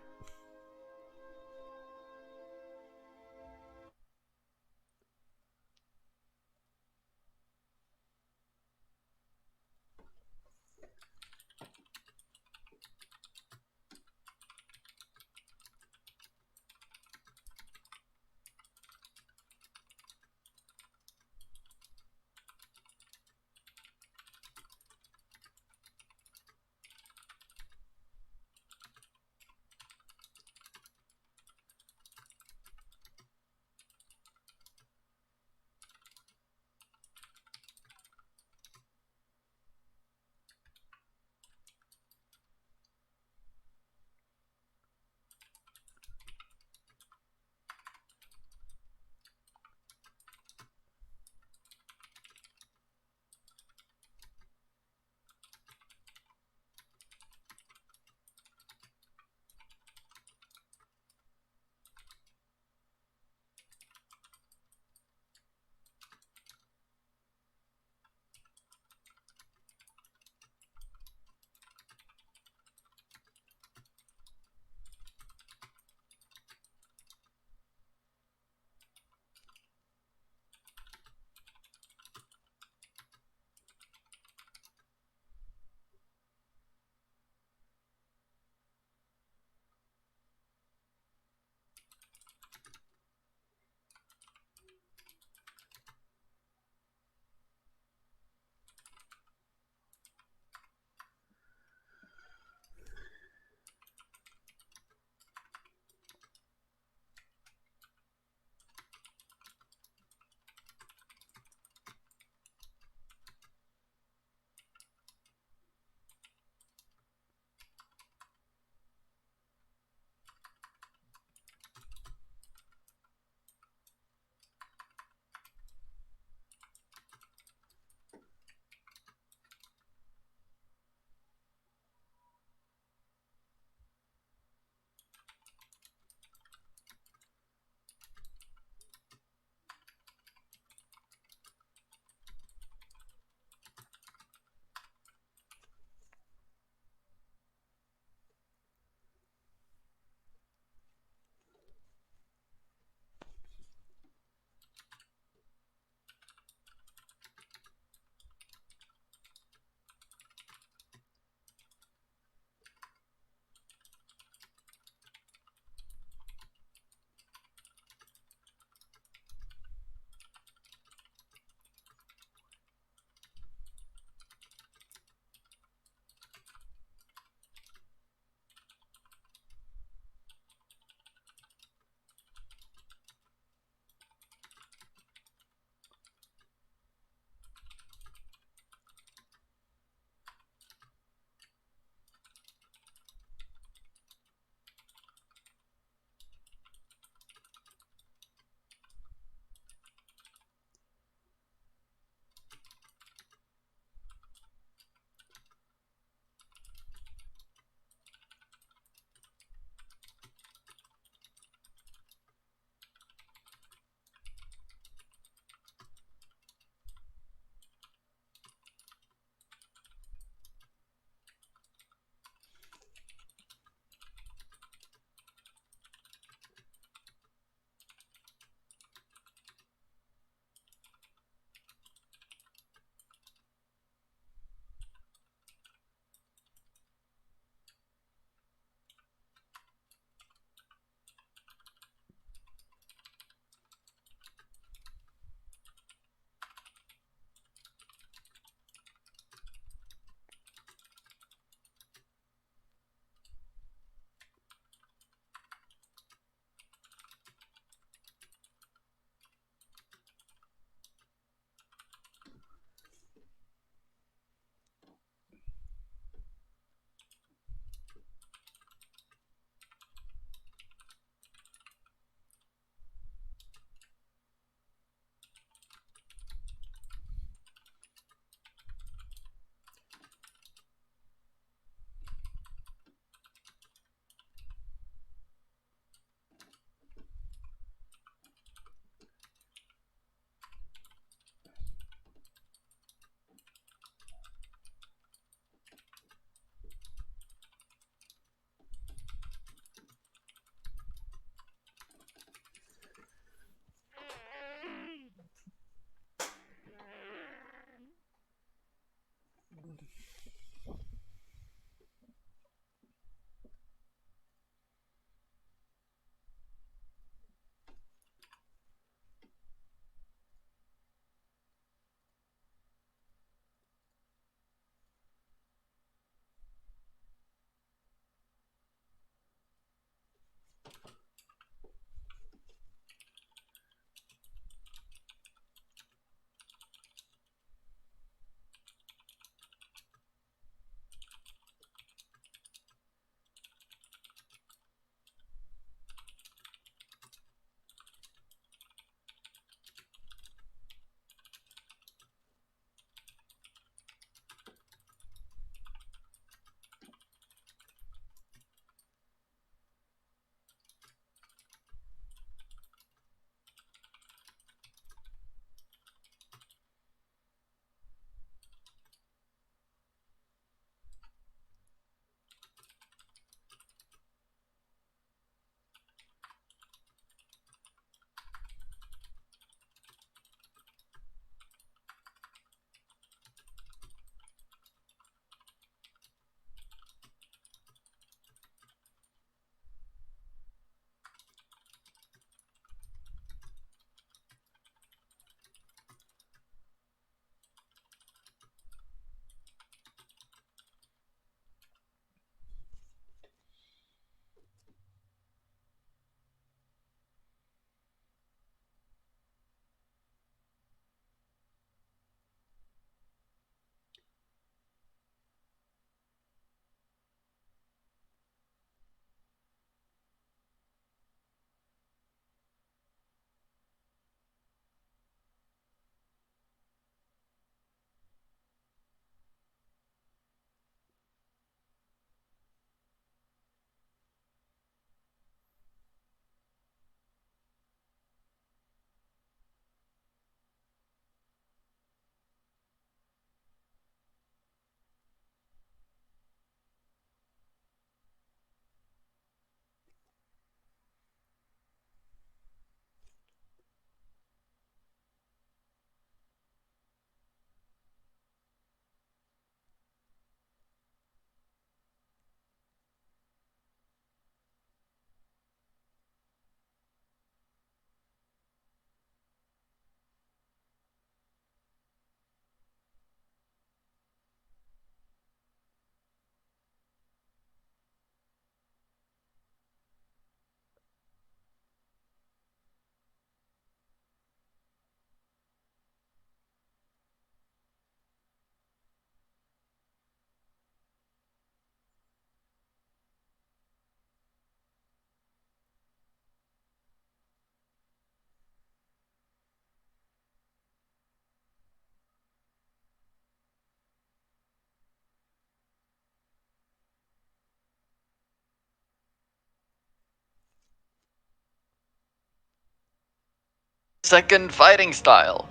second fighting style.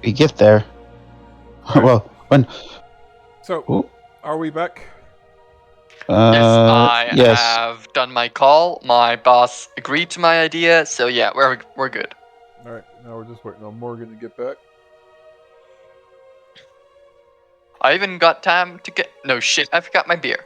We get there. Alright. Well, when. So, Ooh, are we back? Yes, I yes. have done my call. My boss agreed to my idea, so yeah, we're good. Alright, now we're just waiting on Morgan to get back. I even got time to get. No shit, I forgot my beer.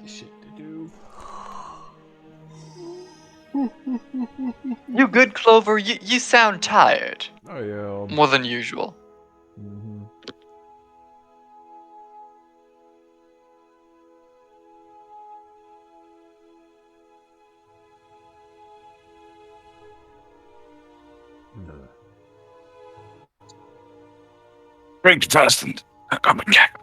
Shit to do. You good, Clover? You sound tired. I am. More than usual. Mm-hmm. Drink fast and come back.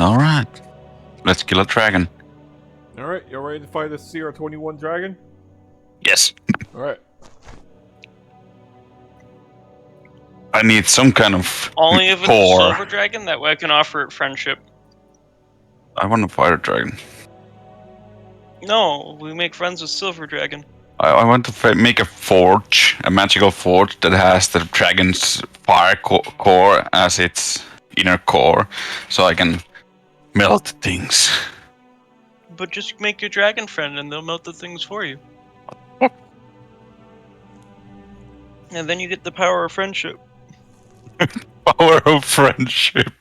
Alright. Let's kill a dragon. Alright, you ready to fight this CR21 dragon? Yes. Alright. I need some kind of Only if it's a core. silver dragon, that way I can offer it friendship. I want to fight a dragon. No, we make friends with silver dragon. I want to make a forge, a magical forge that has the dragon's fire core as its inner core, so I can melt things. But just make your dragon friend and they'll melt the things for you. And then you get the power of friendship. Power of friendship.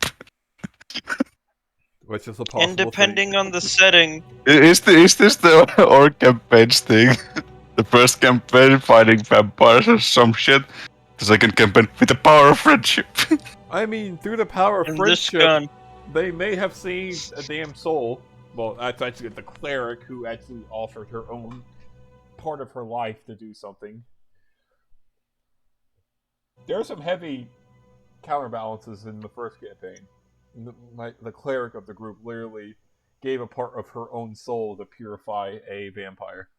Which is a possible And depending on the setting, Is this the orc campaigns thing? The first campaign fighting vampires or some shit. The second campaign with the power of friendship. I mean, through the power of and this friendship, gun. they may have saved a damn soul. Well, that's actually the cleric who actually offered her own part of her life to do something. There are some heavy counterbalances in the first campaign. The cleric of the group literally gave a part of her own soul to purify a vampire.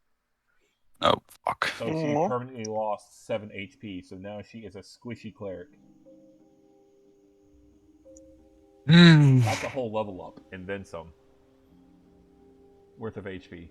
Oh, fuck. So she permanently lost 7 HP, so now she is a squishy cleric. That's a whole level up, and then some. Worth of HP.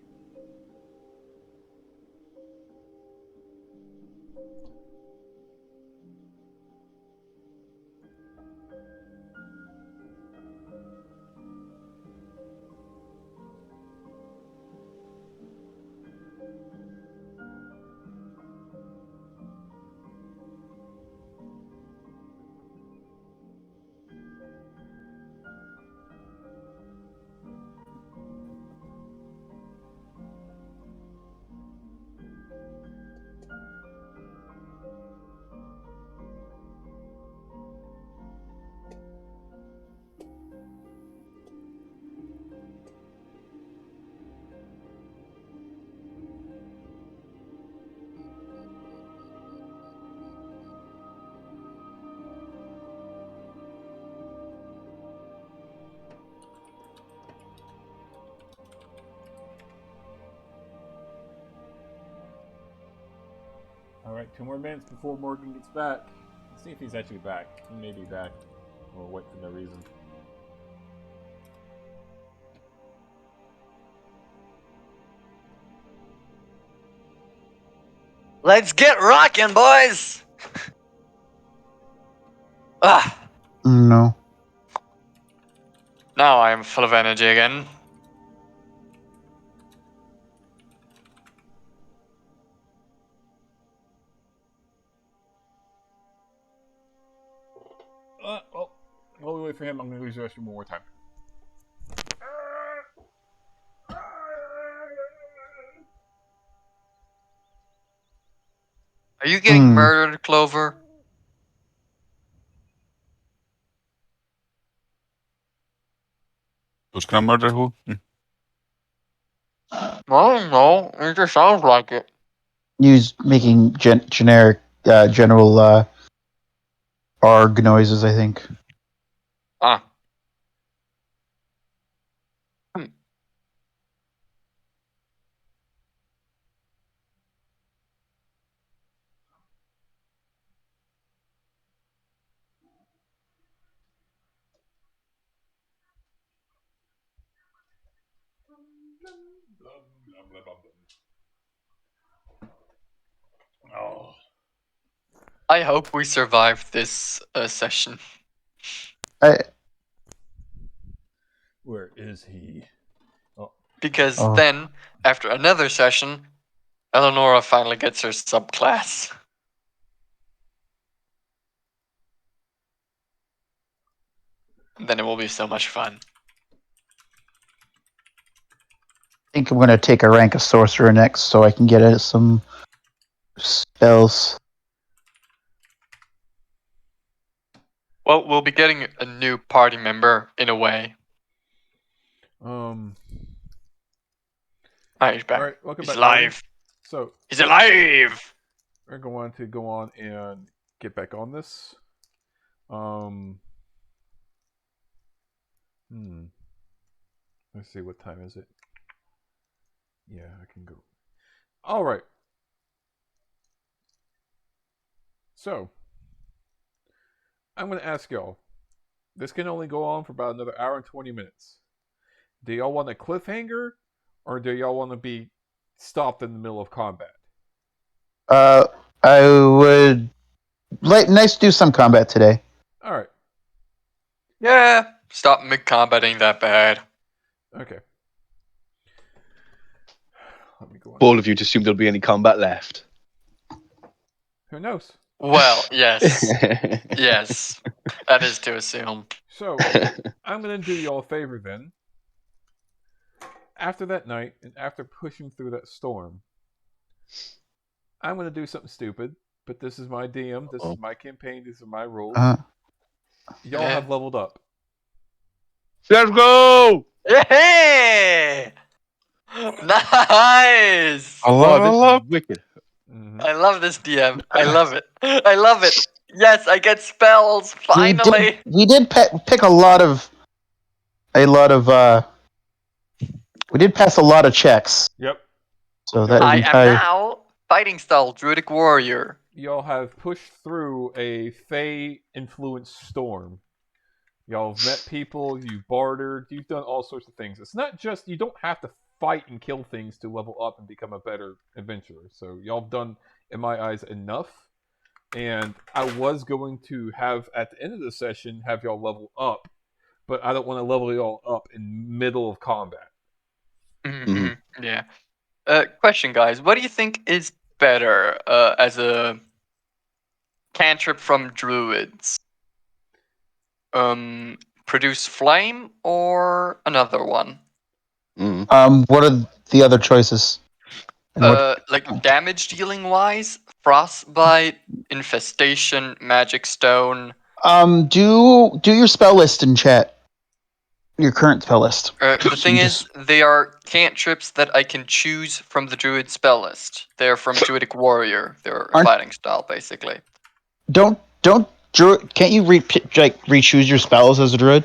Alright, 2 more minutes before Morgan gets back. Let's see if he's actually back. He may be back. We'll wait for no reason. Let's get rocking, boys! Ah, No. now I am full of energy again. Well, while we wait for him, I'm going to use the restroom one more time. Are you getting murdered, Clover? Who's gonna murder who? I don't know. It just sounds like it. Use making generic, general arg noises, I think. Ah. Hmm. Oh. I hope we survive this session. Where is he? Because Oh. then, after another session, Eleonora finally gets her subclass. And then it will be so much fun. I think I'm going to take a rank of sorcerer next so I can get some spells. Well, we'll be getting a new party member in a way. Um. Ah, he's back. All right, welcome He's back. Morgan. alive. So He's alive. we're going to go on and get back on this. Let's see, what time is it? Yeah, I can go. All right. So, I'm going to ask y'all. This can only go on for about another hour and 20 minutes. Do y'all want a cliffhanger, or do y'all want to be stopped in the middle of combat? I would nice to do some combat today. All right. Yeah, stop mid-combat ain't that bad. Okay. Let me go on. Bold of you to assume there'll be any combat left. Who knows? Well, yes. Yes. That is to assume. So, I'm going to do y'all a favor then. After that night, and after pushing through that storm, I'm going to do something stupid, but this is my DM, this is my campaign, these are my rules. Y'all have leveled up. Let's go! Yeah! Nice! I love this. Wicked. Mm-hmm. I love this DM. I love it. I love it. Yes, I get spells. Finally. We did pick a lot of. We did pass a lot of checks. Yep. So that I entire. am now fighting style druidic warrior. Y'all have pushed through a Fey-influenced storm. Y'all have met people, you've bartered, you've done all sorts of things. It's not just, you don't have to fight and kill things to level up and become a better adventurer. So y'all have done, in my eyes, enough. And I was going to have, at the end of the session, have y'all level up. But I don't want to level y'all up in middle of combat. Mm-hmm. Yeah. Question, guys. What do you think is better as a cantrip from druids? Produce flame or another one? What are the other choices? Like damage dealing wise, frostbite, infestation, magic stone. Do your spell list in chat. Your current spell list. The thing is, they are cantrips that I can choose from the druid spell list. They're from druidic warrior. They're fighting style, basically. Can't you re-choose your spells as a druid?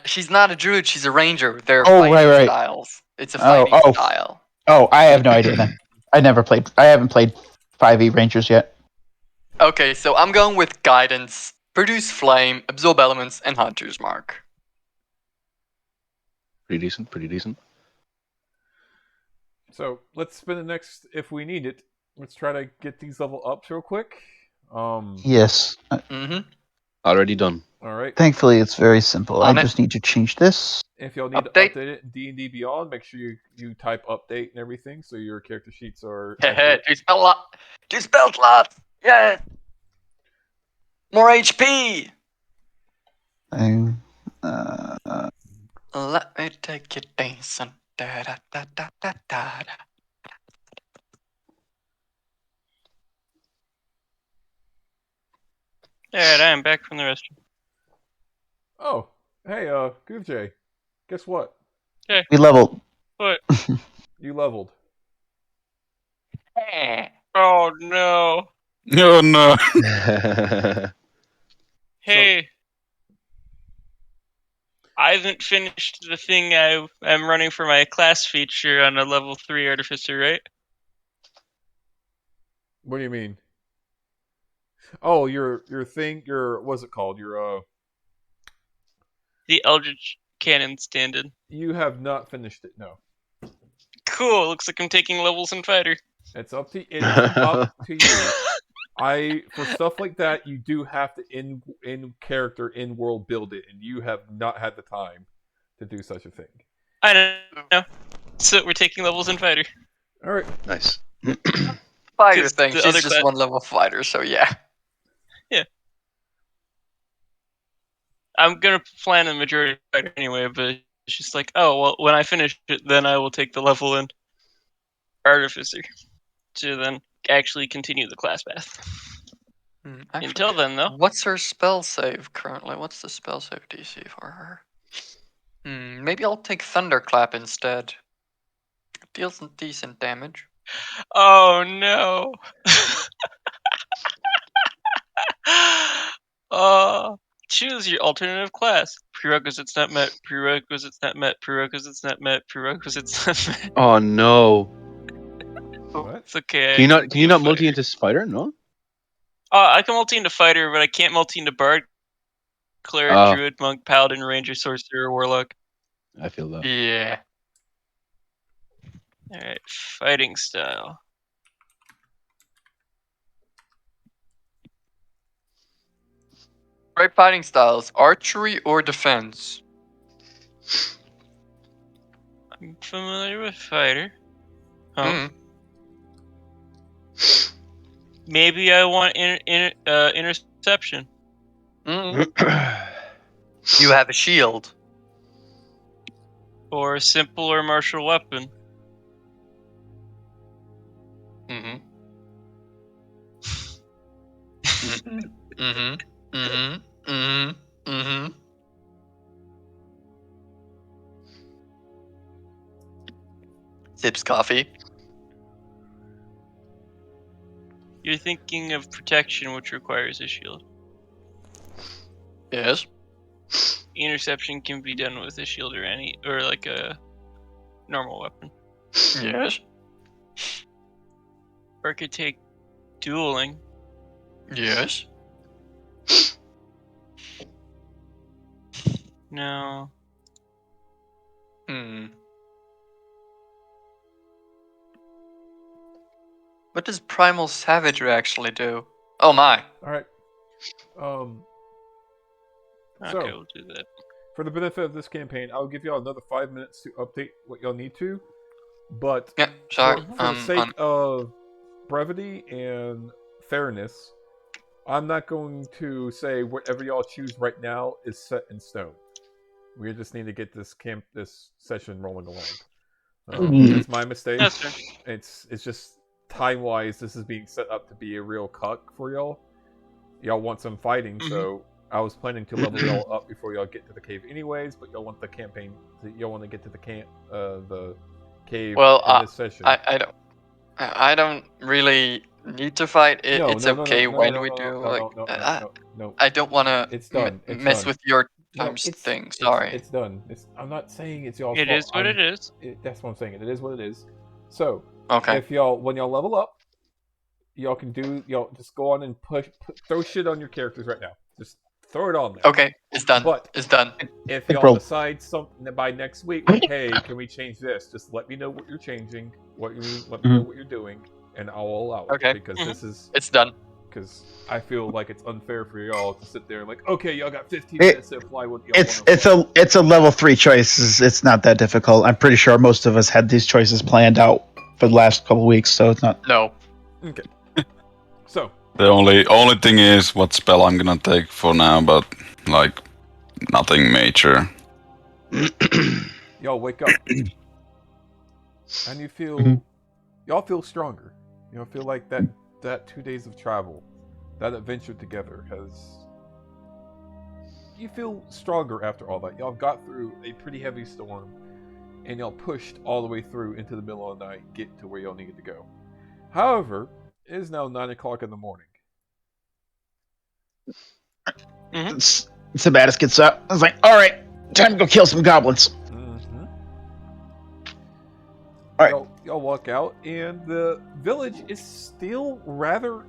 She's not a druid. She's a ranger. They're Oh, fighting styles. It's a fighting style. Oh, I have no idea then. I haven't played 5e Rangers yet. Okay, so I'm going with guidance, produce flame, absorb elements, and hunter's mark. Pretty decent. So let's spin the next, if we need it. Let's try to get these level ups real quick. Yes. Already done. All right. Thankfully, it's very simple. I just need to change this. If y'all need to update it in D&D Beyond, make sure you type update and everything so your character sheets are. Do spell slots. Yeah. More HP. Let me take you dancing. Da, da, da, da, da, da. Alright, I am back from the restroom. Oh, hey, Goofjay. Guess what? We leveled. What? You leveled. Oh no. Oh no. Hey. I haven't finished the thing I'm running for my class feature on a level 3 artificer, right? What do you mean? Oh, your thing. What's it called? The Eldritch Cannon stand-in. You have not finished it. No. Cool. Looks like I'm taking levels in fighter. It's up to you. For stuff like that, you do have to in character, in world build it, and you have not had the time to do such a thing. I know. So we're taking levels in fighter. All right. Nice. Fighter 'Cause thing. the She's other just class- one level fighter, so yeah. I'm gonna plan the majority of fighter anyway, but it's just like, oh well, when I finish it, then I will take the level in artificer to then actually continue the class path. Actually, Until then, though, what's her spell save currently? What's the spell save DC for her? Maybe I'll take Thunderclap instead. Deals some decent damage. oh no. Choose your alternative class. Prerequisites not met. Prerequisites not met. Prerequisites not met. Prerequisites not met. Oh no. What? It's okay. Can you not? can Can you do not fighter. multi into spider? No. I can multi into fighter, but I can't multi into bard, cleric, Ah. druid, monk, paladin, ranger, sorcerer, warlock. I feel that. Yeah. All right, fighting style. Great fighting styles: archery or defense. I'm familiar with fighter. Huh? Maybe I want interception. You have a shield. Or a simple or martial weapon. Mm-hmm. Mm-hmm. Mm-hmm. Mm-hmm. Mm-hmm. Sips coffee. You're thinking of protection, which requires a shield. Yes. Interception can be done with a shield or like a normal weapon. Yes. Or it could take dueling. Yes. No. What does Primal Savagery actually do? Oh my. All right. Okay, So, we'll do that. for the benefit of this campaign, I'll give y'all another 5 minutes to update what y'all need to. But Yeah, sorry. for the sake of brevity and fairness, I'm not going to say whatever y'all choose right now is set in stone. We just need to get this session rolling along. It's my mistake. That's fair. It's just time-wise, this is being set up to be a real cuck for y'all. Y'all want some fighting, so I was planning to level y'all up before y'all get to the cave anyways, but y'all want the campaign, y'all want to get to the cave in this session. I don't really need to fight. It's okay when we do. I don't want to It's done. mess with your thing. Sorry. It's done. I'm not saying it's y'all's It fault. is what it is. That's what I'm saying. It is what it is. So, Okay. if when y'all level up, y'all just go on and throw shit on your characters right now. Just throw it on there. Okay, it's done. But it's done. If y'all decide something by next week, like, hey, can we change this? Just let me know what you're changing. Let me know what you're doing, and I'll allow it. Okay. Because it's done. Because I feel like it's unfair for y'all to sit there and like, okay, y'all got 15 minutes to apply what y'all want. It's a level 3 choice. It's not that difficult. I'm pretty sure most of us had these choices planned out for the last couple of weeks, so it's not. No. Okay. So the only thing is what spell I'm gonna take for now, but like nothing major. Y'all wake up and you feel y'all feel stronger. You know, feel like that 2 days of travel, that adventure together has you feel stronger after all that. Y'all got through a pretty heavy storm, and y'all pushed all the way through into the middle of the night, get to where y'all needed to go. However, it is now 9 o'clock in the morning. Sabatis gets up. I was like, all right, time to go kill some goblins. Mm-hmm. All right. Y'all walk out, and the village is still rather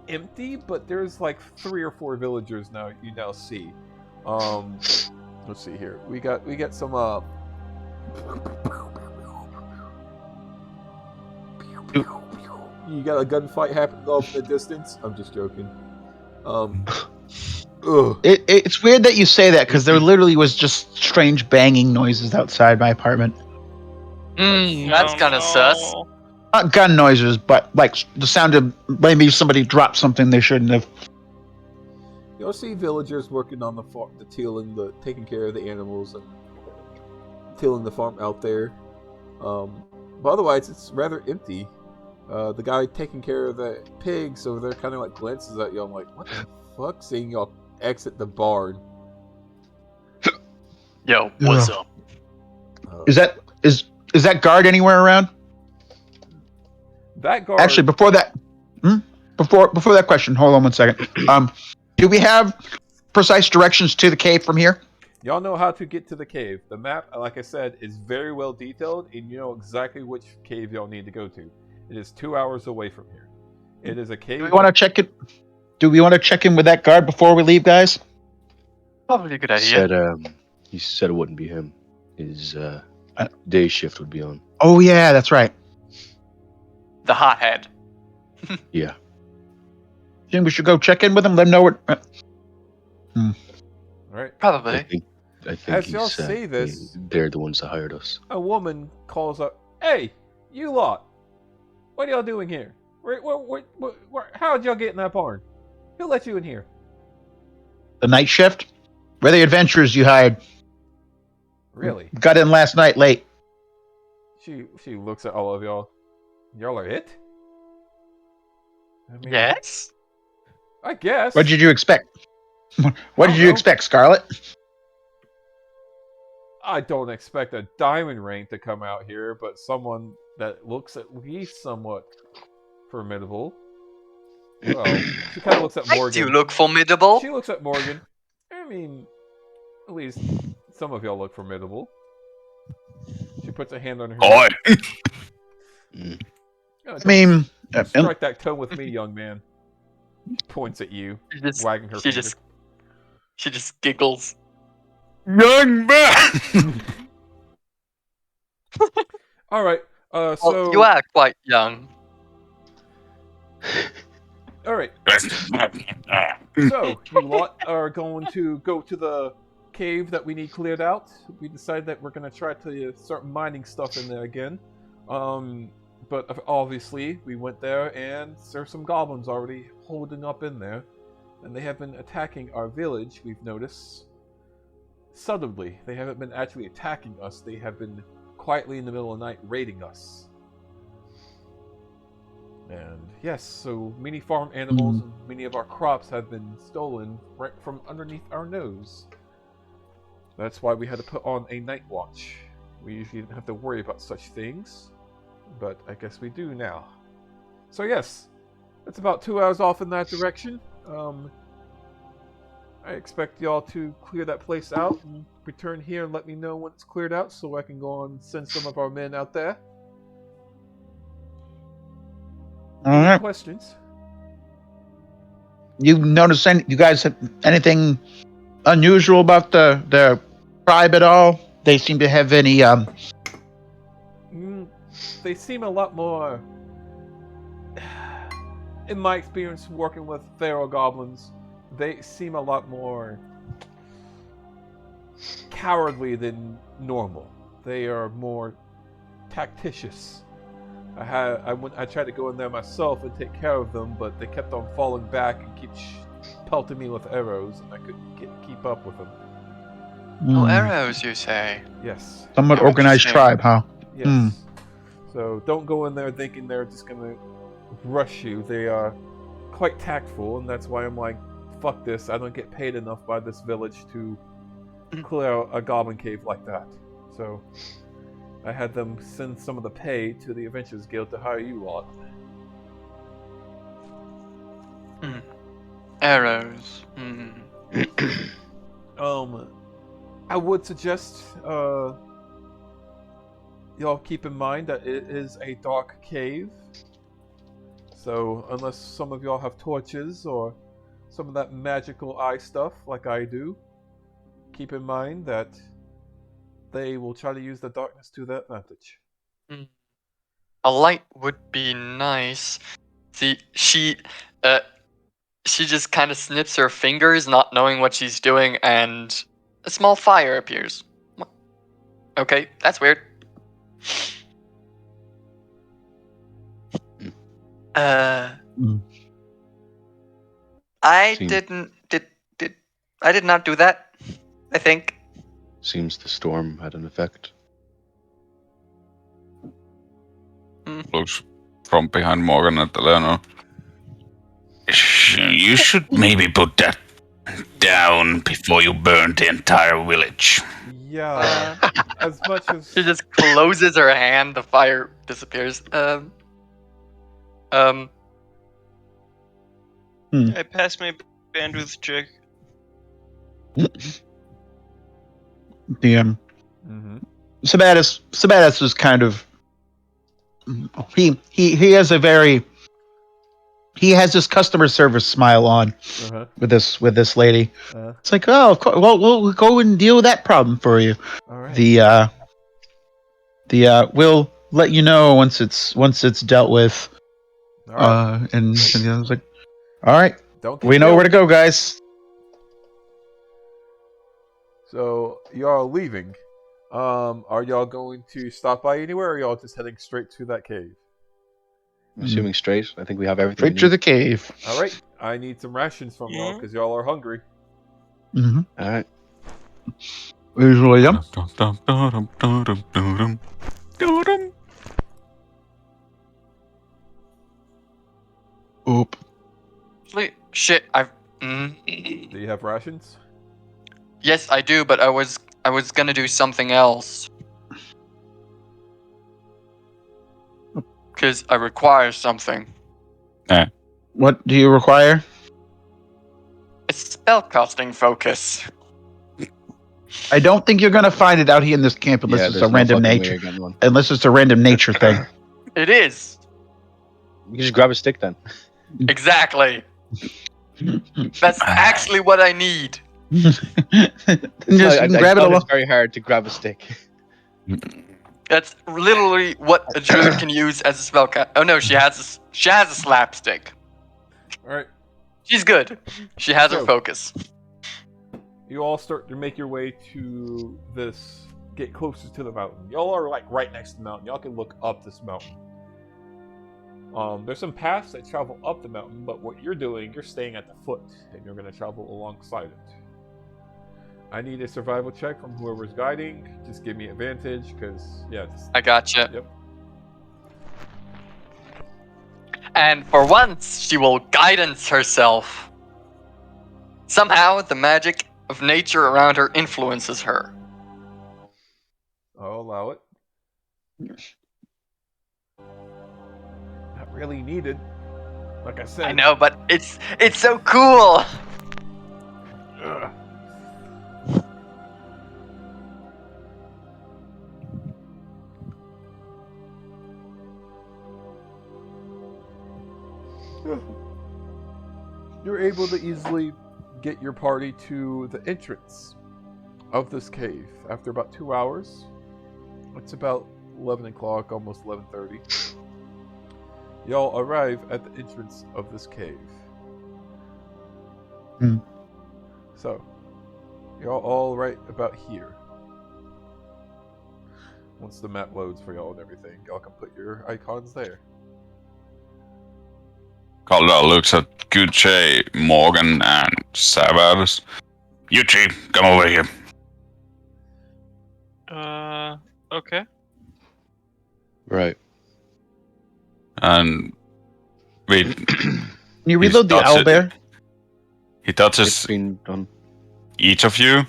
empty, but there's like 3 or 4 villagers now. You now see. Let's see here. We got some. You got a gunfight happening off in the distance. I'm just joking. It's weird that you say that because there literally was just strange banging noises outside my apartment. That's kind of sus. Not gun noises, but like the sound of maybe somebody dropped something they shouldn't have. You'll see villagers working on the farm, taking care of the animals and tilling the farm out there. But otherwise, it's rather empty. The guy taking care of the pigs over there kind of like glances at you. I'm like, what the fuck? Seeing y'all exit the barn. Yo, what's up? Is that guard anywhere around? That guard. Actually, before that question, hold on one second. Do we have precise directions to the cave from here? Y'all know how to get to the cave. The map, like I said, is very well detailed, and you know exactly which cave y'all need to go to. It is 2 hours away from here. It is a cave. Do we want to check it? Do we want to check in with that guard before we leave, guys? Probably a good idea. He said it wouldn't be him. His day shift would be on. Oh yeah, that's right. The hothead. Yeah. Think we should go check in with him. Let him know what. All right. Probably. I think As y'all say this, they're the ones that hired us. a woman calls up, "Hey, you lot! What are y'all doing here? How'd y'all get in that barn? Who let you in here?" The night shift? We're the adventurers you hired. Really? Got in last night late. She looks at all of y'all. Y'all are it? I mean, Yes? I guess. What did you expect? What did you expect, Scarlet? I don't expect a diamond ring to come out here, but someone that looks at least somewhat formidable. Well, she kind of looks at Morgan. I do look formidable. She looks at Morgan. I mean, at least some of y'all look formidable. She puts a hand on her head. I mean, strike that tone with me, young man. Points at you, wagging her finger. She just giggles. Young man! All right. So you are quite young. All right. So you lot are going to go to the cave that we need cleared out. We decided that we're going to try to start mining stuff in there again. But obviously we went there and there's some goblins already holding up in there, and they have been attacking our village. We've noticed subtly. They haven't been actually attacking us. They have been quietly in the middle of the night raiding us. And yes, so many farm animals and many of our crops have been stolen right from underneath our nose. That's why we had to put on a night watch. We usually didn't have to worry about such things, but I guess we do now. So yes, it's about 2 hours off in that direction. I expect y'all to clear that place out and return here and let me know when it's cleared out so I can go and send some of our men out there. All Any right. questions? You notice you guys have anything unusual about the tribe at all? They seem to have any They seem a lot more, in my experience working with feral goblins, they seem a lot more cowardly than normal. They are more tactitious. I tried to go in there myself and take care of them, but they kept on falling back and keep pelting me with arrows, and I couldn't keep up with them. No arrows, you say? Yes. somewhat organized tribe, huh? Yes. So don't go in there thinking they're just gonna rush you. They are quite tactful, and that's why I'm like fuck this. I don't get paid enough by this village to clear out a goblin cave like that. So I had them send some of the pay to the Adventurers Guild to hire you lot. Arrows. I would suggest y'all keep in mind that it is a dark cave. So unless some of y'all have torches or some of that magical eye stuff like I do, keep in mind that they will try to use the darkness to their advantage. A light would be nice. See, she just kind of snips her fingers, not knowing what she's doing, and a small fire appears. Okay, that's weird. I did not do that. I think. Seems the storm had an effect. Looks from behind Morgan at Eleanor. You should maybe put that down before you burn the entire village. Yeah, as much as... She just closes her hand, the fire disappears. I passed my bandwidth check. The Sabatis was kind of he has this customer service smile on with this lady. It's like, oh, of course, well, we'll go and deal with that problem for you. All right. We'll let you know once it's dealt with. All right. And I was like, all right, we know where to go, guys. So y'all are leaving. Are y'all going to stop by anywhere, or are y'all just heading straight to that cave? I'm assuming straight. I think we have everything. Straight to the cave. All right. I need some rations from y'all because y'all are hungry. Mm-hmm. All right. Usually, yeah. Oop. Shit, Do you have rations? Yes, I do, but I was gonna do something else. Because I require something. What do you require? A spellcasting focus. I don't think you're gonna find it out here in this camp unless it's a random nature. Unless it's a random nature thing. It is. You can just grab a stick then. Exactly. That's actually what I need. Just I grab it along. It's very hard to grab a stick. That's literally what a druid can use as a spellcast. Oh no, she has a slapstick. All right. She's good. She has her focus. You all start to make your way to this. Get closer to the mountain. Y'all are like right next to the mountain. Y'all can look up this mountain. There's some paths that travel up the mountain, but what you're doing, you're staying at the foot, and you're going to travel alongside it. I need a survival check from whoever's guiding. Just give me advantage, because, yeah. I gotcha. Yep. And for once, she will guidance herself. Somehow, the magic of nature around her influences her. I'll allow it. Not really needed. Like I said. I know, but it's so cool. Ugh. You're able to easily get your party to the entrance of this cave after about 2 hours. It's about 11 o'clock, almost 11:30. Y'all arrive at the entrance of this cave. So, y'all all right about here. Once the map loads for y'all and everything, y'all can put your icons there. Calder looks at Gucci, Morgan, and Savas. You two, come over here. Okay. Right. And wait. Can you reload the owlbear? He It's touches been done. each of you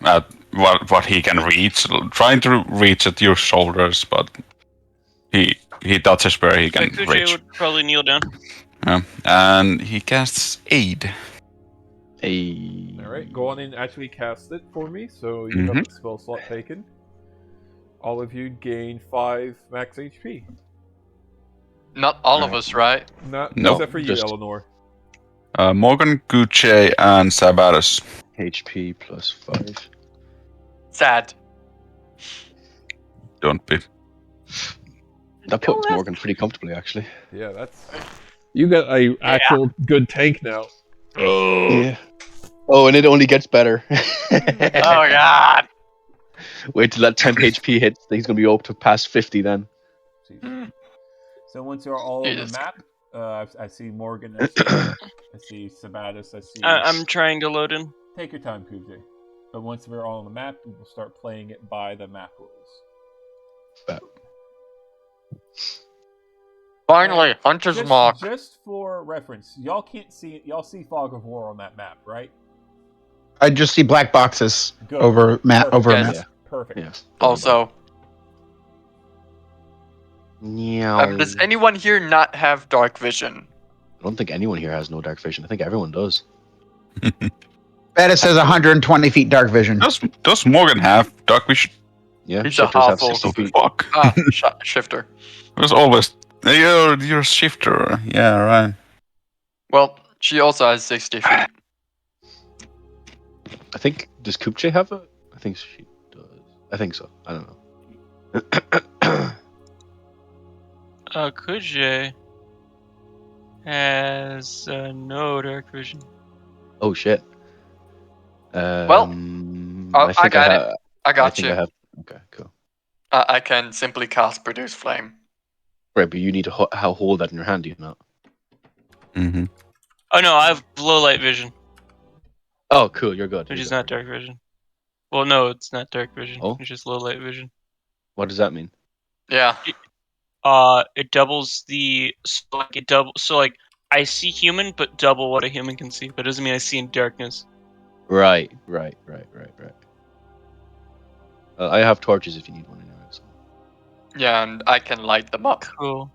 at what he can reach, trying to reach at your shoulders, but he touches where he can Kuche reach. would probably kneel down. Yeah. And he casts aid. Hey. Alright, go on and actually cast it for me, so you have the spell slot taken. All of you gain 5 max HP. Not all of us, right? Not No, except for you, just- Eleanor. Morgan, Gucci, and Sabatus. HP plus 5. Sad. Don't be. That puts Morgan pretty comfortably, actually. Yeah, that's... You got a actual good tank now. Yeah. Oh, and it only gets better. Oh god. Wait till that 10 HP hits. He's gonna be up to past 50 then. So once you're all on the Jesus. map, I see Morgan, I see Sabatus, I see... I'm trying to load in. Take your time, Kuze. But once we're all on the map, we will start playing it by the map rules. Finally, Hunter's Mark. Just for reference, y'all can't see... Y'all see Fog of War on that map, right? I just see black boxes Good. over map Perfect. over a Yes. map. Yeah. Perfect. Yeah. Also, Meow. does anyone here not have dark vision? I don't think anyone here has no dark vision. I think everyone does. Bettis says 120 feet dark vision. Does Morgan have dark vision? Yeah. He's a shifters have half-orc. 60 feet. Fuck. Shifter. It was always you're a shifter. Yeah, right. Well, she also has 60 feet. I think, does Kupche have it? I think she does. I think so. I don't know. Kuche has no dark vision. Oh shit. I think got it. ha- I I got think you. I have. Okay, cool. I can simply cast Produce Flame. Right, but you need to hold that in your hand, do you not? Mm-hmm. Oh no, I have low light vision, Oh, cool. You're good. which You're is good. not dark vision. Well, no, it's not dark vision. Oh? It's just low light vision. What does that mean? Yeah. It doubles the so like I see human, but double what a human can see. But it doesn't mean I see in darkness. Right. I have torches if you need one anyway. So. Yeah, and I can light them up. Cool.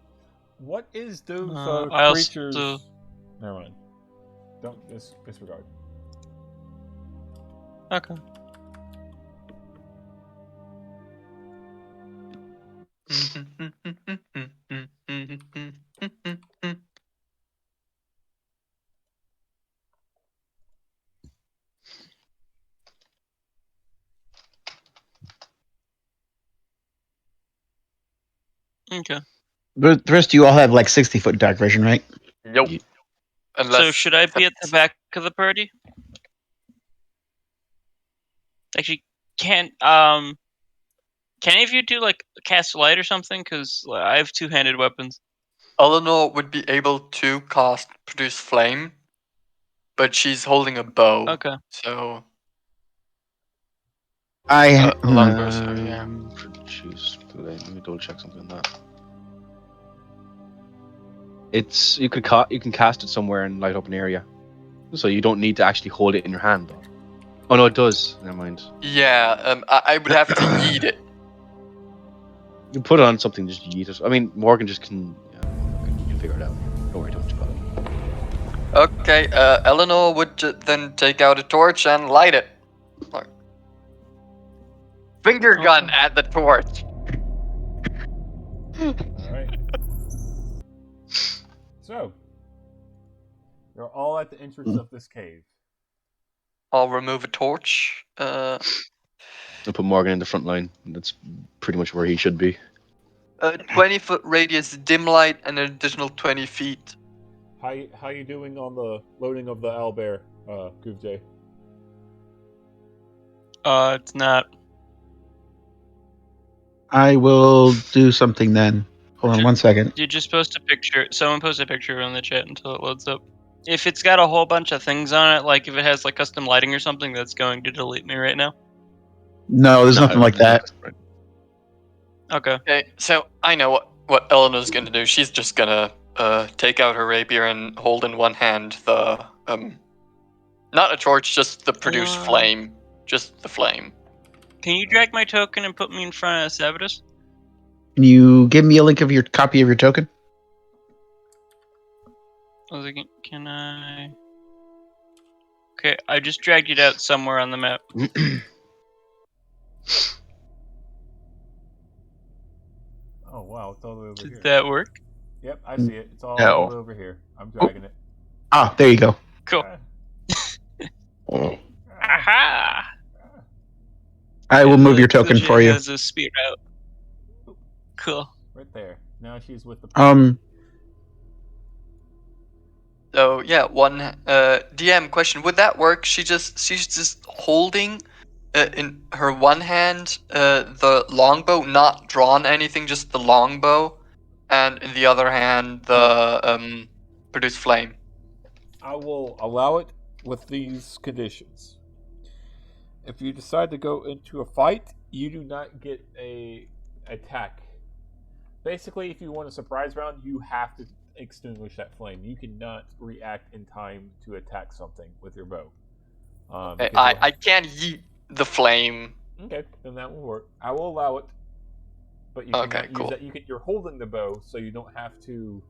What is those I also- creatures... Never mind. Don't disregard. Okay. Okay. The rest of you all have like 60 foot dark vision, right? Nope. Ye- Unless So should I be at the back of the party? Actually, can any of you do like cast light or something? Because I have two-handed weapons. Eleanor would be able to cast Produce Flame, but she's holding a bow. Okay. So I longer, so yeah. Choose. Let me double check something on that. It's you can cast it somewhere and light up an area, so you don't need to actually hold it in your hand. Though. Oh no, it does. Never mind. Yeah, I would have to yeet it. You can put it on something, just yeet it. I mean, Morgan just can. Yeah, you can figure it out. Don't worry too much about it. Okay, Eleanor would then take out a torch and light it. Like, finger gun at the torch. Alright. So, you're all at the entrance of this cave. I'll remove a torch. I'll put Morgan in the front line. That's pretty much where he should be. 20-foot radius dim light and an additional 20 feet. How you doing on the loading of the owlbear, Guvjay? It's not. I will do something then. Hold on one second. You just post a picture. Someone post a picture in the chat until it loads up. If it's got a whole bunch of things on it, like if it has like custom lighting or something, that's going to delete me right now. No, there's No, nothing like that. Okay. Okay, so I know what Eleanor's gonna do. She's just gonna take out her rapier and hold in one hand the Not a torch, just the produced flame. Just the flame. Can you drag my token and put me in front of Savitus? Can you give me a link of your copy of your token? I was thinking, can I? Okay, I just dragged it out somewhere on the map. Oh wow, it's all the way over here. Did that work? Yep, I see it. It's all No. the way over here. I'm dragging it. Ah, there you go. Cool. Ah. Aha! I will move your The token Jay for you. has a spear out. Cool. Right there. Now she's with the. So yeah, one DM question. Would that work? She's just holding in her one hand the longbow, not drawn anything, just the longbow, and in the other hand the produced flame. I will allow it with these conditions. If you decide to go into a fight, you do not get a attack. Basically, if you want a surprise round, you have to extinguish that flame. You cannot react in time to attack something with your bow. I can't yeet the flame. Okay, then that will work. I will allow it, but you cannot use that. You're holding the bow, so you don't have to,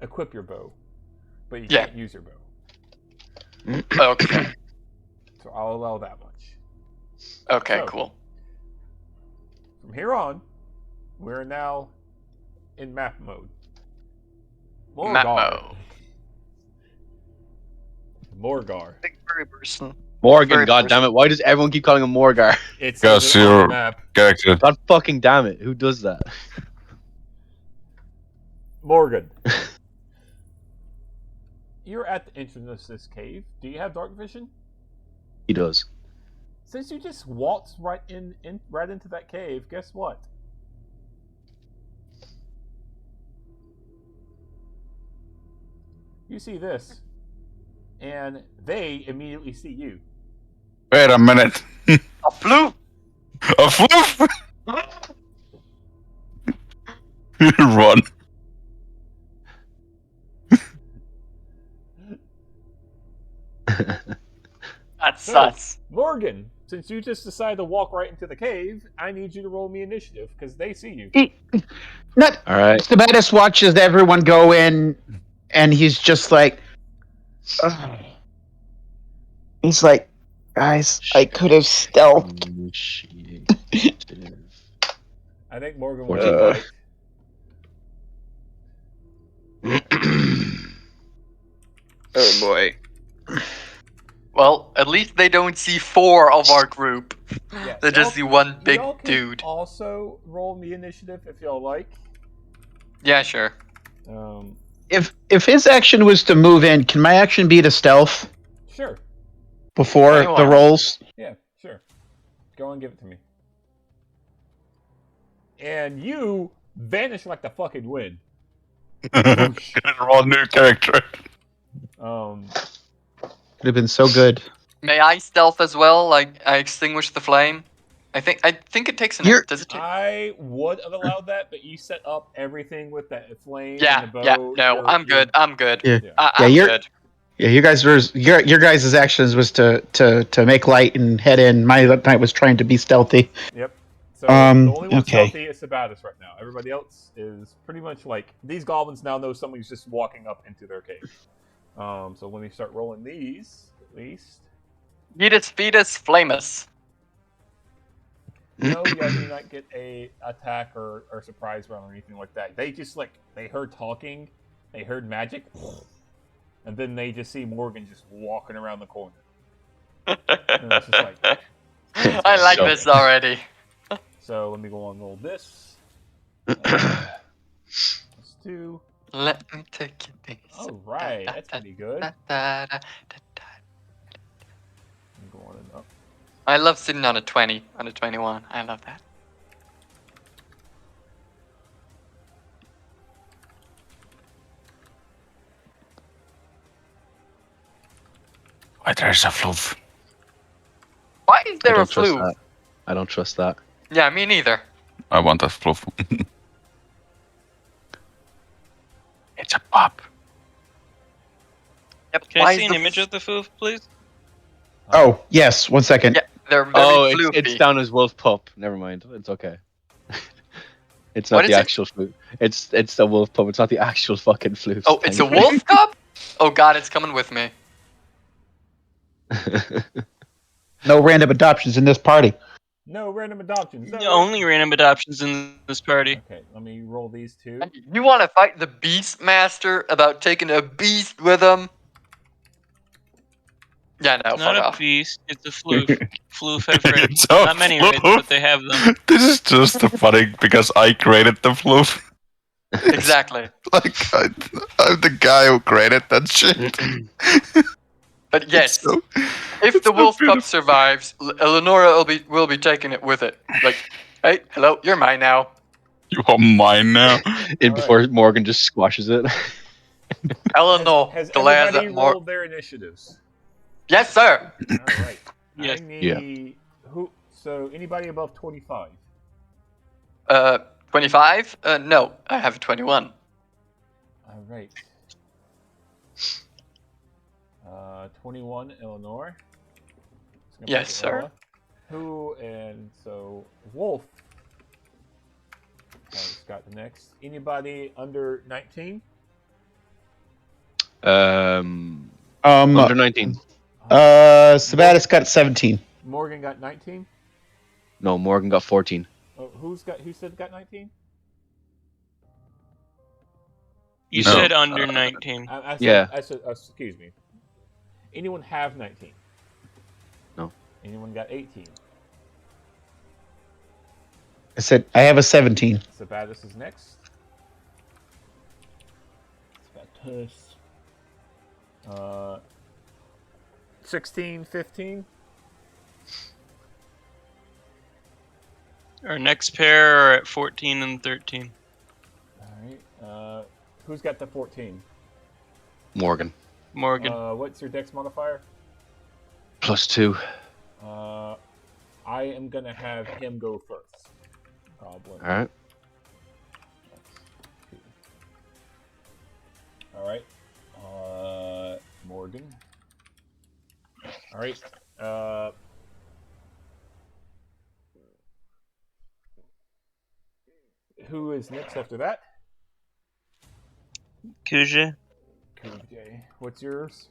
equip your bow, but you can't use your bow. Okay. So I'll allow that much. Okay, So, cool. From here on, we're now in map mode. Map mode. Morgar. Very person. Morgan, Very god damn it! Why does everyone keep calling him Morgar? It's Because on the your map. character. God fucking damn it! Who does that? Morgan. You're at the entrance of this cave. Do you have dark vision? He does. Since you just waltzed right into that cave, guess what? You see this, and they immediately see you. Wait a minute. A floof! A floof! Run. That's sus. Morgan, since you just decided to walk right into the cave, I need you to roll me initiative because they see you. Not All right. Sabatis watches everyone go in, and he's just like, ugh. He's like, guys, I could have stealthed. I think Morgan What will do you fight. Oh boy. Well, at least they don't see 4 of our group. Yeah, They just see one big y'all can dude. Also, roll me initiative if y'all like. Yeah, sure. If his action was to move in, can my action be to stealth Sure. before Anyone. the rolls? Yeah, sure. Go and give it to me. And you vanish like the fucking wind. Roll a new character. Could have been so good. May I stealth as well? Like I extinguish the flame. I think it takes an. Does it take? I would have allowed that, but you set up everything with that flame Yeah, and the bow. yeah. No, I'm good. I'm good. Yeah. I'm good. Yeah, you guys were your guys' actions was to make light and head in. My night was trying to be stealthy. Yep. So the only one okay. stealthy is Sabatis right now. Everybody else is pretty much like these goblins now know somebody's just walking up into their cave. So when we start rolling these, at least. Vetus, Flamus. No, you guys do not get a attack or surprise round or anything like that. They just they heard talking, they heard magic, and then they just see Morgan just walking around the corner. And it's just like, I like this already. so let me go on and roll this. Let's do. Let me take you this. All right, that's pretty good. I'm going up. I love sitting on a 20, on a 21. I love that. Why there's a floof? Why is there a flu? I don't trust that. Yeah, me neither. I want a floof. It's a pop. Yep. Can why I is see an the image of the floof, please? Oh, yes. 1 second. Yeah, they're very Oh, floofy. it's down as wolf pup. Never mind. It's okay. It's not What the is it? actual floof. It's the wolf pup. It's not the actual fucking floof. Oh, it's a wolf cub? Oh god, it's coming with me. No random adoptions in this party. No random adoptions. No Only random adoptions in this party. Okay, let me roll these two. You want to fight the Beastmaster about taking a beast with him? Yeah, no, It's not fuck a off. beast, it's a floof. Floof have friends. It's a Not many raids, floof. but they have them. This is just funny because I created the floof. Exactly. Like I'm the guy who created that shit. But yes, So- if it's the so wolf pup beautiful. survives, Eleonora will be taking it with it. Like, hey, hello, you're mine now. You are mine now. Before Morgan just squashes it. Eleanor, Has glad everybody that more. rolled their initiatives? Yes, sir. All right. Yes. I need who? So anybody above 25? 25? No, I have a 21. All right. 21, Eleanor. It's gonna Yes, be sir. Ella. Who and so Wolf. Has got the next. Anybody under 19? Under 19. Sabatis got 17. Morgan got 19. No, Morgan got 14. Oh, who said got 19? You No. said under 19. I said, Yeah. I said, excuse me. Anyone have 19? No. Anyone got 18? I said I have a 17. Sabatis is next. Sabatis. 16, 15. Our next pair are at 14 and 13. All right. Who's got the 14? Morgan. Morgan. What's your dex modifier? +2. I am gonna have him go first. Goblin. Alright. All right. Morgan. All right. Who is next after that? Kuja. Okay. What's yours?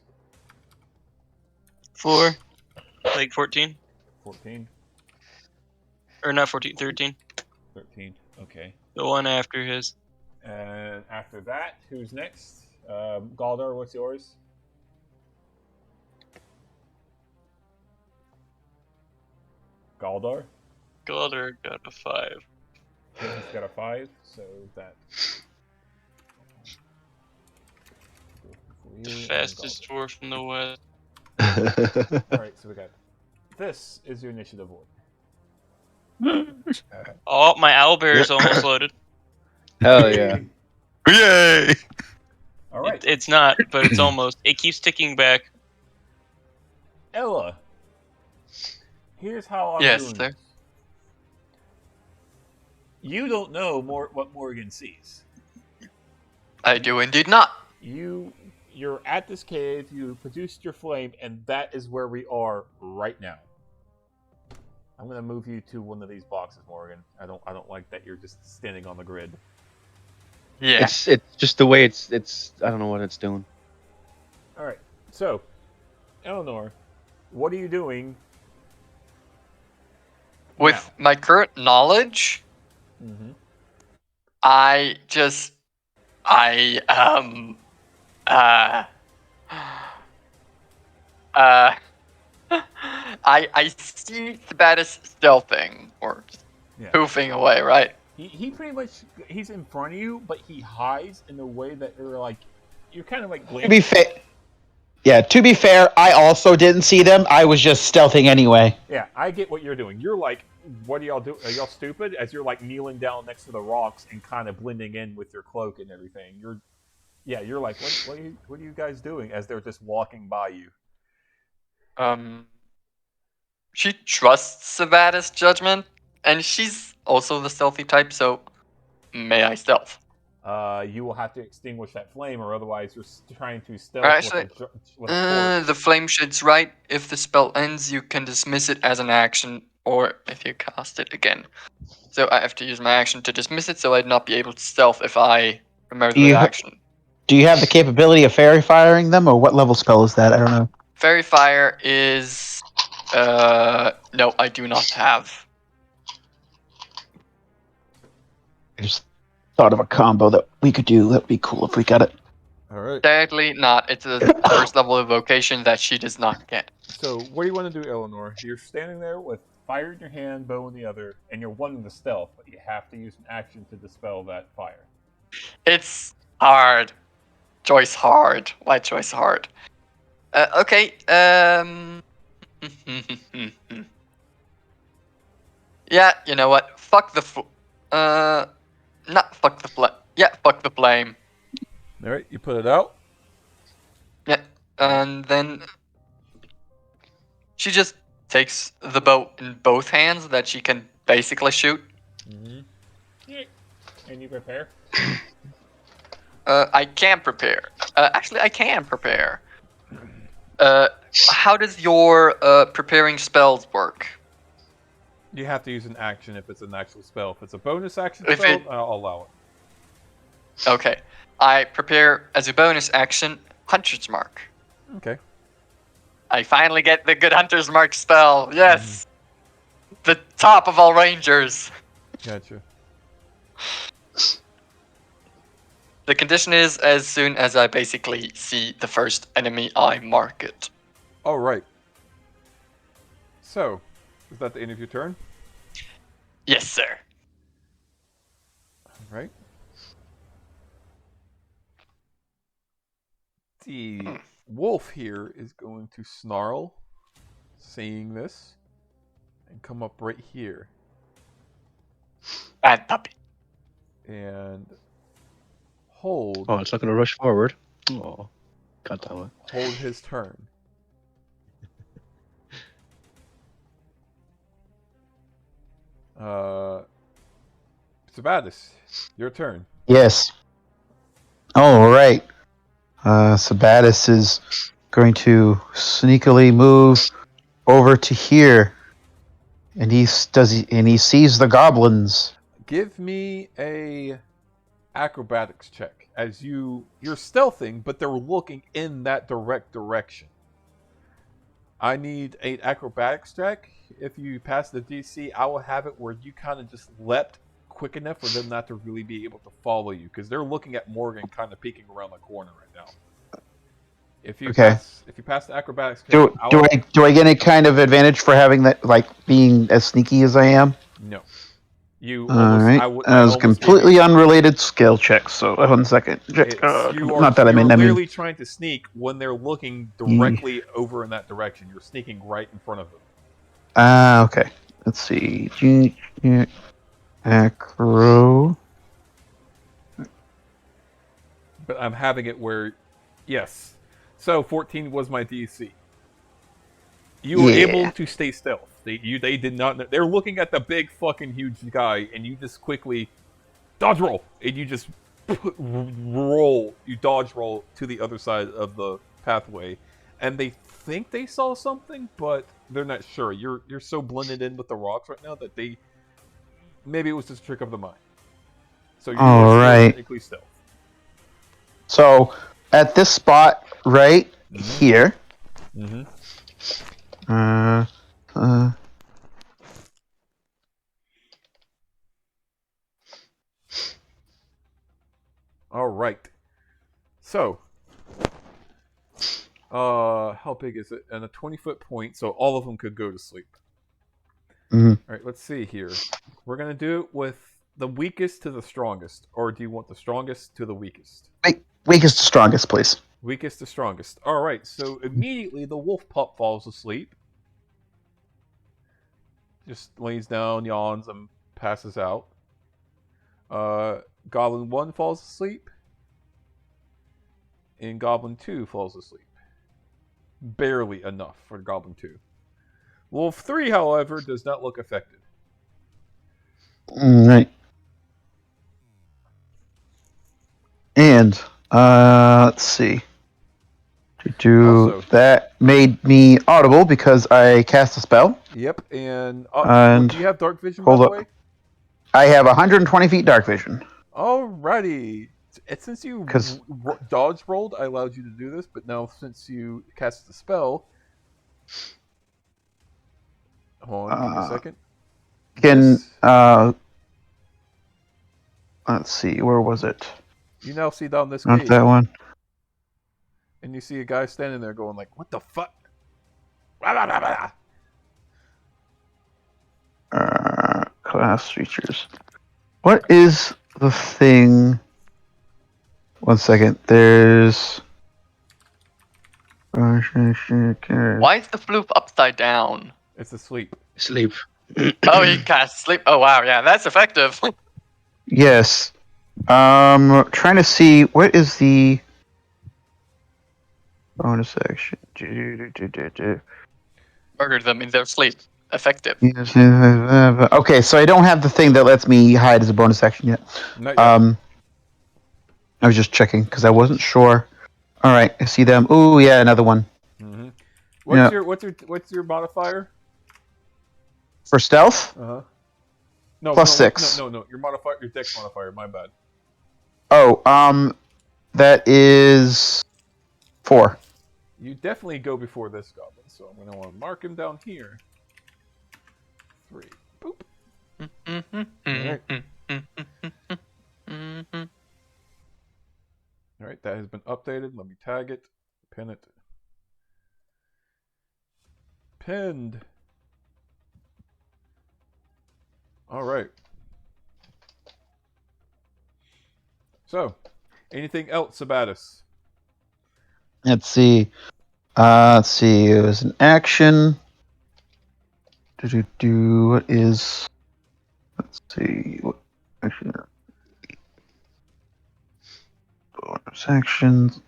4. Like 14. 14. Or not 14, 13. 13. Okay. The one after his. And after that, who's next? Galdar, what's yours? Galdar? Galder got a 5. He's got a 5, so that. The fastest dwarf in the west. Alright, so we got. This is your initiative order. Oh, my owlbear is almost loaded. Hell yeah. Yay! Alright, It's not, but it's almost. It keeps ticking back. Ella. Here's how I'm Yes, doing sir. this. You don't know what Morgan sees. I do indeed not. You're at this cave, you produced your flame, and that is where we are right now. I'm gonna move you to one of these boxes, Morgan. I don't like that you're just standing on the grid. Yeah. It's just the way it's I don't know what it's doing. Alright, so Eleanor, what are you doing? With my current knowledge, Mm-hmm. I see Sabatis stealthing or just Yeah. poofing away, right? He pretty much he's in front of you, but he hides in a way that you're kind of like To be fair, to be fair, I also didn't see them. I was just stealthing anyway. Yeah, I get what you're doing. You're like, what do y'all do? Are y'all stupid? As you're like kneeling down next to the rocks and kind of blending in with your cloak and everything. You're like, what are you guys doing? As they're just walking by you. She trusts Sabatis' judgment, and she's also the stealthy type, so may I stealth? you will have to extinguish that flame, or otherwise you're trying to stealth Actually, with a torch. the flame shit's right. If the spell ends, you can dismiss it as an action, or if you cast it again. So I have to use my action to dismiss it, so I'd not be able to stealth if I remember Do the you action. do you have the capability of fairy firing them, or what level spell is that? I don't know. Fairy Fire is... no, I do not have. I just thought of a combo that we could do. That'd be cool if we got it. All right. Sadly, not. It's a first level evocation that she does not get. So, what do you want to do, Eleanor? You're standing there with fire in your hand, bow in the other, and you're wanting to stealth, but you have to use an action to dispel that fire. It's hard. Choice hard. Why choice hard? Okay. Yeah, you know what? Fuck the not fuck the flame. Yeah, fuck the flame. All right, you put it out. Yeah, and then she just takes the bow in both hands that she can basically shoot. Mm-hmm. Yeah. And you prepare? I can prepare. Actually, I can prepare. How does your preparing spells work? You have to use an action if it's an actual spell. If it's a bonus action If spell, it- I'll allow it. Okay, I prepare as a bonus action Hunter's Mark. Okay. I finally get the good Hunter's Mark spell. Yes, the top of all rangers. Gotcha. The condition is as soon as I basically see the first enemy, I mark it. All right. So, is that the end of your turn? Yes, sir. All right. The wolf here is going to snarl, seeing this, and come up right here Bad puppy. and hold Oh, it's not going to rush forward. Oh, god damn it. hold his turn. Sabatis, your turn. Yes. All right. Sabatis is going to sneakily move over to here, and he sees the goblins. Give me a acrobatics check as you're stealthing, but they're looking in that direct direction. I need an acrobatics check. If you pass the DC, I will have it where you kind of just leapt quick enough for them not to really be able to follow you, because they're looking at Morgan kind of peeking around the corner right now. If you pass the acrobatics check, Do I get any kind of advantage for having that, like being as sneaky as I am? No. You All almost, right. I That was almost completely gave you- unrelated skill check. So 1 second. you are, Not that you're I mean. literally trying to sneak when they're looking directly over in that direction. You're sneaking right in front of them. Okay. Let's see. Acro. But I'm having it where, yes. So 14 was my DC. You were able to stay stealth. They did not. They're looking at the big fucking huge guy, and you just quickly dodge roll, and you just roll. You dodge roll to the other side of the pathway, and they think they saw something, but they're not sure. You're so blended in with the rocks right now that maybe it was just a trick of the mind. So you All are right. technically stealth. So at this spot right here. Mm-hmm. All right. So, how big is it? And a 20-foot point, so all of them could go to sleep. Mhm. All right, let's see here. We're gonna do it with the weakest to the strongest, or do you want the strongest to the weakest? Weakest to strongest, please. Weakest to strongest. All right. So immediately the wolf pup falls asleep. Just lays down, yawns, and passes out. Goblin 1 falls asleep. And Goblin 2 falls asleep. Barely enough for Goblin 2. Wolf 3, however, does not look affected. All right. And let's see. Also- That made me audible because I cast a spell. Yep, and, And do you have dark vision, by hold the up. way? I have 120 feet dark vision. Alrighty. Since you 'Cause- dodge rolled, I allowed you to do this, but now since you cast the spell... Hold on, give me a second. This- let's see, where was it? You now see down this Not gate, that one. and you see a guy standing there going like, "What the fuck?" Blah, blah, blah, blah. Class features. What is the thing? 1 second. There's. Why is the floof upside down? It's asleep. Sleep. Oh, he cast sleep. Oh wow, yeah, that's effective. Yes. Trying to see what is the bonus action. Murder them in their sleep. Effective. Okay, so I don't have the thing that lets me hide as a bonus action yet. Not yet. I was just checking because I wasn't sure. All right, I see them. Oh yeah, another one. Mm-hmm. Yeah. What's your modifier? For stealth? No, Plus no, 6. No. Your modifier, your dex modifier. My bad. Oh, that is 4. You definitely go before this goblin, so I'm gonna want to mark him down here. 3. Boop. Alright. Alright, that has been updated. Let me tag it. Pin it. Pinned. Alright. So, anything else, Sabatis? Let's see. It was an action. What is? Let's see. What action? Bonus actions.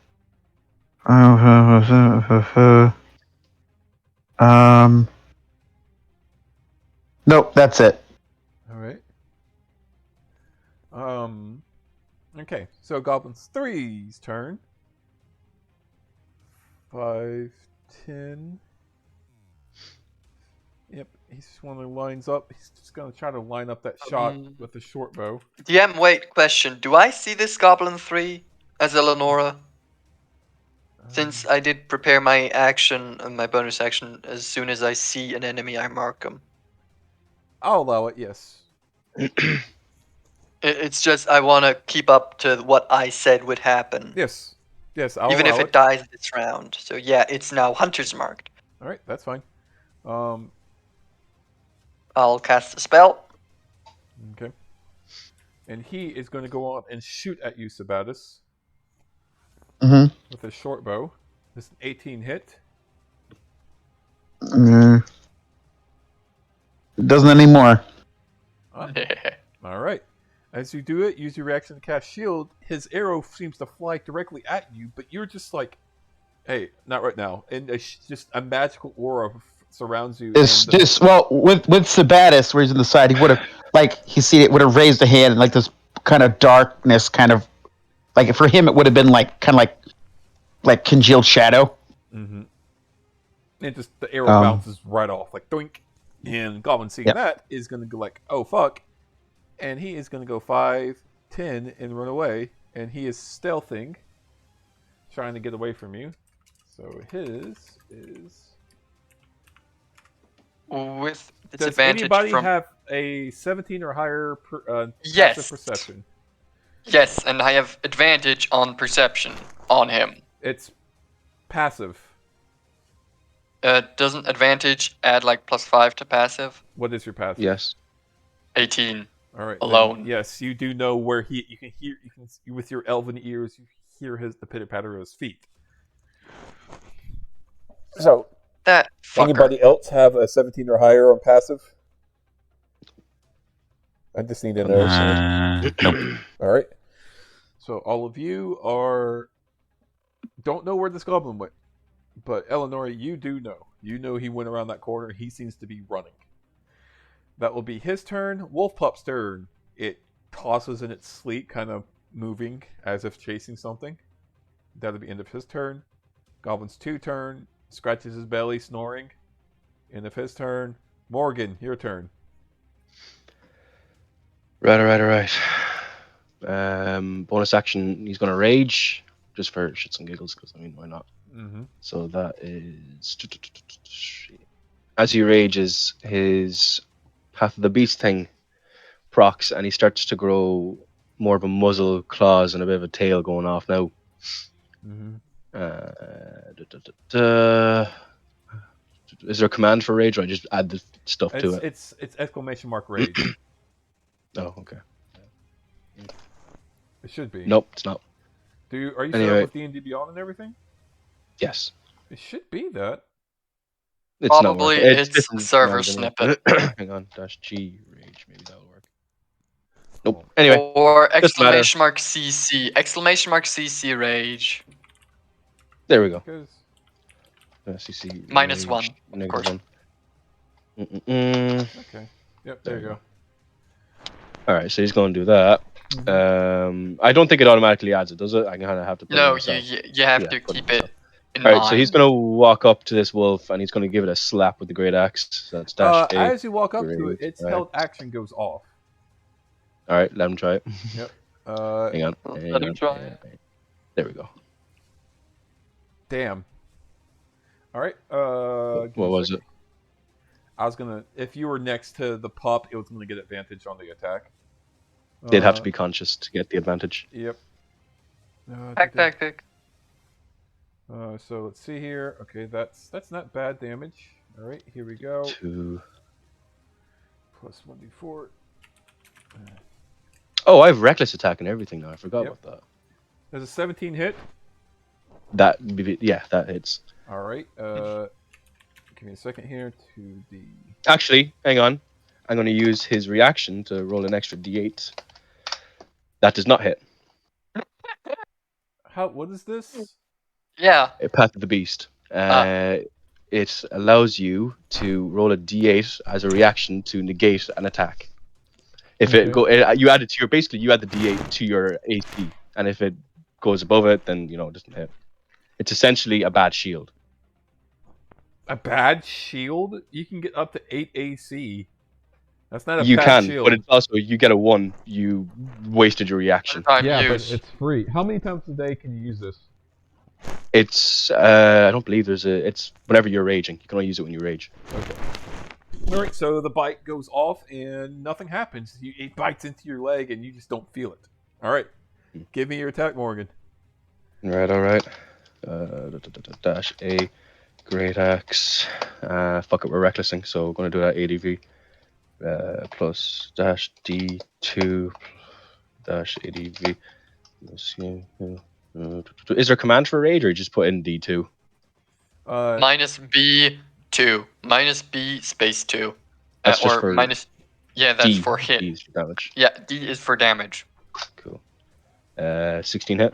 Nope, that's it. Alright. Okay, so Goblin's 3's turn. 5, 10. Yep, he's just one of the lines up. He's just gonna try to line up that shot with the short bow. DM, wait, question. Do I see this Goblin 3 as Eleonora? Since I did prepare my action and my bonus action, as soon as I see an enemy, I mark them. I'll allow it, yes. It's just I want to keep up to what I said would happen. Yes. Yes, I'll Even allow if it dies this round. So yeah, it's now Hunter's marked. Alright, that's fine. I'll cast a spell. Okay. And he is going to go on and shoot at you, Sabatis. Mm-hmm. With a short bow. This is an 18 hit. It doesn't anymore. Alright. As you do it, use your reaction to cast shield. His arrow seems to fly directly at you, but you're just like, hey, not right now. And just a magical aura surrounds you. It's just with Sabatis, where he's in the side, he would have would have raised a hand and like this kind of darkness, kind of like for him it would have been like kind of like congealed shadow. Mm-hmm. And just the arrow bounces right off, like doink. And Goblin seeing that is going to go like, oh fuck. And he is going to go 5, 10, and run away. And he is stealthing, trying to get away from you. So his is... With Does disadvantage anybody from... have a 17 or higher Yes. passive perception? Yes, and I have advantage on perception on him. It's passive. Doesn't advantage add like +5 to passive? What is your passive? Yes. 18. All right. Alone. Yes, you do know where you can with your elven ears, you hear the pitter patter of his feet. So, that fucker. Anybody else have a 17 or higher on passive? I just need to know. Nope. All right. So all of you don't know where this goblin went, but Eleanor, you do know. You know he went around that corner. He seems to be running. That will be his turn. Wolf Pup's turn. It tosses in its sleep, kind of moving as if chasing something. That'll be end of his turn. Goblin's 2 turn. Scratches his belly, snoring. End of his turn. Morgan, your turn. Right. Bonus action, he's going to rage, just for shits and giggles, because, I mean, why not? Mm-hmm. So that is... As he rages, his Path of the Beast thing procs, and he starts to grow more of a muzzle, claws, and a bit of a tail going off now. Mm-hmm. Is there a command for rage, or I just add the stuff to it? It's exclamation mark rage. Oh, okay. It should be. Nope, it's not. Are you set Anyway. up with D&D Beyond and everything? Yes. It should be that. It's Probably not working. it's different server commands anyway. snippet. Hang on, -G rage, maybe that'll work. Nope. Anyway, Or doesn't matter. exclamation mark CC. Exclamation mark CC rage. There we go. Because CC -1, of course. -1. okay. Yep, there you go. All right, so he's going to do that. I don't think it automatically adds it, does it? I kind of have to put it No, myself. you have Yeah, to put it keep it myself. in All mind. right, so he's going to walk up to this wolf, and he's going to give it a slap with the great axe. So that's dash A. As you walk up to it, its Right. held action goes off. All right, let him try it. Yep. Hang on. Let him try it. There we go. Damn. All right. What was it? I was gonna. If you were next to the pup, it was gonna get advantage on the attack. They'd have to be conscious to get the advantage. Yep. Tactic. So let's see here. Okay, that's not bad damage. All right, here we go. 2. Plus 1d4. Oh, I have reckless attack and everything now. I forgot Yep. about that. There's a 17 hit. That hits. All right. Give me a second here to the. Actually, hang on. I'm going to use his reaction to roll an extra d8. That does not hit. What is this? Yeah. Path of the Beast. It allows you to roll a d8 as a reaction to negate an attack. If you add it to you add the d8 to your AC, and if it goes above it, then it doesn't hit. It's essentially a bad shield. A bad shield? You can get up to 8 AC. That's not a You bad can, shield. but it's also you get a 1. You wasted your reaction. But it's free. How many times a day can you use this? It's I don't believe it's whenever you're raging. You can only use it when you rage. Okay. All right. So the bite goes off and nothing happens. It bites into your leg and you just don't feel it. All right. Give me your attack, Morgan. All right. Dash A, great axe. Fuck it, we're recklessing, so we're gonna do that ADV. Plus dash D2 dash ADV. Is there a command for rage, or you just put in D2? -B2. -B space 2. That's just for minus. Yeah, that's D, for hit. D is for damage. Yeah, D is for damage. Cool. 16 hit.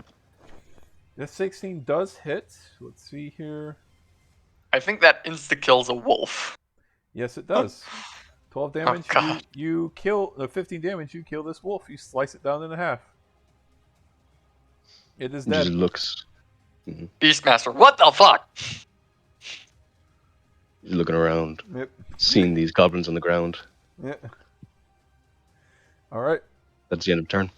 The 16 does hit. Let's see here. I think that insta kills a wolf. Yes, it does. 12 damage. God. You kill 15 damage. You kill this wolf. You slice it down in half. It is It dead. just looks. Beastmaster, what the fuck? He's looking around, Yep. seeing these goblins on the ground. Yeah. All right. That's the end of turn.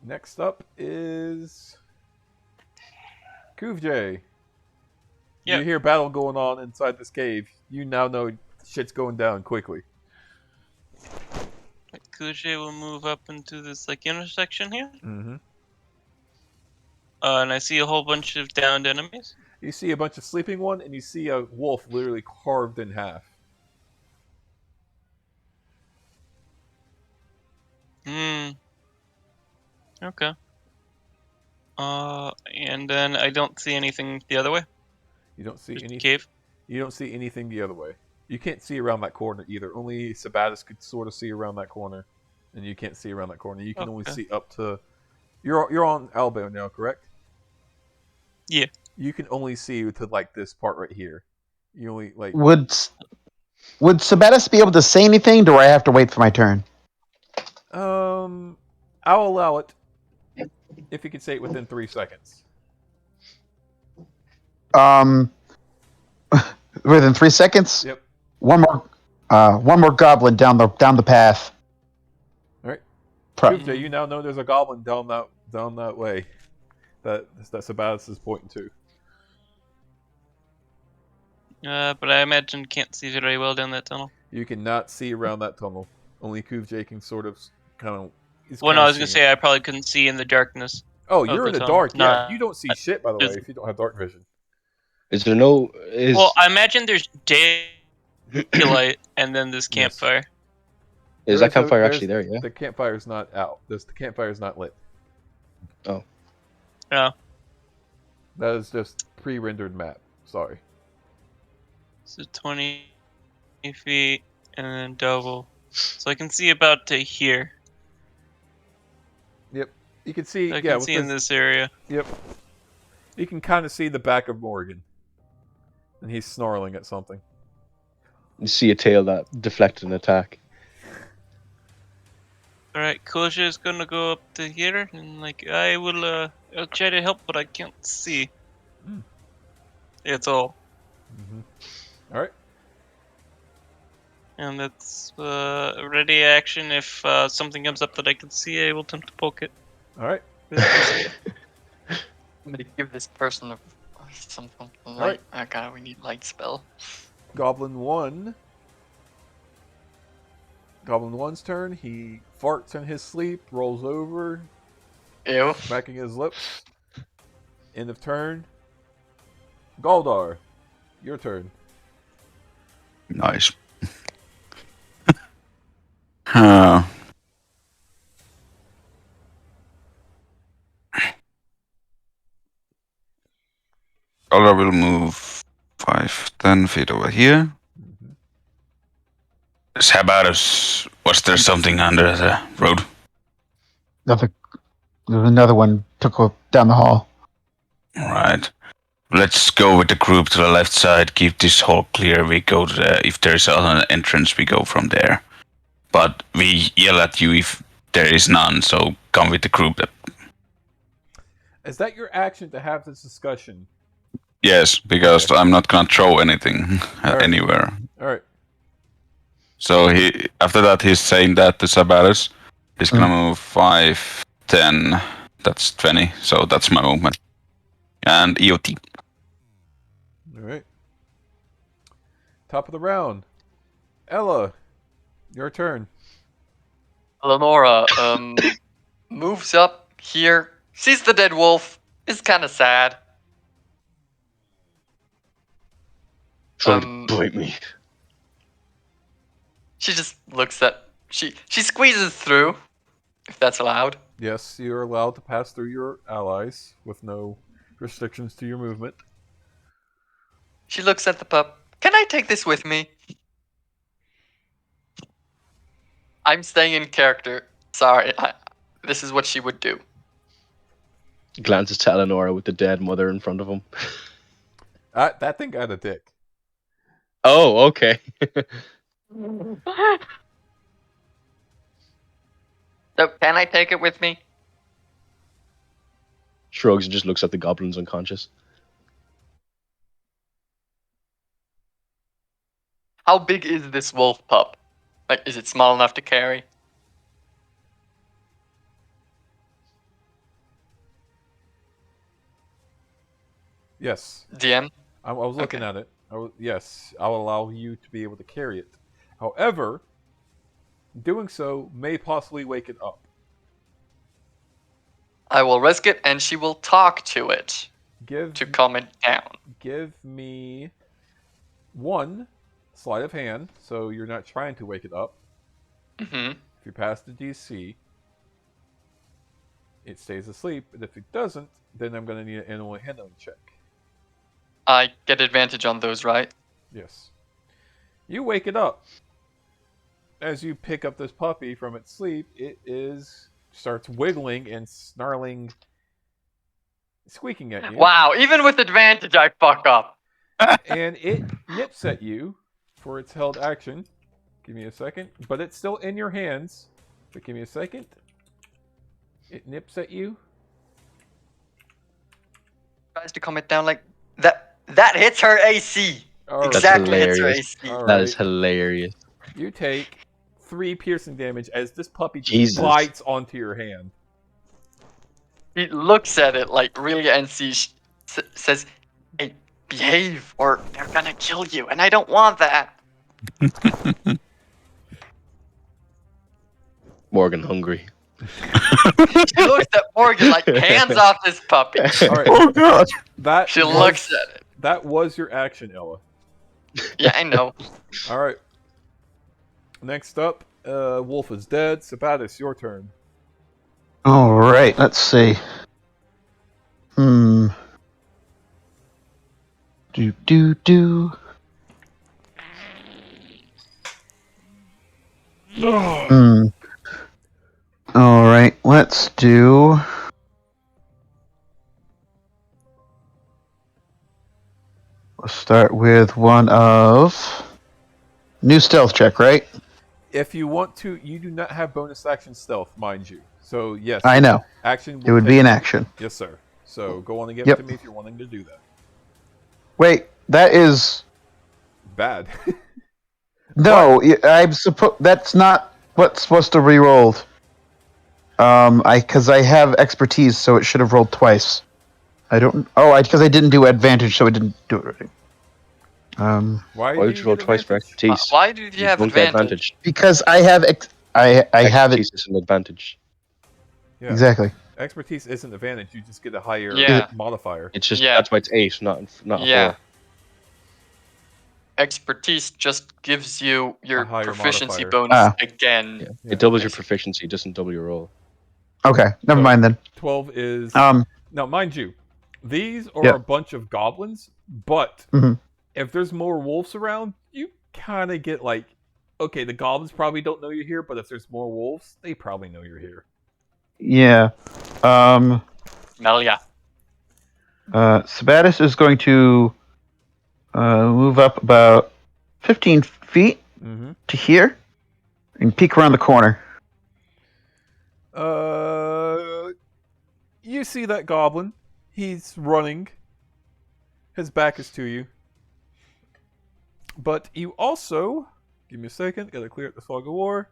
Next up is Kuvjay. Yeah. You hear battle going on inside this cave. You now know shit's going down quickly. Kuje will move up into this intersection here. Mm-hmm. And I see a whole bunch of downed enemies. You see a bunch of sleeping one, and you see a wolf literally carved in half. Okay. And then I don't see anything the other way. You don't see Just anything. cave. You don't see anything the other way. You can't see around that corner either. Only Sabatis could sort of see around that corner, and you can't see around that corner. You can only Okay. see up to. You're on Albo now, correct? Yeah. You can only see to this part right here. You only Would Sabatis be able to say anything? Do I have to wait for my turn? I'll allow it if you can say it within 3 seconds. Within 3 seconds. Yep. One more goblin down the path. All right. Pro- Kuvja, you now know there's a goblin down that way. That's about is pointing to. But I imagine can't see very well down that tunnel. You cannot see around that tunnel. Only Kuvja can sort of kind of. Well, no, I was gonna say I probably couldn't see in the darkness. Oh, you're the in the tunnel. dark. Yeah, Nah. you don't see shit, by the way, if you don't have dark vision. Is there no? Well, I imagine there's daylight and then this campfire. Is that campfire actually there? Yeah. The campfire's not out. The campfire's not lit. Oh. Oh. That is just pre-rendered map. Sorry. So 20 feet and then double. So I can see about to here. Yep. You can see. I can see in this area. Yep. You can kind of see the back of Morgan, and he's snarling at something. You see a tail that deflected an attack. All right, Kosha is gonna go up to here, and I will. I'll try to help, but I can't see. It's all. Mm-hmm. All right. And that's ready action. If something comes up that I can see, I will attempt to poke it. All right. I'm gonna give this person something light. Right. Oh god, we need light spell. Goblin 1. Goblin 1's turn. He farts in his sleep, rolls over, Ew. smacking his lips. End of turn. Galdar, your turn. Nice. Color will move 5, 10 feet over here. Sabatos, was there something under the road? There's another one took down the hall. Alright. Let's go with the group to the left side, keep this hall clear. We go to if there's an entrance, we go from there. But we yell at you if there is none, so come with the group. Is that your action to have this discussion? Yes, because I'm not gonna throw anything Alright. anywhere. Alright. So after that he's saying that to Sabaris. He's gonna move 5, 10, that's 20, so that's my movement. And EOT. Alright. Top of the round. Ella, your turn. Lenora moves up here, sees the dead wolf, is kind of sad. Trying to bite me. She just looks at she squeezes through, if that's allowed. Yes, you're allowed to pass through your allies with no restrictions to your movement. She looks at the pup. Can I take this with me? I'm staying in character. Sorry, this is what she would do. Glances to Eleanor with the dead mother in front of him. That thing got a dick. Oh, okay. So, can I take it with me? Shrugs and just looks at the goblins unconscious. How big is this wolf pup? Is it small enough to carry? Yes. DM? I was looking at it. Yes, I'll allow you to be able to carry it. However, doing so may possibly wake it up. I will risk it, and she will talk to it to calm it down. Give me 1 sleight of hand, so you're not trying to wake it up. Mm-hmm. If you pass the DC, it stays asleep, and if it doesn't, then I'm going to need an animal handling check. I get advantage on those, right? Yes. You wake it up. As you pick up this puppy from its sleep, it starts wiggling and snarling, squeaking at you. Wow, even with advantage, I fuck up. And it nips at you for its held action. Give me a second. But it's still in your hands. But give me a second. It nips at you. Tries to calm it down like that. That hits her AC. All right. Exactly hits her hilarious. AC. All That is right. hilarious. You take 3 piercing damage as this puppy just Jesus. bites onto your hand. He looks at it like really and says, "Hey, behave, or they're gonna kill you, and I don't want that." Morgan hungry. She looks at Morgan like, "Hands off this puppy." All right. Oh god. That She was, looks at it. That was your action, Ella. Yeah, I know. All right. Next up, Wolf is dead. Sabatis, your turn. All right, let's see. Do. All right, let's do. Let's start with one of new stealth check, right? If you want to, you do not have bonus action stealth, mind you. So yes, I know. action. It would be an action. Yes, sir. So go on and give Yep. it to me if you're wanting to do that. Wait, that is Bad. no. I'm supposed. That's not what's supposed to re-rolled. Because I have expertise, so it should have rolled twice. I don't. Oh, because I didn't do advantage, so it didn't do it already. Why Why do would you roll get twice for advantage? expertise? Why did you have don't get advantage? because I have I have it Expertise is an advantage. Yeah. exactly. Expertise isn't advantage. You just get a higher Yeah. modifier. It's just Yeah. that's why it's 8, not a Yeah. 4. Expertise just gives you your A higher proficiency modifier. bonus Ah. again. Yeah. Yeah. It doubles your proficiency, it doesn't double your roll. Okay, never So- mind then. 12 is Um, now, mind you, these are Yep. a bunch of goblins, but Mhm. if there's more wolves around, you kind of get like, okay, the goblins probably don't know you're here, but if there's more wolves, they probably know you're here. yeah. Melia. Sabatis is going to move up about 15 feet Mm-hmm. to here and peek around the corner. You see that goblin? He's running. His back is to you. But you also, give me a second. Gotta clear up the fog of war.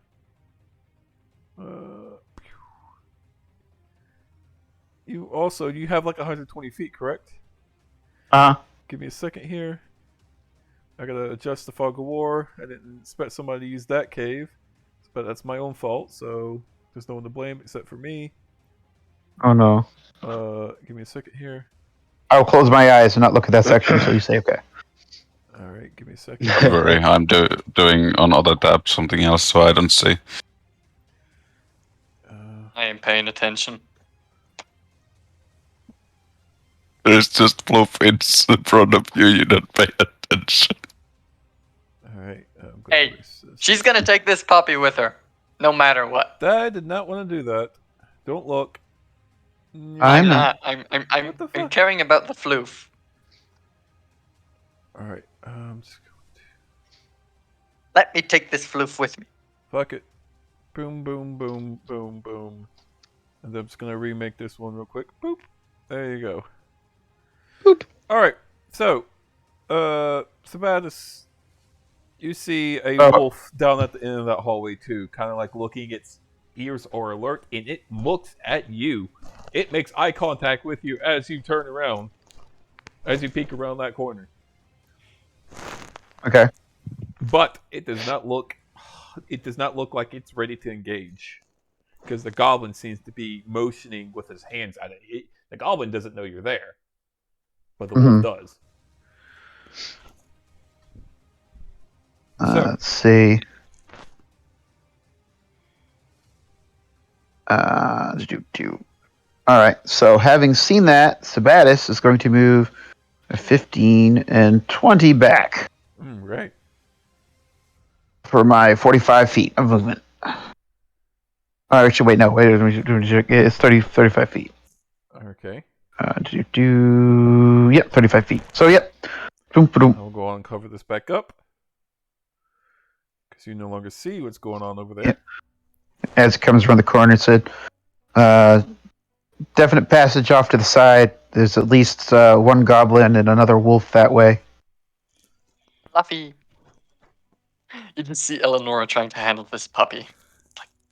You have like 120 feet, correct? Give me a second here. I gotta adjust the fog of war. I didn't expect somebody to use that cave, but that's my own fault. So there's no one to blame except for me. Oh no. Give me a second here. I'll close my eyes and not look at that section so you say okay. All right, give me a second. Don't worry, I'm doing on other tab something else, so I don't see. I am paying attention. There's just blueprints in front of you. You don't pay attention. All right. Hey, she's gonna take this puppy with her, no matter what. I did not want to do that. Don't look. I'm not. What the I'm fuck? caring about the floof. All right. Just Let me take this floof with me. fuck it. Boom, boom, boom, boom, boom. And I'm just gonna remake this one real quick. Boop. There you go. Boop. All right. So, Sabatis, you see a wolf down at the end of that hallway too, kind of like looking. Its ears are alert, and it looks at you. It makes eye contact with you as you turn around, as you peek around that corner. Okay. But it does not look. It does not look like it's ready to engage, because the goblin seems to be motioning with his hands at it. The goblin doesn't know you're there, but the wolf does. So, Let's see. All right. So having seen that, Sabatis is going to move 15 and 20 back right. for my 45 feet of movement. Actually, wait, no, wait. It's 35 feet. Okay. Yep, 35 feet. So, yep. I'll go on and cover this back up, because you no longer see what's going on over there. Yep. As it comes around the corner, it said, Definite passage off to the side. There's at least one goblin and another wolf that way. Fluffy. You can see Eleonora trying to handle this puppy.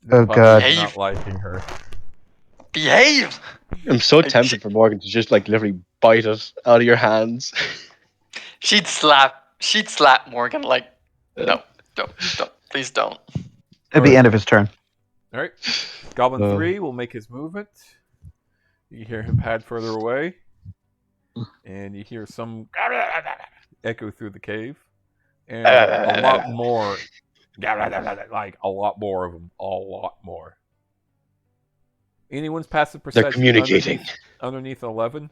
The Oh, puppy God. is not liking her. Behave! I'm so Like, tempted for Morgan to just like literally bite it out of your hands. She'd slap Morgan like, no, don't, please don't. It'd be end of his turn. All right. Goblin Uh. 3 will make his movement. You hear him pad further away. And you hear some echo through the cave. And a lot more. Like, a lot more of them. A lot more. Anyone's passive perception They're communicating. underneath 11?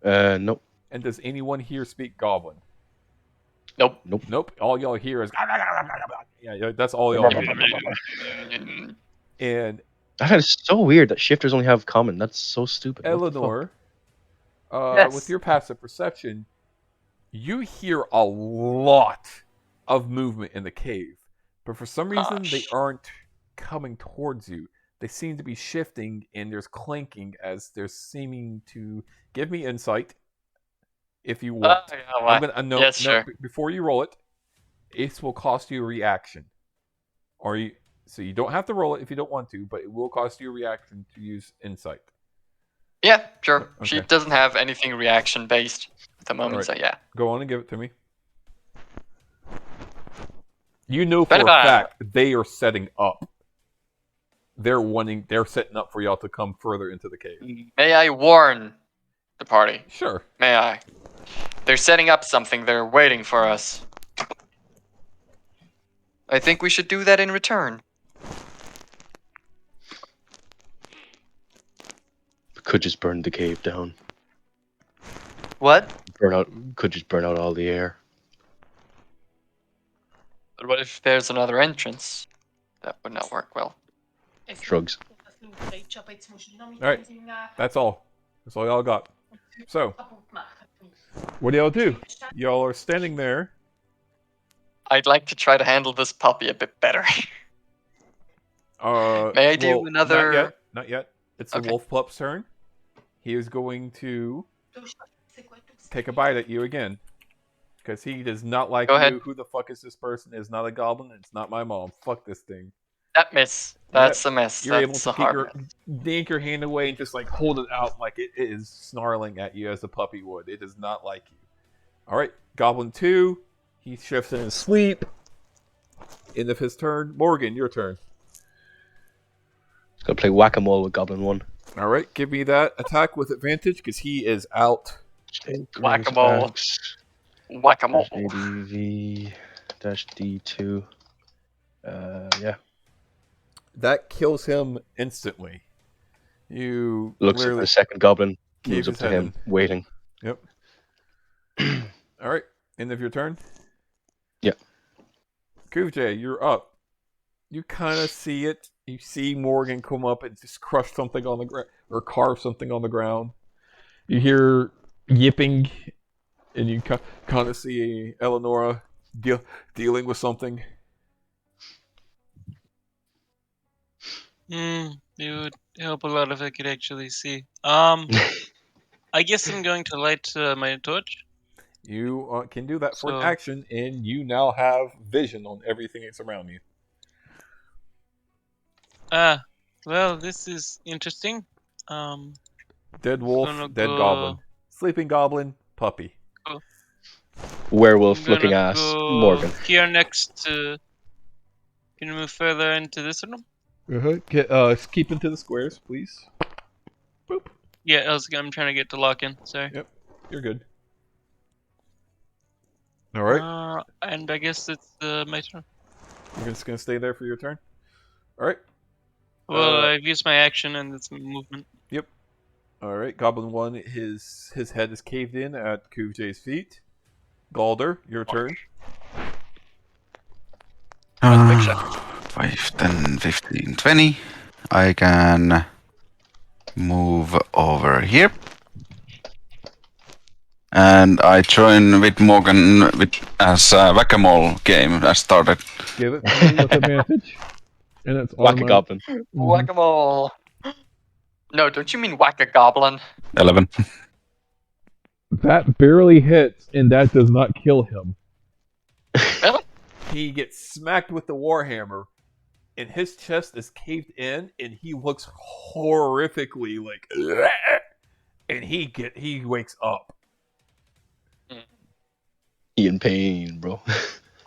Nope. And does anyone here speak Goblin? Nope. Nope. All y'all hear is... Yeah, that's all y'all hear. And I find it so weird that shifters only have common. That's so stupid. What the fuck? Eleanor, Yes. with your passive perception, you hear a lot of movement in the cave. But for some reason, they aren't coming towards you. They seem to be shifting, and there's clanking as they're seeming to... Give me insight, if you want. I'm gonna no, sure. Before you roll it, it will cost you a reaction. So you don't have to roll it if you don't want to, but it will cost you a reaction to use insight. Yeah, sure. Okay. She doesn't have anything reaction based at the moment, Alright. so yeah. Go on and give it to me. You know for a fact they are setting up. They're setting up for y'all to come further into the cave. May I warn the party? Sure. May I? They're setting up something. They're waiting for us. I think we should do that in return. Could just burn the cave down. What? Could just burn out all the air. But what if there's another entrance? That would not work well. Shrugs. Alright. That's all. That's all y'all got. So, what do y'all do? Y'all are standing there. I'd like to try to handle this puppy a bit better. May I do another? Not yet. It's the Okay. wolf pup's turn. He is going to take a bite at you again. Because he does not like Go you. ahead. Who the fuck is this person? It's not a goblin. It's not my mom. Fuck this thing. That miss. That's a miss. You're able That's to a keep hard miss. yank your hand away and just like hold it out like it is snarling at you as a puppy would. It does not like you. Alright, Goblin 2. He shifts in his sleep. End of his turn. Morgan, your turn. He's gonna play whack-a-mole with Goblin 1. Alright, give me that attack with advantage because he is out. Whack-a-mole. Whack-a-mole. ADV -D2. Yeah. That kills him instantly. You Looks at literally the second goblin. cave Moves up his to head him, waiting. Yep. Alright, end of your turn? Yep. Kuvjay, you're up. You kind of see it. You see Morgan come up and just crush something on the ground, or carve something on the ground. You hear yipping, and you kind of see Eleonora dealing with something. It would help a lot if I could actually see. I guess I'm going to light my torch. You can do that for an So- action, and you now have vision on everything that's around you. Well, this is interesting. Dead wolf, Gonna dead go- goblin. Sleeping goblin, puppy. Werewolf I'm gonna looking ass. go Morgan. Here next to. Can you move further into this room? Keep into the squares, please. Boop. Yeah, I'm trying to get to lock in. Sorry. Yep, you're good. All right, And I guess it's my turn. you're just gonna stay there for your turn. All right. Well, I've used my action and it's movement. All right, Goblin 1, his head is caved in at Kuvjay's feet. Galder, your turn. 5, 10, 15, 20. I can move over here. And I join with Morgan as a whack-a-mole game that started. Give it to me with advantage. And it's Whack a goblin. Whack-a-mole. No, don't you mean whack-a-goblin? 11. That barely hits, and that does not kill him. Really? He gets smacked with the warhammer, and his chest is caved in, and he looks horrifically like, and he wakes up. He in pain, bro.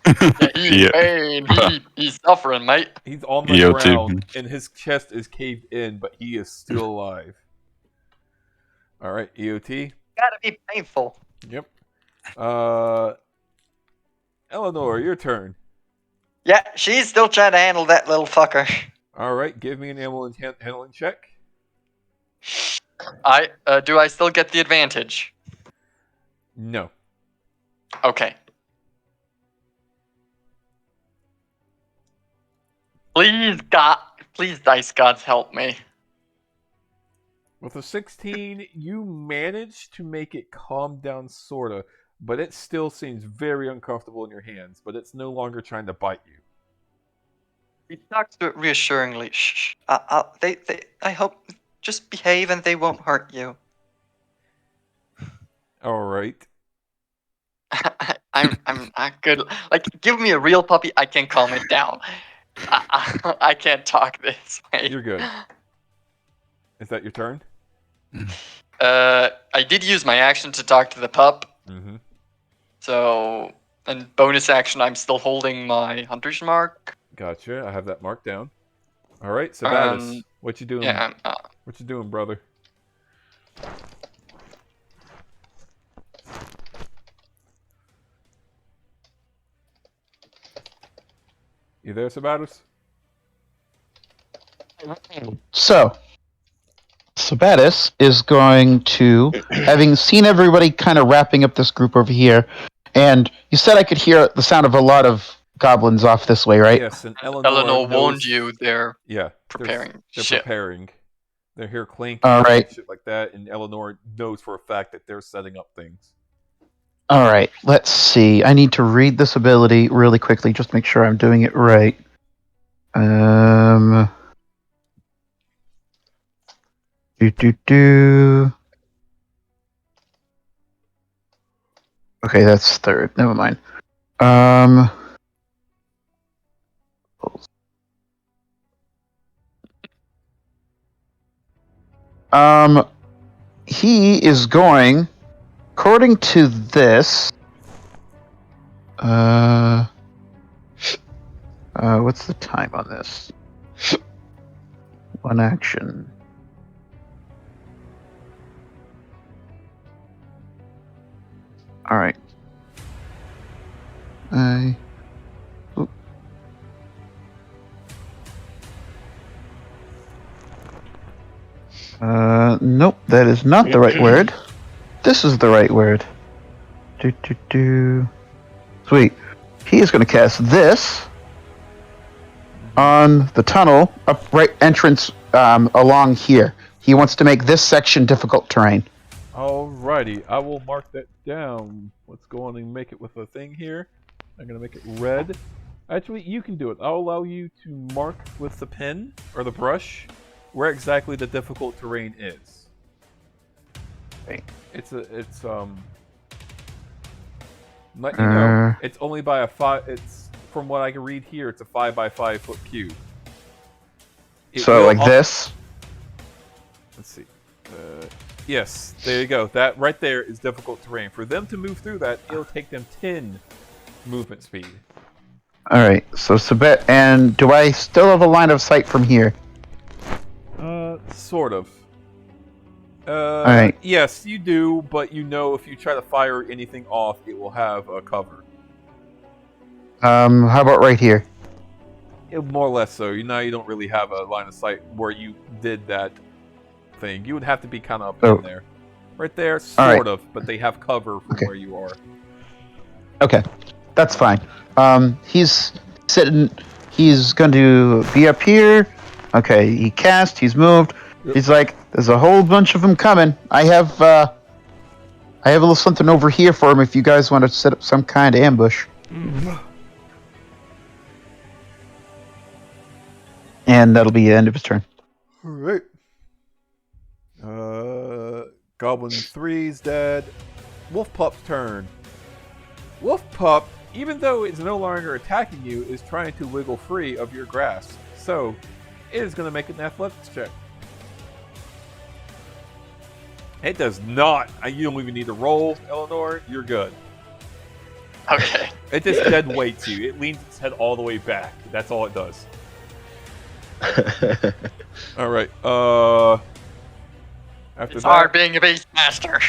Yeah, he's in pain. He's suffering, mate. He's on the EOT. ground, and his chest is caved in, but he is still alive. All right, EOT. Gotta be painful. Yep. Eleanor, your turn. Yeah, she's still trying to handle that little fucker. All right, give me an ambulance handling check. Do I still get the advantage? No. Okay. Please, dice gods, help me. With a 16, you manage to make it calm down, sorta, but it still seems very uncomfortable in your hands. But it's no longer trying to bite you. He talks to it reassuringly. Shh. I hope, just behave and they won't hurt you. All right. I'm not good. Like, give me a real puppy, I can calm it down. I can't talk this way. You're good. Is that your turn? I did use my action to talk to the pup. Mm-hmm. So, and bonus action, I'm still holding my hunter's mark. Gotcha. I have that marked down. All right, Sabatis, what you doing? Yeah. What you doing, brother? You there, Sabatis? So, Sabatis is going to, having seen everybody kind of wrapping up this group over here, and you said I could hear the sound of a lot of goblins off this way, right? Yes, and Eleanor Eleanor knows, warned you they're preparing. They're shit. preparing. They're here clinking All right. and shit like that, and Eleanor knows for a fact that they're setting up things. All right, let's see. I need to read this ability really quickly, just make sure I'm doing it right. Okay, that's third. Never mind. He is going, according to this, what's the time on this? One action. All right. Nope, that is not the right word. This is the right word. Sweet. He is going to cast this on the tunnel, right entrance along here. He wants to make this section difficult terrain. Alrighty, I will mark that down. Let's go on and make it with a thing here. I'm going to make it red. Actually, you can do it. I'll allow you to mark with the pen or the brush where exactly the difficult terrain is. Okay. It's let you know. It's only by a 5. It's, from what I can read here, it's a 5 by 5 foot cube. So like this. Let's see. Yes, there you go. That right there is difficult terrain. For them to move through that, it'll take them 10 movement speed. All right. So Sabet, and do I still have a line of sight from here? Sort of. All right. Yes, you do, but you know if you try to fire anything off, it will have a cover. How about right here? More or less so. Now you don't really have a line of sight where you did that thing. You would have to be kind of up in there. Right there, sort of, but they have cover from where you are. Okay, that's fine. He's sitting. He's going to be up here. Okay, he cast. He's moved. Yep. He's like, there's a whole bunch of them coming. I have a little something over here for him if you guys want to set up some kind of ambush. And that'll be the end of his turn. All right. Goblin 3's dead. Wolf Pup's turn. Wolf Pup, even though it's no longer attacking you, is trying to wiggle free of your grasp. So, it is going to make an athletics check. It does not. You don't even need to roll, Eleanor. You're good. Okay. It just dead weights you. It leans its head all the way back. That's all it does. All right. After It's that, hard being a beastmaster.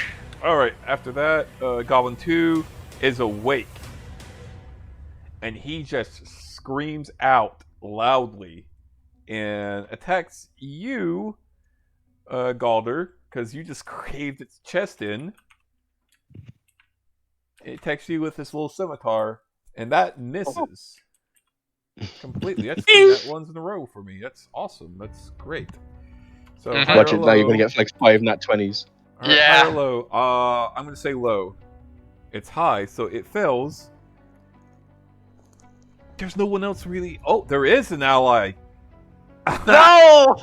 all right. After that, Goblin 2 is awake, and he just screams out loudly and attacks you, Galder, because you just caved its chest in. It attacks you with this little scimitar, and that misses completely. That's 2 nat ones in a row for me. That's awesome. That's great. So high Watch or it now. You're low? gonna get like 5 nat 20s. All right, Yeah. high or low? I'm gonna say low. It's high, so it fails. There's no one else really. Oh, there is an ally. No!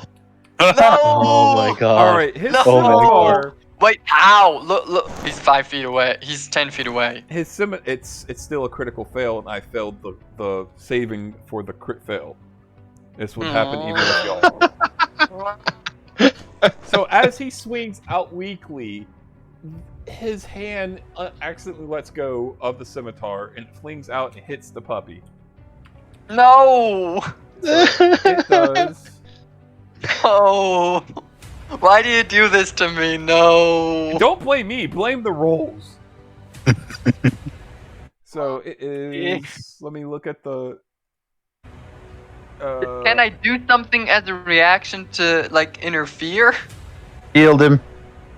No! Oh my god. All right, his No! Oh my scimitar. Wait, how? Look. He's 5 feet away. He's 10 feet away. His it's still a critical fail, and I failed the saving for the crit fail. This would happen even with y'all. So as he swings out weakly, his hand accidentally lets go of the scimitar and flings out and hits the puppy. No! So it does. No! Why do you do this to me? No! Don't blame me. Blame the rolls. So it is. Let me look at the. Can I do something as a reaction to, like, interfere? Healed him.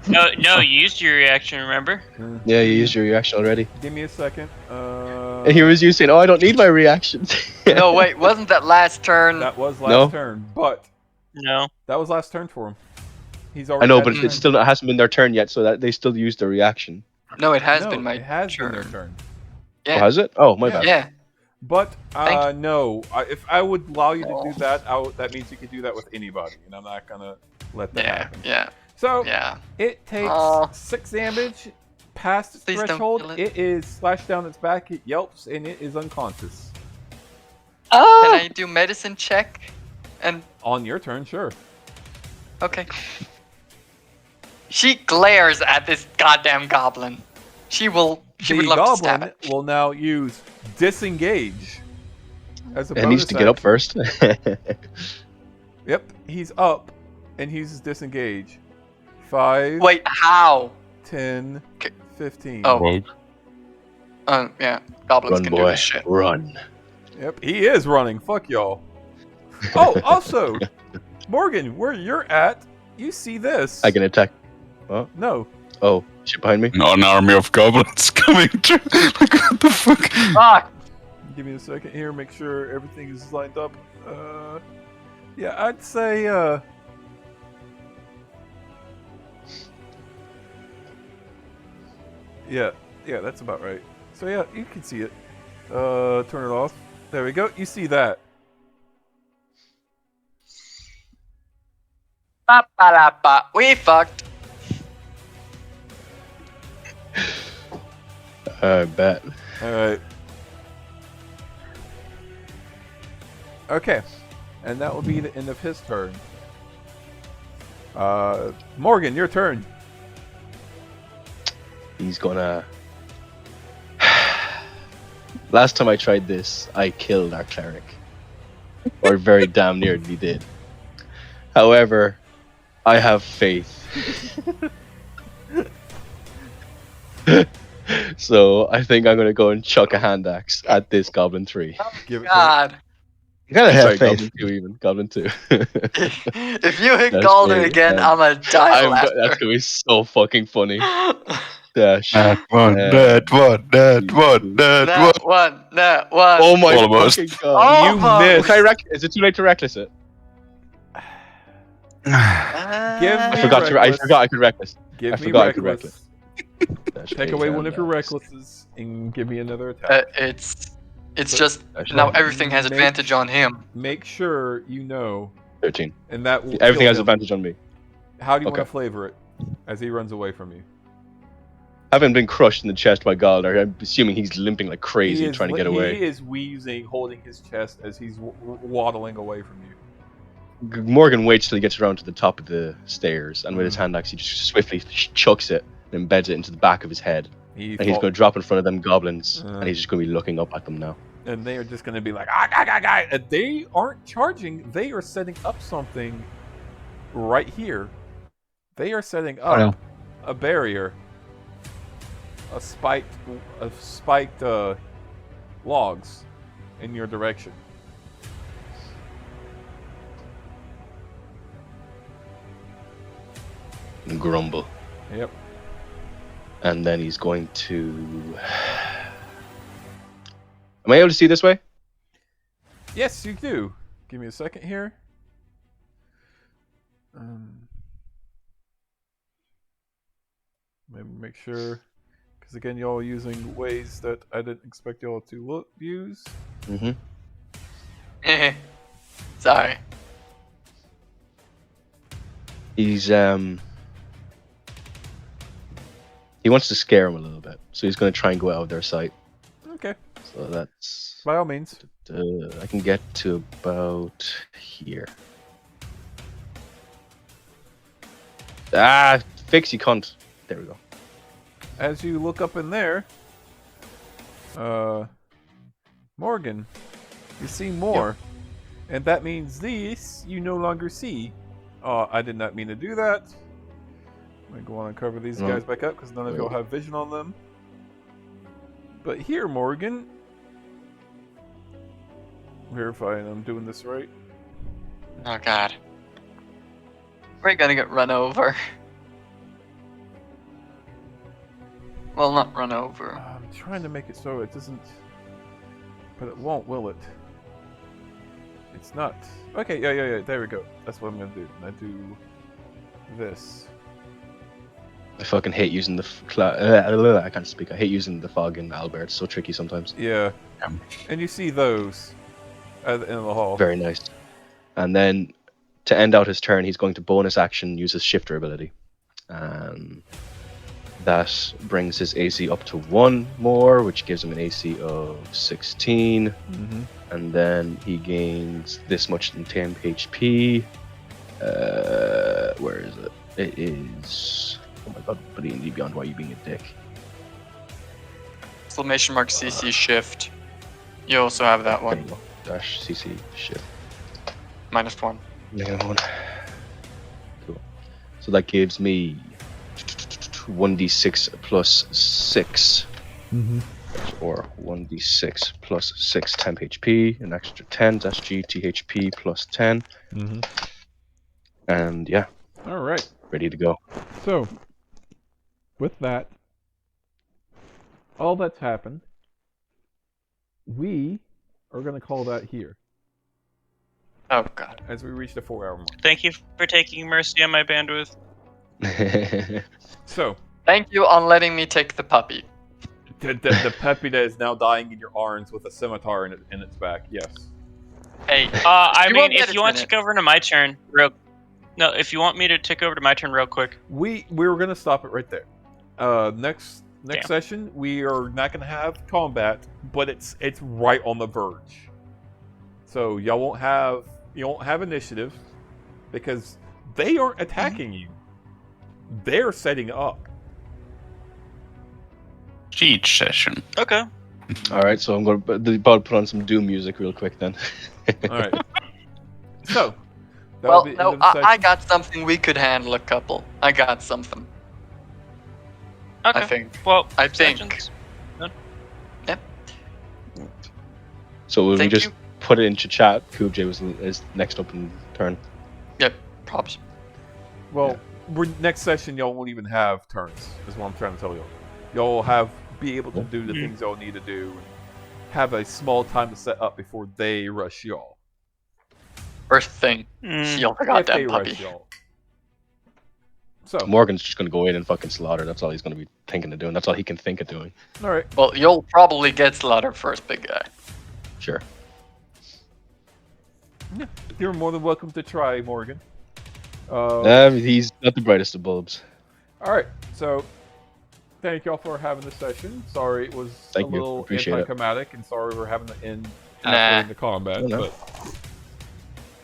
No, you used your reaction, remember? Yeah, you used your reaction already. Give me a second. And here was you saying, "Oh, I don't need my reaction." No, wait, wasn't that last turn? That was last No. turn, but No. that was last turn for him. He's I already. know, had but his it turn. still hasn't been their turn yet, so that they still used their reaction. No, it has No, been my It has turn. been their turn. Yeah. Oh, has it? Oh, my Yeah. bad. Yeah. But Thank no, if I would allow you to do that, that means you can do that with anybody, and I'm not gonna let that Yeah. happen. Yeah. So Yeah. it takes Aw. 6 damage past its Please don't threshold. kill it. It is slashed down its back. It yelps and it is unconscious. Can I do medicine check? And On your turn, sure. okay. She glares at this goddamn goblin. She would The love to stab goblin it. will now use disengage as a It bonus needs to get up action. first. Yep, he's up and he uses disengage. 5, Wait, how? 10, Okay. 15. Oh. Yeah. Goblins Run, can do boy, this shit. run. Yep, he is running. Fuck y'all. Oh, also, Morgan, where you're at, you see this. I can attack. No. Oh, shit behind me. An army of goblins coming through. Like, what the fuck? Fuck! Give me a second here, make sure everything is lined up. Yeah, I'd say, yeah, that's about right. So yeah, you can see it. Turn it off. There we go. You see that. Ba-ba-da-ba. We fucked. I bet. All right. Okay, and that will be the end of his turn. Morgan, your turn. He's gonna. Last time I tried this, I killed our cleric. Or very damn nearly did. However, I have faith. So I think I'm gonna go and chuck a hand axe at this Goblin 3. Give it. God. You gotta have Sorry, faith. Goblin 2 even. Goblin 2. If you hit That's Galder me, again, man. I'm gonna die laughter. That's gonna be so fucking funny. Dash. That one, that one, that one, that one. That one, that one. Oh my Almost. fucking god. You Oh, missed. Can I is it too late to reckless it? Give I me forgot reckless. I could reckless. Give I me forgot I could reckless. Dash Take page away hand one of your axe. recklesses and give me another attack. It's It's But- just now everything has Make- advantage on him. Make sure you know, 13. and that will Everything kill has him. advantage on me. How do you want Okay. to flavor it as he runs away from you? Having been crushed in the chest by Galdar, I'm assuming he's limping like crazy, He is trying to get away. He is wheezing, holding his chest as he's waddling away from you. Morgan waits till he gets around to the top of the stairs, and with his Mm. hand axe, he just swiftly chucks it and embeds it into the back of his head. He And he's fall- going to drop in front of them goblins, Uh. and he's just going to be looking up at them now. and they are just going to be like, ah. And they aren't charging. They are setting up something right here. They are setting up no. a barrier, a spiked logs in your direction. And grumble. Yep. And then he's going to... Am I able to see this way? Yes, you do. Give me a second here. Maybe make sure, because again, y'all are using ways that I didn't expect y'all to use. Mm-hmm. Sorry. He's, he wants to scare him a little bit, so he's going to try and go out of their sight. Okay, So that's... by all means. I can get to about here. Ah, fix you cunt. There we go. As you look up in there, Morgan, you see more, and that means this you no longer see. I did not mean to do that. I'm gonna go on and cover these guys back up because none of y'all have vision on them. But here, Morgan, verifying I'm doing this right. Oh god. We're gonna get run over. Well, not run over. I'm trying to make it so it doesn't, but it won't, will it? It's not. Okay, yeah. There we go. That's what I'm gonna do. I do this. I fucking hate using the I can't speak. I hate using the fog in Albert. It's so tricky sometimes. Yeah. And you see those at the end of the hall. Very nice. And then to end out his turn, he's going to bonus action use his shifter ability. That brings his AC up to 1 more, which gives him an AC of 16. Mm-hmm. And then he gains this much in temp HP. Where is it? It is... Oh my god, but D&D Beyond, why are you being a dick? Exclamation mark CC shift. You also have that There you one. go. Dash CC shift. -1. -1. Cool. So that gives me 1d6 plus 6. Mm-hmm. Or 1d6 plus 6 temp HP, an extra 10 dash G THP plus 10. Mm-hmm. And yeah, All right. ready to go. So, with that, all that's happened, we are going to call that here Oh god. as we reach the 4-hour mark. Thank you for taking mercy on my bandwidth. So, Thank you on letting me take the puppy. the puppy that is now dying in your arms with a scimitar in its back. Yes. Hey, I You mean, won't get if it you want in to it. take over to my turn, if you want me to take over to my turn real quick. We were going to stop it right there. Next Damn. session, we are not going to have combat, but it's right on the verge. So you won't have initiative because they aren't attacking you. They're setting up. Siege session. Okay. Alright, so I'm going to about put on some Doom music real quick then. All right. So. that well, will be the no, end of the I session. got something we could handle a couple. I got something. Okay. I think. Well, I think. sessions. So will we Thank just you. put it into chat? Kubj is next up in turn. Yep, props. Well, next session y'all won't even have turns. Is what I'm trying to tell y'all. Y'all will be able to do the things y'all need to do, and have a small time to set up before they rush y'all. First thing, Mm. heal the If they goddamn rush puppy. y'all. So, Morgan's just going to go in and fucking slaughter. That's all he's going to be thinking of doing. That's all he can think of doing. all right. Well, you'll probably get slaughtered first, big guy. Sure. You're more than welcome to try, Morgan. He's not the brightest of bulbs. All right, so thank y'all for having this session. Sorry it was Thank a you. little Appreciate it. anticlimactic, and sorry we're having to end halfway into combat. No, no. But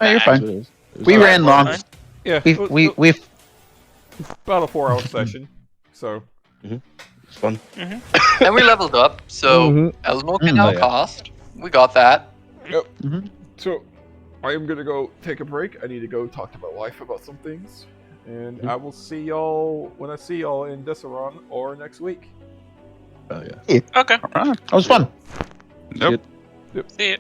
Oh, you're That's fine. what it is. It was We all ran right. long. yeah, We've about a 4-hour session. So It's fun. And we leveled up, so Eleanor can now Oh, yeah. cast. We got that. So, I am gonna go take a break. I need to go talk to my wife about some things, and I will see y'all when I see y'all in Desseron or next week. Oh yeah. Okay. all right. That was fun. Yep. See you.